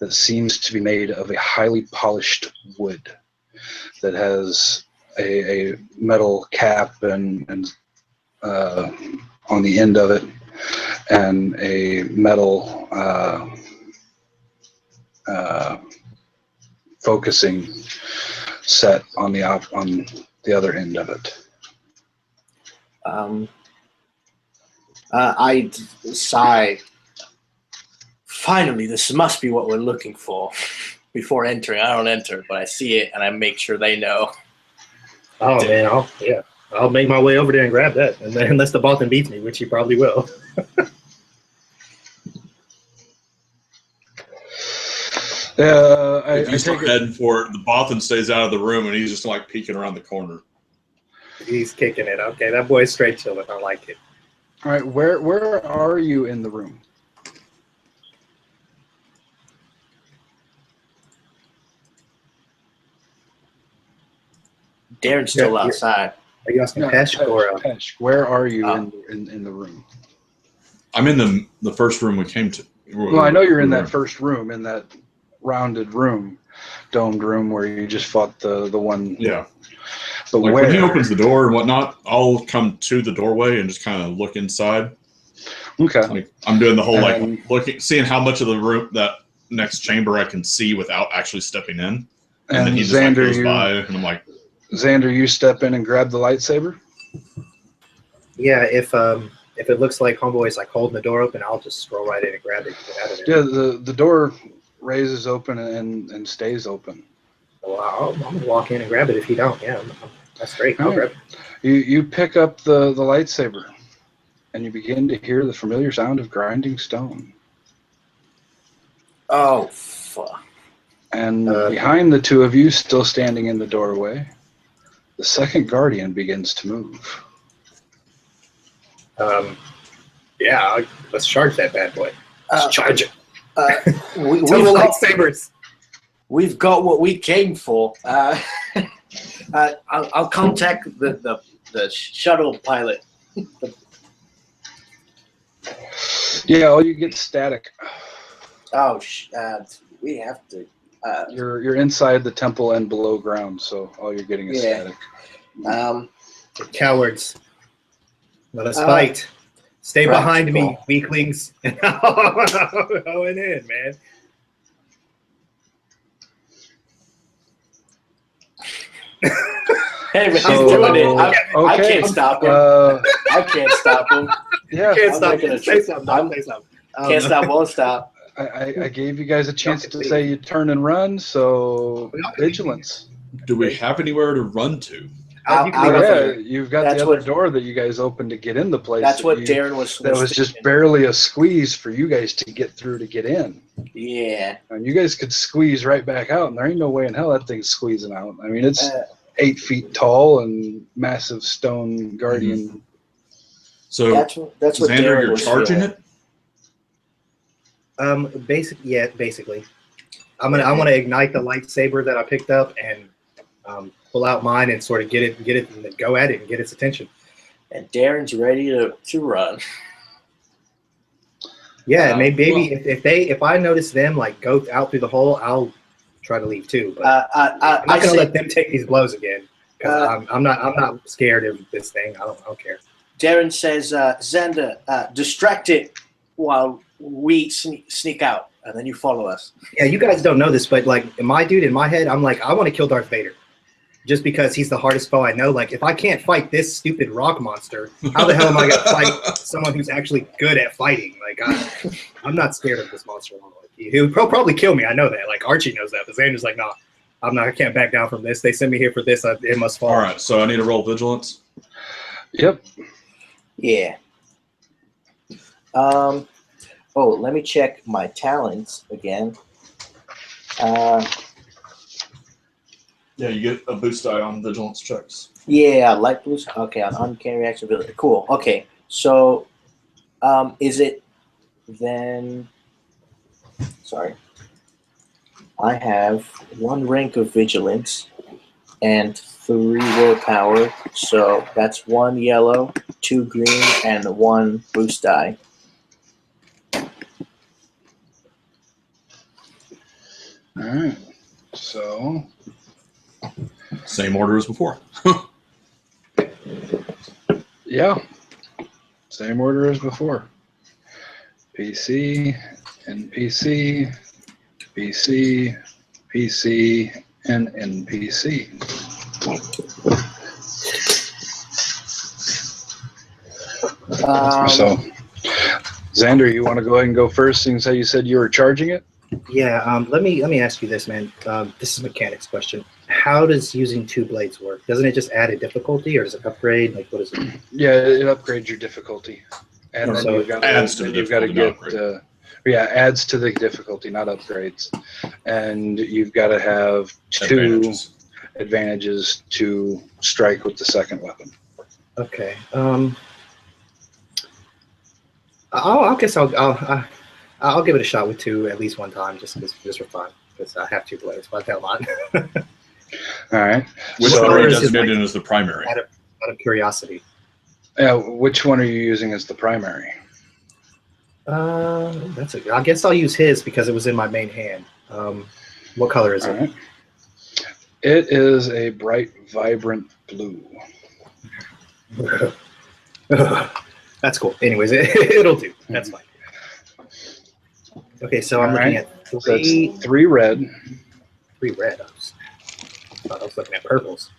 Speaker 1: that seems to be made of a highly polished wood that has a metal cap and on the end of it, and a metal focusing set on the other end of it.
Speaker 6: I sigh. Finally, this must be what we're looking for. Before entering, I don't enter, but I see it and I make sure they know.
Speaker 3: Oh man, I'll make my way over there and grab that, and then unless the Balkan beats me, which he probably will.
Speaker 4: If you start heading for it, the Bothan stays out of the room and he's just like peeking around the corner.
Speaker 3: He's kicking it. Okay, that boy's straight chilling. I like it.
Speaker 1: All right, where are you in the room?
Speaker 6: Darren's still outside.
Speaker 3: Are you asking Pesh or
Speaker 1: Pesh, where are you in the room?
Speaker 4: I'm in the first room we came to.
Speaker 1: Well, I know you're in that first room, in that rounded room, domed room where you just fought the one.
Speaker 4: Yeah.
Speaker 1: But
Speaker 4: Like
Speaker 1: where?
Speaker 4: when he opens the door and whatnot, I'll come to the doorway and just kind of look inside.
Speaker 1: Okay.
Speaker 4: Like I'm doing the whole
Speaker 1: And-
Speaker 4: like looking, seeing how much of the room, that next chamber I can see without actually stepping in. And then he just like goes by, and I'm like,
Speaker 1: Xander, you step in and grab the lightsaber.
Speaker 3: Yeah, if it looks like homeboy's like holding the door open, I'll just scroll right in and grab it and get out of there.
Speaker 1: Yeah, the door raises open and stays open.
Speaker 3: So I'm gonna walk in and grab it if you don't. Yeah, that's great. I'll
Speaker 1: All right.
Speaker 3: grab it.
Speaker 1: You pick up the lightsaber, and you begin to hear the familiar sound of grinding stone.
Speaker 6: Oh, fuck.
Speaker 1: And behind the two of you, still standing in the doorway, the second guardian begins to move.
Speaker 3: Yeah, let's charge that bad boy. Let's charge it.
Speaker 6: We've
Speaker 3: Double
Speaker 6: got,
Speaker 3: lightsabers.
Speaker 6: we've got what we came for. I'll contact the shuttle pilot.
Speaker 1: Yeah, all you get static.
Speaker 6: Oh, we have to.
Speaker 1: You're inside the temple and below ground, so all you're getting is
Speaker 6: Yeah.
Speaker 1: static.
Speaker 3: Cowards. Let us fight. Stay behind me,
Speaker 6: practical.
Speaker 3: weaklings. Going in, man.
Speaker 6: Hey, man, he's
Speaker 1: So,
Speaker 6: doing it. I
Speaker 1: okay.
Speaker 6: can't stop him. I can't stop him.
Speaker 1: Yeah,
Speaker 3: Can't
Speaker 6: I'm
Speaker 3: stop.
Speaker 6: making a
Speaker 3: Say
Speaker 6: trip.
Speaker 3: something.
Speaker 6: I'm-
Speaker 3: Say something.
Speaker 6: Can't stop, won't stop.
Speaker 1: I gave you guys a chance to
Speaker 3: Don't
Speaker 1: say you turn and run, so vigilance.
Speaker 4: do we have anywhere to run to?
Speaker 3: You can
Speaker 6: Out
Speaker 3: leave
Speaker 6: of
Speaker 3: us
Speaker 1: Yeah,
Speaker 3: there.
Speaker 1: you've got
Speaker 6: That's
Speaker 1: the other
Speaker 6: what-
Speaker 1: door that you guys opened to get in the place.
Speaker 6: That's what
Speaker 1: you-
Speaker 6: Darren was.
Speaker 1: That was just
Speaker 6: thinking.
Speaker 1: barely a squeeze for you guys to get through to get in.
Speaker 6: Yeah.
Speaker 1: And you guys could squeeze right back out, and there ain't no way in hell that thing's squeezing out. I mean, it's 8 feet tall and massive stone guardian.
Speaker 4: So
Speaker 6: That's what
Speaker 4: Xander,
Speaker 6: Darren
Speaker 4: you're
Speaker 6: was
Speaker 4: charging
Speaker 6: feeling.
Speaker 4: it?
Speaker 3: Basically. I'm gonna ignite the lightsaber that I picked up and pull out mine and sort of get it and then go at it and get its attention.
Speaker 6: And Darren's ready to run.
Speaker 3: Yeah,
Speaker 4: Uh,
Speaker 3: maybe
Speaker 4: well-
Speaker 3: if I notice them like go out through the hole, I'll try to leave too. But
Speaker 6: I'm
Speaker 3: I'm not gonna let them take these blows again because I'm not scared of this thing. I don't care.
Speaker 6: Darren says, Xander, distract it while we sneak out, and then you follow us.
Speaker 3: Yeah, you guys don't know this, but like in my head, I'm like I want to kill Darth Vader. Just because he's the hardest foe I know. Like, if I can't fight this stupid rock monster, how the hell am I going to fight someone who's actually good at fighting? Like, I'm not scared of this monster. Like, he'll probably kill me. I know that. Like, Archie knows that. But Xander's like, no, I'm not. I can't back down from this. They sent me here for this. It must fall.
Speaker 4: All right, so I need to roll vigilance.
Speaker 1: Yep.
Speaker 6: Yeah. Let me check my talents again.
Speaker 4: Yeah, you get a boost die on vigilance checks.
Speaker 6: Yeah, light boost. Okay, on uncanny reaction ability. Cool. Okay, so is it then? Sorry, I have 1 rank of vigilance and 3 willpower. So that's 1 yellow, 2 green, and 1 boost die.
Speaker 1: All right. So,
Speaker 4: Same order as before.
Speaker 1: yeah. Same order as before. PC, NPC, PC, PC, and NPC. So, Xander, you want to go ahead and go first, seeing as how you said you were charging it?
Speaker 3: Yeah. Let me ask you this, man. This is a mechanics question. How does using 2 blades work? Doesn't it just add a difficulty, or does it upgrade? Like, what is it?
Speaker 1: Yeah, it upgrades your difficulty, and then
Speaker 3: So
Speaker 1: you've got
Speaker 4: adds to
Speaker 1: then
Speaker 4: the
Speaker 1: you've got to
Speaker 4: difficulty,
Speaker 1: get.
Speaker 4: not
Speaker 1: Yeah, adds to the difficulty, not upgrades, and you've got to have 2
Speaker 4: Advantages.
Speaker 1: advantages to strike with the second weapon.
Speaker 3: Okay. I guess I'll give it a shot with 2 at least one time, just for fun, because I have 2 blades. But that lot.
Speaker 1: All right.
Speaker 4: Which
Speaker 1: So-
Speaker 4: one are you
Speaker 3: Is it
Speaker 4: designated as the primary?
Speaker 3: out of curiosity.
Speaker 1: Which one are you using as the primary?
Speaker 3: I guess I'll use his because it was in my main hand. What color is
Speaker 1: All
Speaker 3: it?
Speaker 1: right. It is a bright, vibrant blue.
Speaker 3: That's cool. Anyways, it'll do. That's fine. Okay, so I'm looking at
Speaker 1: So that's 3 red.
Speaker 3: 3 red. I thought I was looking at purples.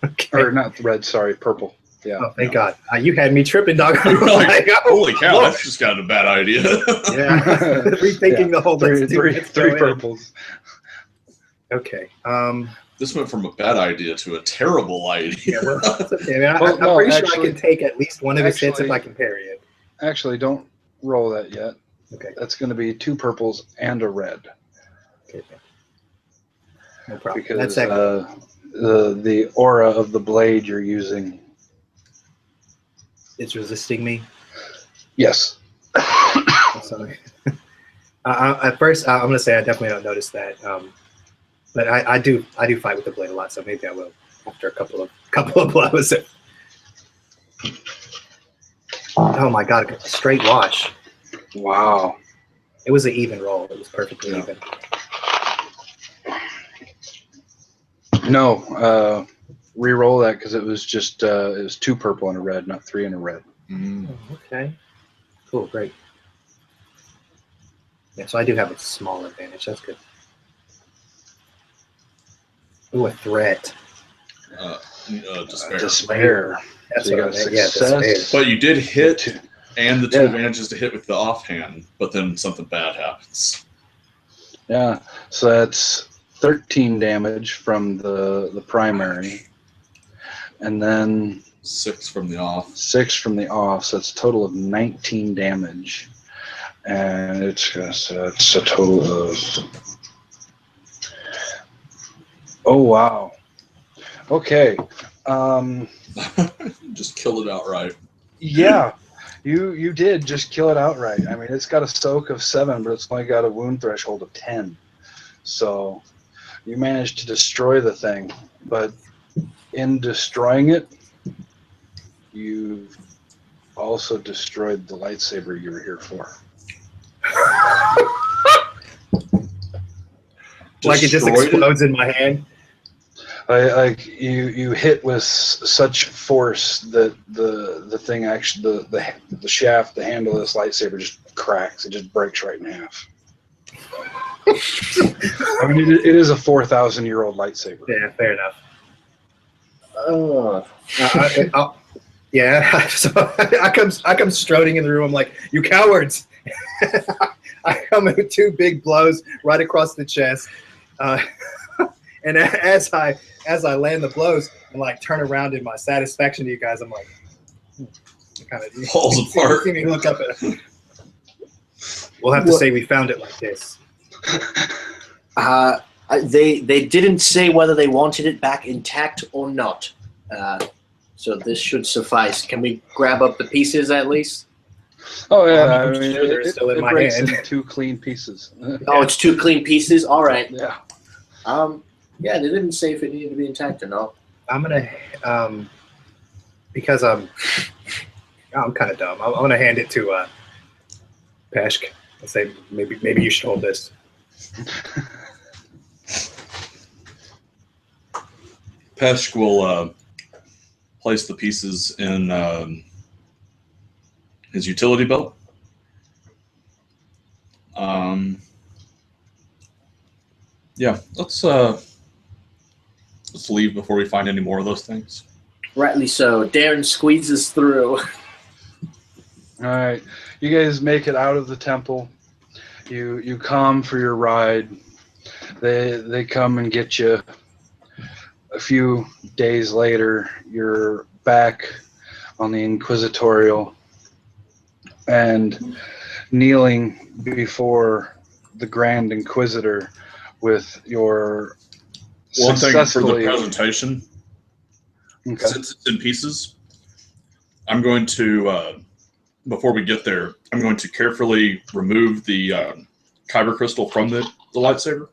Speaker 3: Okay.
Speaker 1: Or not red, sorry, purple. Yeah.
Speaker 3: Oh, thank God. You had me tripping, dog.
Speaker 4: Like,
Speaker 3: oh,
Speaker 4: holy cow,
Speaker 3: Lord.
Speaker 4: that's just kind of a bad idea.
Speaker 3: Yeah. Rethinking the whole list.
Speaker 1: Three purples.
Speaker 3: Okay.
Speaker 4: This went from a bad idea to a terrible idea.
Speaker 3: Yeah, well, that's okay. I mean,
Speaker 1: Well,
Speaker 3: I'm
Speaker 1: no,
Speaker 3: pretty sure I
Speaker 1: actually-
Speaker 3: can take at least one of his hits if
Speaker 1: actually-
Speaker 3: I can parry it.
Speaker 1: Actually, don't roll that yet.
Speaker 3: Okay.
Speaker 1: That's going to be 2 purples and a red.
Speaker 3: Okay. No problem.
Speaker 1: Because
Speaker 3: That's
Speaker 1: the aura of the blade you're using.
Speaker 3: it's resisting me.
Speaker 1: Yes.
Speaker 3: I'm sorry. At first, I'm going to say I definitely don't notice that. But I do fight with the blade a lot, so maybe I will after a couple of blows. Oh my God! A straight wash.
Speaker 1: Wow.
Speaker 3: It was an even roll. It was perfectly even.
Speaker 1: No, re-roll that because it was just it was 2 purple and a red, not 3 and a red.
Speaker 4: Mm.
Speaker 3: Oh, okay. Cool. Great. Yeah. So I do have a small advantage. That's good. Ooh, a threat.
Speaker 4: Despair.
Speaker 1: Despair.
Speaker 3: That's
Speaker 1: So you
Speaker 3: what
Speaker 1: got
Speaker 3: I meant. Yeah,
Speaker 1: success.
Speaker 3: despair.
Speaker 4: But you did hit, and the 2
Speaker 1: Yeah.
Speaker 4: advantages to hit with the offhand, but then something bad happens.
Speaker 1: Yeah. So that's 13 damage from the primary, and then
Speaker 4: 6 from the off.
Speaker 1: 6 from the off. So it's a total of 19 damage, and it's a total of. Oh wow. Okay.
Speaker 4: Just kill it outright.
Speaker 1: Yeah, you did just kill it outright. I mean, it's got a soak of 7, but it's only got a wound threshold of 10. So you managed to destroy the thing, but in destroying it, you've also destroyed the lightsaber you were here for.
Speaker 3: Like it just
Speaker 4: Destroyed
Speaker 3: explodes in my hand.
Speaker 1: Like you hit with such force that the thing actually the shaft, the handle of this lightsaber just cracks. It just breaks right in half. I mean, it is a 4,000-year-old lightsaber.
Speaker 3: Yeah, fair enough.
Speaker 6: Oh.
Speaker 3: Yeah, so I come strutting in the room. I'm like, "You cowards!" I come with 2 big blows right across the chest, and as I land the blows and like turn around in my satisfaction to you guys, I'm like, kind of
Speaker 4: Falls apart.
Speaker 3: See me look up at it. We'll have to say we found it like this.
Speaker 6: They didn't say whether they wanted it back intact or not. So this should suffice. Can we grab up the pieces at least?
Speaker 1: Oh yeah,
Speaker 3: I'm
Speaker 1: I mean,
Speaker 3: sure they're still in my
Speaker 1: breaks
Speaker 3: hand.
Speaker 1: in 2 clean pieces.
Speaker 6: Oh, it's 2 clean pieces. All right.
Speaker 1: Yeah.
Speaker 6: Yeah, they didn't say if it needed to be intact or not.
Speaker 3: I'm gonna because I'm kind of dumb. I'm gonna hand it to Peshk and say maybe you should hold this.
Speaker 4: Peshk will place the pieces in his utility belt. Yeah, let's leave before we find any more of those things.
Speaker 6: Rightly so. Darren squeezes through.
Speaker 1: All right, you guys make it out of the temple. You come for your ride. They come and get you. A few days later, you're back on the Inquisitorial and kneeling before the Grand Inquisitor with your
Speaker 4: One thing for the
Speaker 1: successfully.
Speaker 4: presentation,
Speaker 1: Okay.
Speaker 4: since it's in pieces, I'm going to, before we get there, I'm going to carefully remove the kyber crystal from the lightsaber.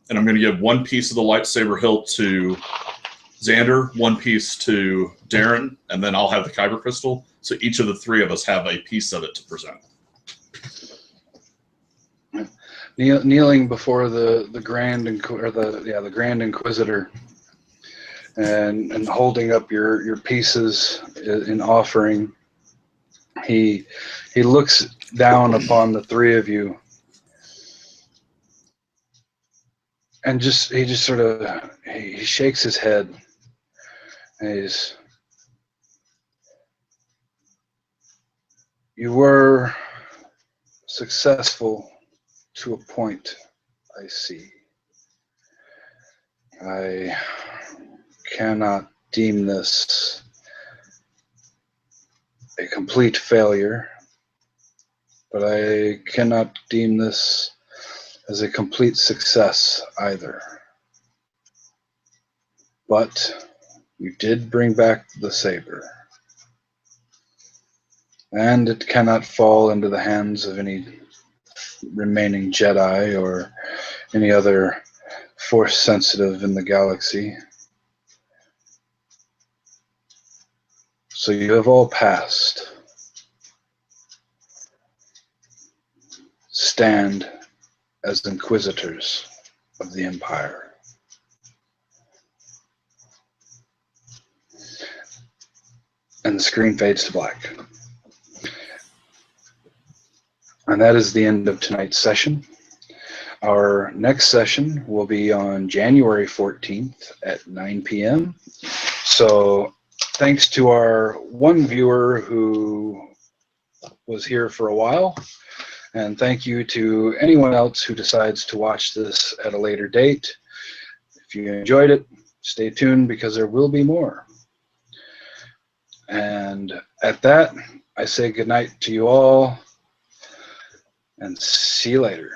Speaker 4: And I'm going to give 1 piece of the lightsaber hilt to Xander, 1 piece to Darren, and then I'll have the kyber crystal. So each of the 3 of us have a piece of it to present.
Speaker 1: kneeling before the Grand the Grand Inquisitor, and holding up your pieces in offering. He looks down upon the three of you, and he just sort of he shakes his head. And you were successful to a point, I see. I cannot deem this a complete failure, but I cannot deem this as a complete success either. But you did bring back the saber, and it cannot fall into the hands of any remaining Jedi or any other Force sensitive in the galaxy. So you have all passed. Stand as Inquisitors of the Empire. And the screen fades to black. And that is the end of tonight's session. Our next session will be on January 14th at 9 p.m. So thanks to our one viewer who was here for a while, and thank you to anyone else who decides to watch this at a later date. If you enjoyed it, stay tuned because there will be more. And at that, I say goodnight to you all, and see you later.